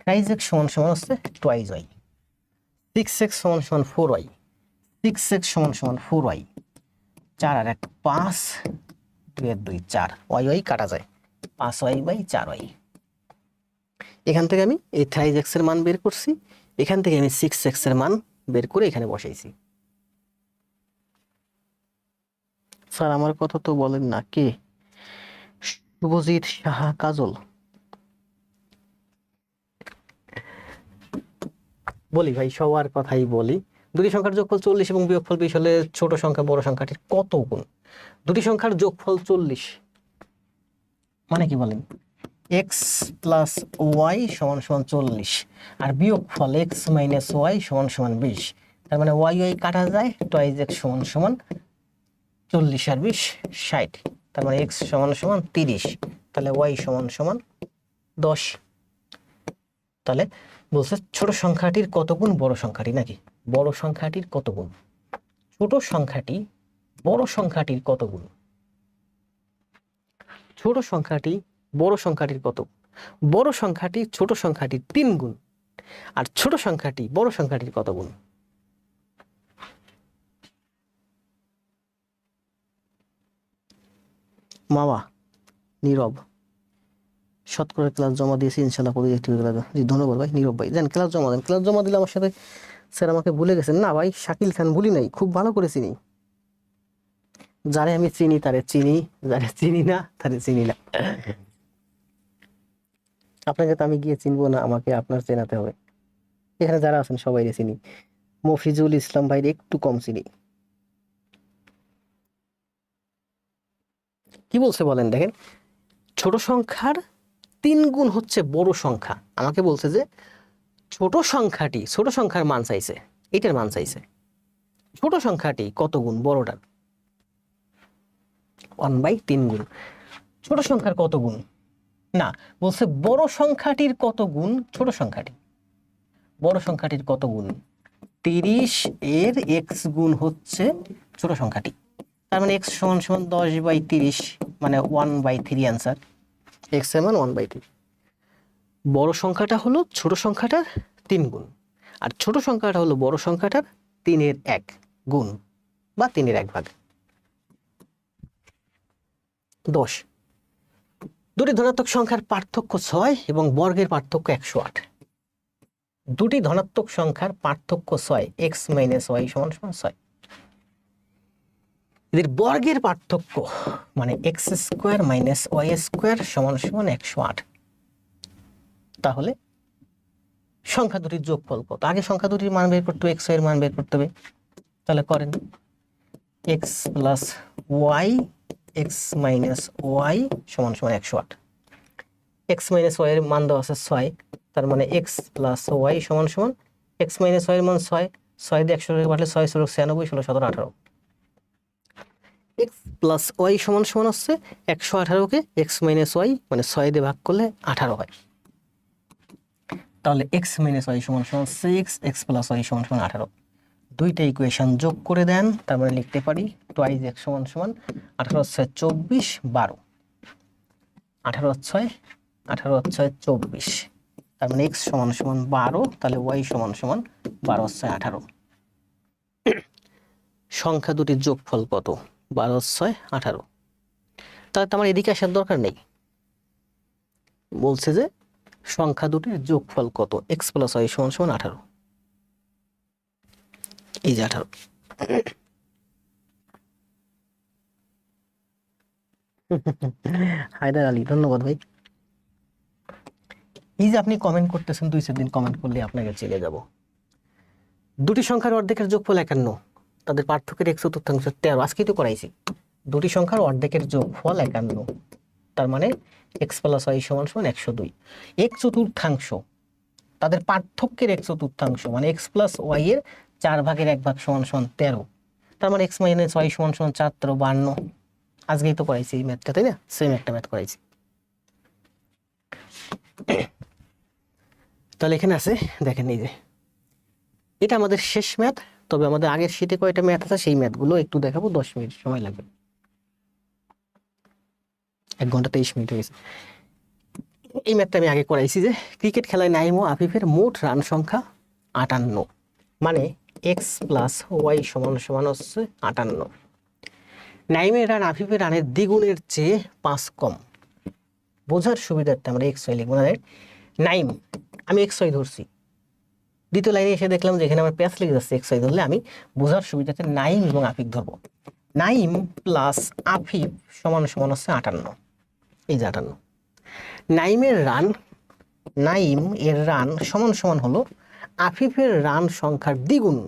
A: 3x হচ্ছে 2y, 6x = 4y, 6x = 4y, 4 আর 1 5, 2 আর 2 4, y কাটা যায়, 5y/4y। এখান থেকে আমি এই 3x এর মান বের করছি, এখান থেকে আমি 6x এর মান বের করে এখানে বসাইছি। স্যার আমার কথা তো বলেন না, কে? শুভজিৎ সাহা কাজল। বলি ভাই, সবার কথাই বলি। দুটি সংখ্যার যোগফল 40 এবং বিয়োগফল 20 হলে ছোট সংখ্যা বড় সংখ্যাটির কত গুণ? দুটি সংখ্যার যোগফল 40 মানে কি বলেন? x প্লাস ওয়াই সমান সমান 40 আর বিয়োগফল x মাইনাস ওয়াই সমান সমান 20। তার মানে ওয়াই ওয়াই কাটা যায়, টুয়াইজ x সমান সমান 40 আর 20 60। তার মানে x সমান সমান 30, তাহলে ওয়াই সমান সমান 10। তাহলে বলছে ছোট সংখ্যাটির কত গুণ বড় সংখ্যাটি, নাকি বড় সংখ্যাটির কত গুণ? ছোট সংখ্যাটি বড় সংখ্যাটির কত গুণ? ছোট সংখ্যাটি বড় সংখ্যাটির কত? বড় সংখ্যাটি ছোট সংখ্যাটির 3 গুণ। আর ছোট সংখ্যাটি বড় সংখ্যাটির কত গুণ? মামা নীরব শতকরা ক্লাস জমা দিয়েছি, ইনশাল্লাহ প্রজেক্ট হয়ে গেল। জি ধন্যবাদ ভাই নীরব ভাই। দেন ক্লাস জমা দেন। ক্লাস জমা দিলে আমার সাথে স্যার আমাকে ভুলে গেছেন। না ভাই, শাকিল খান ভুলি নাই, খুব ভালো করে চিনি। যারে আমি চিনি তারে চিনি, যারে চিনি না তারে চিনি না। আপনাকে তো আমি গিয়ে চিনবো না, আমাকে আপনার চেনাতে হবে। এখানে যারা আছেন সবাই চিনি, মফিজুল ইসলাম ভাইয়ের একটু কম চিনি। কি বলছে বলেন, দেখেন, ছোট সংখ্যার 3 গুণ হচ্ছে বড় সংখ্যা। আমাকে বলছে যে ছোট সংখ্যাটি, ছোট সংখ্যার মান চাইছে, এটার মান চাইছে। ছোট সংখ্যাটি কত গুণ বড়টার? 1/3 গুণ। ছোট সংখ্যার কত গুণ? না, বলছে বড় সংখ্যাটির কত গুণ ছোট সংখ্যাটি। বড় সংখ্যাটির কত গুণ? 30 এর x গুণ হচ্ছে ছোট সংখ্যাটি। তার মানে x সমান সমান 10/30, মানে 1/3 অ্যান্সার। x এর মান 1/3। বড় সংখ্যাটা হলো ছোট সংখ্যাটার 3 গুণ, আর ছোট সংখ্যাটা হলো বড় সংখ্যাটার 3-এর 1 গুণ বা 3-এর 1 ভাগ। 10। দুটি ধনাত্মক সংখ্যার পার্থক্য 6 এবং বর্গের পার্থক্য 108। দুটি ধনাত্মক সংখ্যার পার্থক্য 6, x মাইনাস ওয়াই সমান সমান 6। এদের বর্গের পার্থক্য মানে x square minus y square সমান সমান 108। তাহলে সংখ্যা দুটির যোগফল কত? আগে সংখ্যা দুটির মান বের করতে হবে, এক্স এর মান বের করতে হবে। তাহলে করেন, x plus y x minus y সমান সমান 108। এক্স মাইনাস ওয়াই এর মান দেওয়া আছে 6, তার মানে এক্স প্লাস ওয়াই সমান সমান এক্স মাইনাস ওয়াই এর মান 6, 6 দিয়ে 100 কাটলে 6 × 96, 16 17 18। এক্স প্লাস ওয়াই সমান সমান হচ্ছে 118কে এক্স মাইনাস ওয়াই মানে 6 দিয়ে ভাগ করলে 18 হয়। তাহলে এক্স মাইনাস ওয়াই সমান সমান 6, এক্স প্লাস ওয়াই সমান সমান 18। দুইটা ইকুয়েশন যোগ করে দেন, তার মানে লিখতে পারি টুয়াইজ এক্স সমান সমান 18 × 6 24, 12, 18 × 6 24। তার মানে এক্স সমান সমান 12, তাহলে ওয়াই সমান সমান 12 × 6 18। সংখ্যা দুটির যোগফল কত? 12 × 6 18। তাহলে তো আমার এদিকে আসার দরকার নেই। বলছে যে সংখ্যা দুটির যোগফল কত? এক্স প্লাস ওয়াই সমান সমান 18। এই যে 18। হায়দার আলী ধন্যবাদ ভাই। এই যে আপনি কমেন্ট করতেছেন, 2-4 দিন কমেন্ট করলে আপনাকে চিনে যাব। দুটি সংখ্যার অর্ধেকের যোগফল 51, তাদের পার্থক্যের 1/4 13। আজকেই তো করাইছি। দুটি সংখ্যার অর্ধেকের যোগফল 51, তার মানে এক্স প্লাস ওয়াই সমান সমান 102। 1/4 তাদের পার্থক্যের 1/4 মানে এক্স প্লাস ওয়াই এর 4/1 সমান সমান 13। তার মানে এক্স মাইনাস ওয়াই সমান সমান 4 × 52। আজকেই তো করাইছি এই ম্যাথটা, তাই না? সেম একটা ম্যাথ করাইছি। তাহলে এখানে আছে দেখেন, এই যে এটা আমাদের শেষ ম্যাথ। তবে আমাদের আগের শীটে কয়টা ম্যাথ আছে সেই ম্যাথগুলো একটু দেখাবো, 10 মিনিট সময় লাগবে। 1 ঘন্টা 23 মিনিট হয়েছে। এই ম্যাথটা আমি আগে করাইছি যে ক্রিকেট খেলায় নাইম ও আফিফের মোট রান সংখ্যা 58, মানে এক্স প্লাস ওয়াই সমান সমান হচ্ছে 58। নাইমের রান আফিফের রানের দ্বিগুণের চেয়ে 5 কম। বোঝার সুবিধার্থে আমরা এক্স ওয়াই লিখবো। নাইম, আমি এক্স ওয়াই ধরছি, দ্বিতীয় লাইনে এসে দেখলাম যে এখানে আমার প্যাচ লেগে যাচ্ছে এক্স ওয়াই ধরলে আমি বোঝার সুবিধাতে নাইম এবং আফিফ ধরবো। নাইম প্লাস আফিফ সমান সমান হচ্ছে 58, এই যে 58। নাইমের রান, নাইম এর রান সমান সমান হলো আফিফের রান সংখ্যার দ্বিগুণ,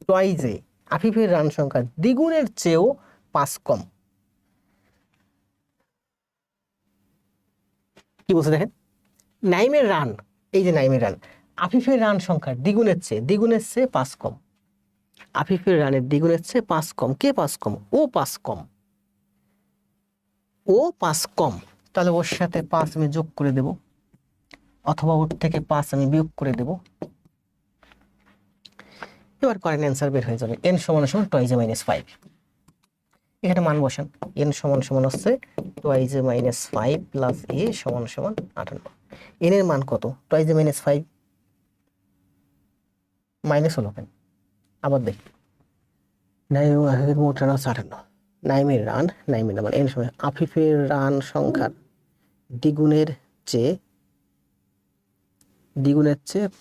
A: টুয়াইজে আফিফের রান সংখ্যার দ্বিগুণের চেয়েও 5 কম। কি বলছে দেখেন, নাইমের রান, এই যে নাইমের রান আফিফের রান সংখ্যার দ্বিগুণের চেয়ে 5 কম। আফিফের রানের দ্বিগুণের চেয়ে 5 কম। কে 5 কম? ও 5 কম, ও 5 কম। তাহলে ওর সাথে 5 আমি যোগ করে দেব, অথবা ওর থেকে 5 আমি বিয়োগ করে দেব। এবার করেন, অ্যান্সার বের হয়ে যাবে। n সমান সমান টুয়াইজে মাইনাস 5। এখানে মান বসান, n সমান সমান হচ্ছে টুয়াইজে মাইনাস 5 প্লাস a সমান সমান 58। n এর মান কত? টুয়াইজে মাইনাস 5 মাইনাস হলো কেন? আবার দেখি, নাইমের মোট রান হচ্ছে 58। নাইমের রান n সমান আফিফের রান সংখ্যার দ্বিগুণের চেয়ে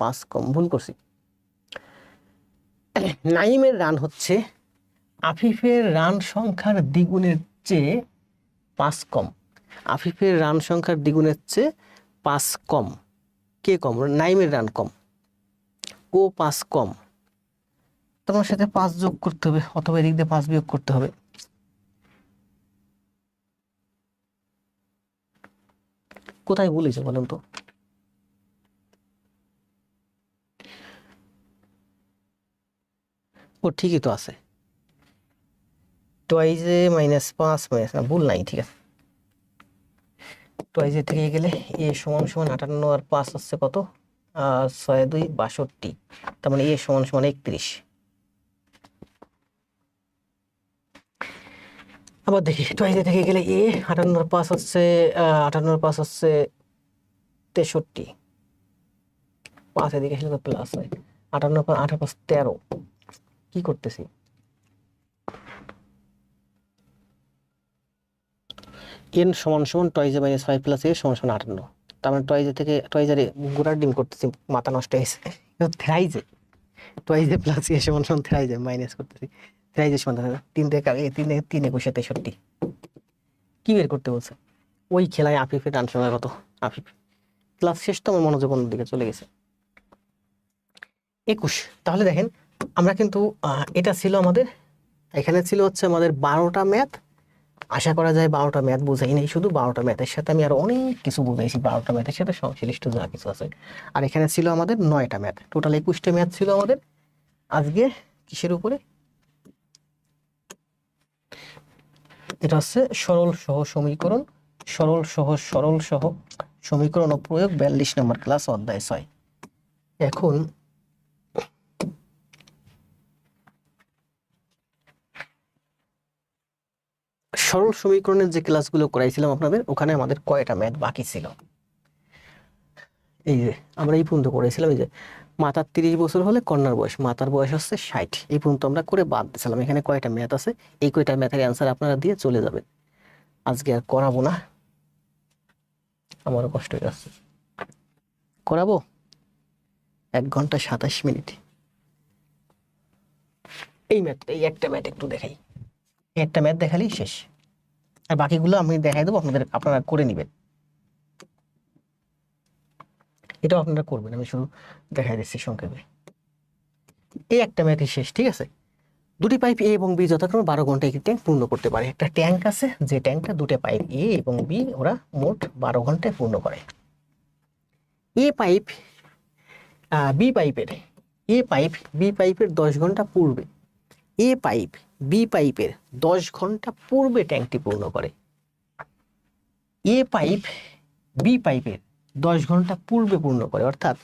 A: 5 কম। ভুল করছি, নাইমের রান হচ্ছে আফিফের রান সংখ্যার দ্বিগুণের চেয়ে 5 কম। আফিফের রান সংখ্যার দ্বিগুণের চেয়ে 5 কম। কে কম? নাইমের রান কম, ও 5 কম। তোমার সাথে 5 যোগ করতে হবে, অথবা এদিক দিয়ে 5 বিয়োগ করতে হবে। কোথায় বলেছে বলেন তো? ও ঠিকই তো আছে, টুয়াইজে মাইনাস 5 মাইনাস, না ভুল নাই, ঠিক আছে। টুয়াইজে থেকে গেলে এ সমান সমান 58 আর 5 হচ্ছে কত? 6 2 62। তার মানে এ সমান সমান 31। আবার দেখি, টুয়াইজে থেকে গেলে এ 58 আর 5 হচ্ছে 63। 5 এদিকে আসলে তো প্লাস হয়, 58 8 5 13। কি করতেছি? n সমান সমান টুয়াইজে মাইনাস 5 প্লাস a সমান সমান 58। তার মানে টুয়াইজে থেকে টুয়াইজারে গোড়ার ডিম করতেছি, মাথা নষ্ট হয়েছে। থ্রাইজে টুয়াইজে প্লাস a সমান সমান থ্রাইজে মাইনাস করতেছি, থ্রাইজে সমান 3 থেকে 3 3 21 63। কি বের করতে বলছে? ওই খেলায় আফিফের রান সংখ্যা কত? আফিফ ক্লাস শেষ তো, আমার মনোযোগ অন্যদিকে চলে গেছে। 21। তাহলে দেখেন, আমরা কিন্তু এটা ছিল আমাদের, এখানে ছিল হচ্ছে আমাদের 12টা ম্যাথ। আশা করা যায় 12টা ম্যাথ বোঝাই নাই, শুধু 12টা ম্যাথের সাথে আমি আর অনেক কিছু বুঝাইছি। 12টা ম্যাথের সাথে সংশ্লিষ্ট যা কিছু আছে। আর এখানে ছিল আমাদের 9টা ম্যাথ, টোটাল 21টা ম্যাথ ছিল আমাদের। আজকে কিসের উপরে? এটা হচ্ছে সরল সহ সমীকরণ, সরল সহ সমীকরণ ও প্রয়োগ, 42 নম্বর ক্লাস, অধ্যায় 6। এখন সরল সমীকরণের যে ক্লাসগুলো করাইছিলাম আপনাদের, ওখানে আমাদের কয়টা ম্যাথ বাকি ছিল? এই যে আমরা এই পর্যন্ত করেছিলাম, এই যে মাতার 30 বছর হলে কন্যার বয়স, মাতার বয়স হচ্ছে 60। এই পর্যন্ত আমরা করে বাদ দিয়েছিলাম। এখানে কয়টা ম্যাথ আছে, এই কয়টা ম্যাথের অ্যান্সার আপনারা দিয়ে চলে যাবেন। আজকে আর করাবো না, আমারও কষ্ট হয়ে যাচ্ছে। করাবো 1 ঘন্টা 27 মিনিট। এই ম্যাথটা, এই একটা ম্যাথ একটু দেখাই, একটা ম্যাথ দেখালেই শেষ। আর বাকিগুলো আমি দেখাই দেবো, আপনারা করে নেবেন। এটাও আপনারা করবেন, আমি শুধু দেখাই দিচ্ছি সংক্ষেপে। এই একটা ম্যাথই শেষ, ঠিক আছে। দুটি পাইপ এ এবং বি যথাক্রমে 12 ঘন্টায় একটি ট্যাঙ্ক পূর্ণ করতে পারে। একটা ট্যাঙ্ক আছে, যে ট্যাঙ্কটা দুটো পাইপ এ এবং বি, ওরা মোট 12 ঘন্টায় পূর্ণ করে। এ পাইপ বি পাইপের, এ পাইপ বি পাইপের 10 ঘন্টা পূর্বে, এ পাইপ বি পাইপের 10 ঘন্টা পূর্বে ট্যাঙ্কটি পূর্ণ করে। এ পাইপ বি পাইপের 10 ঘন্টা পূর্বে পূর্ণ করে, অর্থাৎ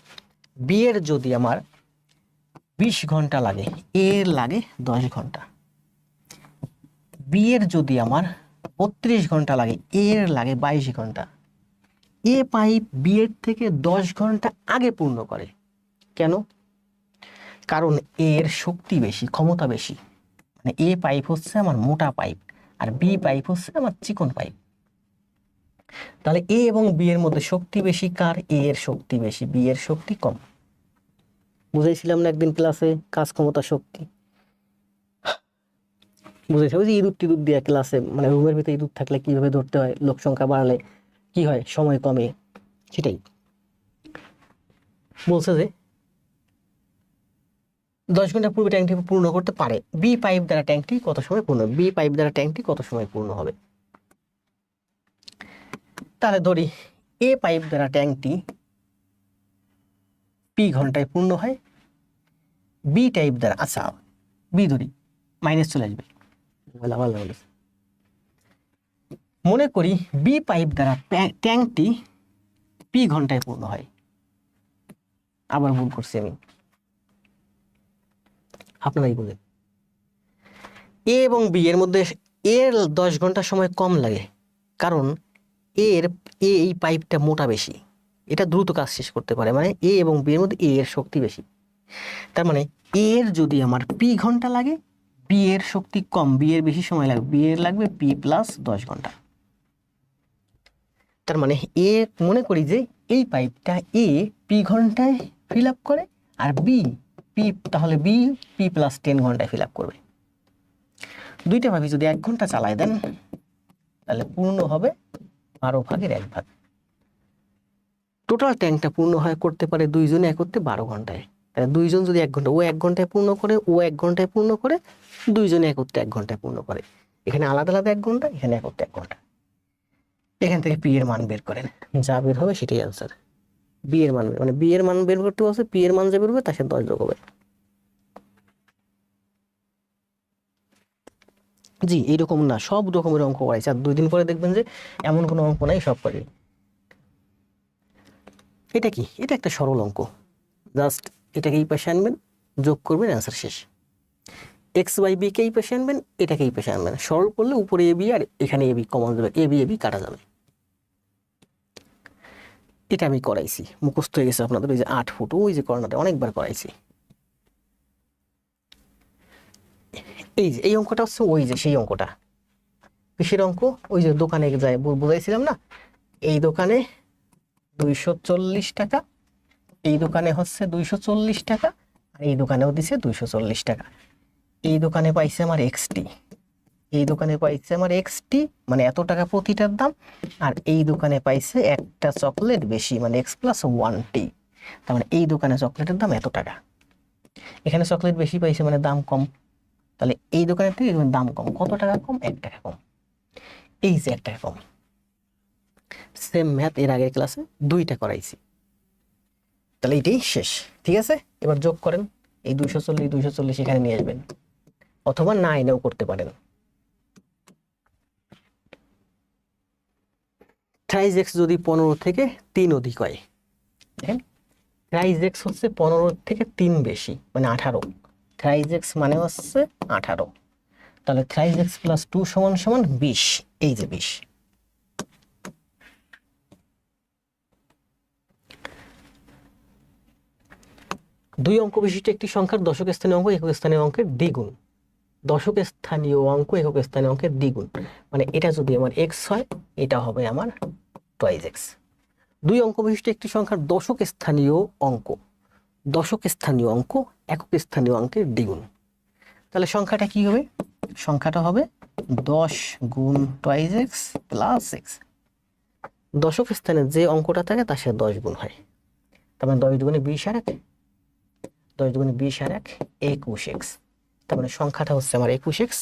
A: বি এর যদি আমার 20 ঘন্টা লাগে, এর লাগে 10 ঘন্টা। বি এর যদি আমার 32 ঘন্টা লাগে, এর লাগে 22 ঘন্টা। এ পাইপ বি এর থেকে 10 ঘন্টা আগে পূর্ণ করে। কেন? কারণ এর শক্তি বেশি, ক্ষমতা বেশি। মানে এ পাইপ হচ্ছে আমার মোটা পাইপ, আর বি পাইপ হচ্ছে আমার চিকন পাইপ। তাহলে এ এবং বি এর মধ্যে শক্তি বেশি কার? এ এর শক্তি বেশি, বি এর শক্তি কম। বুঝাইছিলাম না একদিন ক্লাসে কাজ ক্ষমতা শক্তি, বুঝেছি ওই যে ইঁদুর টিঁদুর দিয়ে ক্লাসে, মানে রুমের ভিতরে ইঁদুর থাকলে কিভাবে ধরতে হয়, লোক সংখ্যা বাড়লে কি হয়, সময় কমে, সেটাই বলছে যে 10 ঘন্টা পূর্বে ট্যাঙ্কটি পূর্ণ করতে পারে। বি পাইপ দ্বারা ট্যাঙ্কটি কত সময় পূর্ণ হবে, বি পাইপ দ্বারা ট্যাঙ্কটি কত সময় পূর্ণ হবে। তাহলে ধরি এ পাইপ দ্বারা ট্যাঙ্কটি পি ঘন্টায় পূর্ণ হয়, বি টাইপ দ্বারা, আচ্ছা বি ধরি, মাইনাস চলে আসবে, মনে করি বি পাইপ দ্বারা ট্যাঙ্কটি পি ঘন্টায় পূর্ণ হয়। আবার ভুল করছি আমি, আপনারাই বলেন। এ এবং বি এর মধ্যে এর 10 ঘন্টা সময় কম লাগে, কারণ এই পাইপটা মোটা বেশি, এটা দ্রুত কাজ শেষ করতে পারে, মানে এ এবং বি এর মধ্যে এ এর শক্তি বেশি। তার মানে এর যদি আমার পি ঘন্টা লাগে, বি এর শক্তি কম, বি এর বেশি সময় লাগবে, বি এর লাগবে পি প্লাস 10 ঘন্টা। তার মানে এ, মনে করি যে এই পাইপটা এ পি ঘন্টায় ফিল আপ করে, আর বি পি, তাহলে বি পি প্লাস 10 ঘন্টায় ফিল আপ করবে। দুইটা পাইপই যদি 1 ঘন্টা চালায় দেন, তাহলে পূর্ণ হবে 12/1 টোটাল ট্যাঙ্কটা পূর্ণ হয় করতে পারে দুইজনে একত্রে 12 ঘন্টায়। তাহলে দুইজন যদি 1 ঘন্টা, ও 1 ঘন্টায় পূর্ণ করে, ও 1 ঘন্টায় পূর্ণ করে, দুইজনে একত্রে 1 ঘন্টায় পূর্ণ করে। এখানে আলাদা আলাদা 1 ঘন্টা, এখানে একত্রে 1 ঘন্টা। এখান থেকে পি এর মান বের করেন, যা বের হবে সেটাই আনসার। বি এর মান, মানে বি এর মান বের করতে বলছে, পি এর মান যা বের হবে তার সাথে 10 যোগ হবে। জি, এইরকম না, সব রকমের অঙ্ক করাইছে, আর 2 দিন পরে দেখবেন যে এমন কোনো অঙ্ক নাই, সব পারি। এটা কি, এটা একটা সরল অঙ্ক, জাস্ট এটাকে এই পাশে আনবেন, যোগ করবেন, অ্যান্সার শেষ। এক্স বাই বি কে এই পাশে আনবেন, এটাকে এই পাশে আনবেন, সরল করলে উপরে এ বি আর এখানে এ বি কমন যাবে, এ বি কাটা যাবে। এটা আমি করাইছি, মুখস্থ হয়ে গেছে আপনাদের, ওই যে 8 ফুট, ওই যে কর্নারে অনেকবার করাইছি। এই যে এই অঙ্কটা হচ্ছে ওই যে সেই অঙ্কটা, কিসের অঙ্ক, ওই যে দোকানে যায় বুঝাইছিলাম না, এই দোকানে 240 টাকা, এই দোকানে হচ্ছে 240 টাকা, আর এই দোকানেও দিছে 240 টাকা। এই দোকানে পাইছে আমার এক্সটি, এই দোকানে পাইছে আমার এক্সটি, মানে এত টাকা প্রতিটার দাম, আর এই দোকানে পাইছে একটা চকলেট বেশি, মানে এক্স প্লাস 1টি, তার মানে এই দোকানে চকলেটের দাম এত টাকা। এখানে চকলেট বেশি পাইছে মানে দাম কম, তাহলে এই দোকানের থেকে দাম কম, কত টাকা কম, 1 টাকা কম, এই যে 1 টাকা কম। সেম ম্যাথ এর আগের ক্লাসে 2টা করাইছি, তাহলে এটাই শেষ। ঠিক আছে, এবার যোগ করেন, এই 240 এখানে নিয়ে আসবেন, অথবা না এনেও করতে পারেন। থ্রাইজ এক্স যদি 15 থেকে 3 অধিক হয়, দেখেন থ্রাইজ এক্স হচ্ছে 15 থেকে 3 বেশি, মানে 18, থ্রাইজ এক্স মানে হচ্ছে 18, তাহলে থ্রাইজ এক্স প্লাস 2 সমান সমান 20, এই যে 20। দুই অঙ্ক বিশিষ্ট একটি সংখ্যার দশক স্থানীয় অঙ্ক একক স্থানীয় অঙ্কের দ্বিগুণ, দশক স্থানীয় অঙ্ক একক স্থানীয় অঙ্কের দ্বিগুণ, মানে এটা যদি আমার এক্স হয়, এটা হবে আমার টুয়াইজ এক্স। দুই অঙ্ক বিশিষ্ট একটি সংখ্যার দশক স্থানীয় অঙ্ক, দশক স্থানীয় অঙ্ক একক স্থানীয় অঙ্কের দ্বিগুণ, তাহলে সংখ্যাটা কি হবে, সংখ্যাটা হবে 10 গুণ টুয়াইজ এক্স প্লাস এক্স। দশক স্থানে যে অঙ্কটা থাকে তার সাথে 10 গুণ হয়, তার মানে 10 দুগুণে 20 আর 1, 10 দুগুণে 20 আর 1 21 এক্স, তার মানে সংখ্যাটা হচ্ছে আমার 21 এক্স।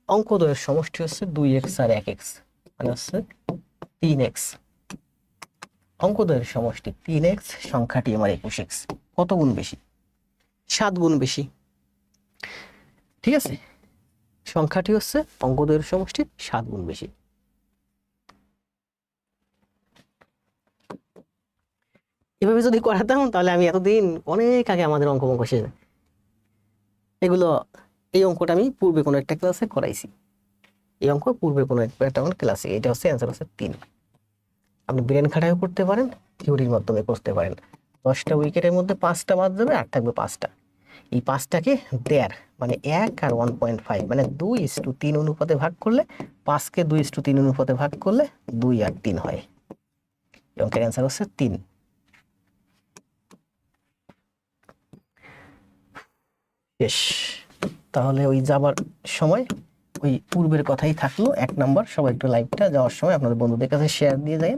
A: অঙ্কদ্বয়ের সমষ্টি হচ্ছে 2x আর 1x, মানে হচ্ছে 3x। অঙ্কদ্বয়ের সমষ্টি 3x, সংখ্যাটি আমার 21x। কত গুণ বেশি, 7 গুণ বেশি। ঠিক আছে, সংখ্যাটি হচ্ছে অঙ্কদ্বয়ের সমষ্টির 7 গুণ বেশি। এভাবে যদি করাতাম তাহলে আমি এতদিন অনেক আগে আমাদের অঙ্ক শেষ। এগুলো, এই অঙ্কটা আমি পূর্বে কোনো একটা ক্লাসে করাইছি, এই অঙ্ক পূর্বে কোনো একটা ক্লাসে, এটা হচ্ছে অ্যান্সার হচ্ছে 3। আপনি ব্রেন খাটাইও করতে পারেন, থিওরির মাধ্যমে করতে পারেন। 10টা উইকেটের মধ্যে 5টা বাদ যাবে, আর থাকবে 5টা। এই 5টাকে 1.5 মানে 1 আর 1.5 মানে 2:3 অনুপাতে ভাগ করলে, 5কে 2:3 অনুপাতে ভাগ করলে 2 আর 3 হয়। অঙ্কের অ্যান্সার হচ্ছে 3। শেষ। তাহলে ওই যাবার সময় ওই পূর্বের কথাই থাকলো। 1 নাম্বার, সবাই একটু লাইভটা যাওয়ার সময় আপনাদের বন্ধুদের কাছে শেয়ার দিয়ে যায়।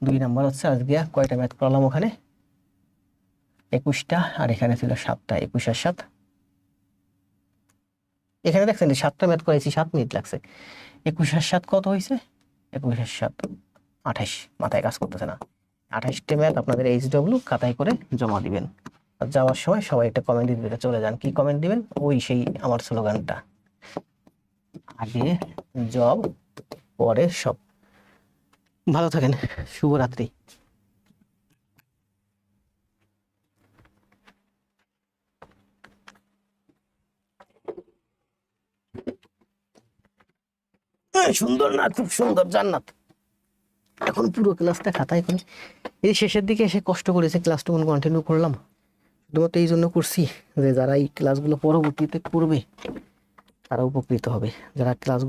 A: 2 নাম্বার হচ্ছে আজকে কয়টা ম্যাথ করলাম ওখানে 21টা, আর এখানে ছিল 7টা, 21 আর 7। এখানে দেখছেন 7টা ম্যাথ করেছি, 7 মিনিট লাগছে। 21 আর 7 কত হয়েছে? 21 আর 7 28, মাথায় কাজ করতেছে না। 28টে ম্যাথ আপনাদের HW খাতায় করে জমা দিবেন। আর যাওয়ার সময় সবাই একটা কমেন্ট দিতে চলে যান। কি কমেন্ট দিবেন? ওই সেই আমার স্লোগানটা, আগে জব পরে সব। ভালো থাকেন, শুভরাত্রি। সুন্দর না? খুব সুন্দর, জান্নাত। এখন পুরো ক্লাসটা খাতায় করে এই শেষের দিকে এসে কষ্ট করেছে ক্লাসটুকু কন্টিনিউ করলাম। শুধুমাত্র এই জন্য করছি যে যারা এই ক্লাসগুলো পরবর্তীতে করবে তারা উপকৃত হবে। যারা ক্লাস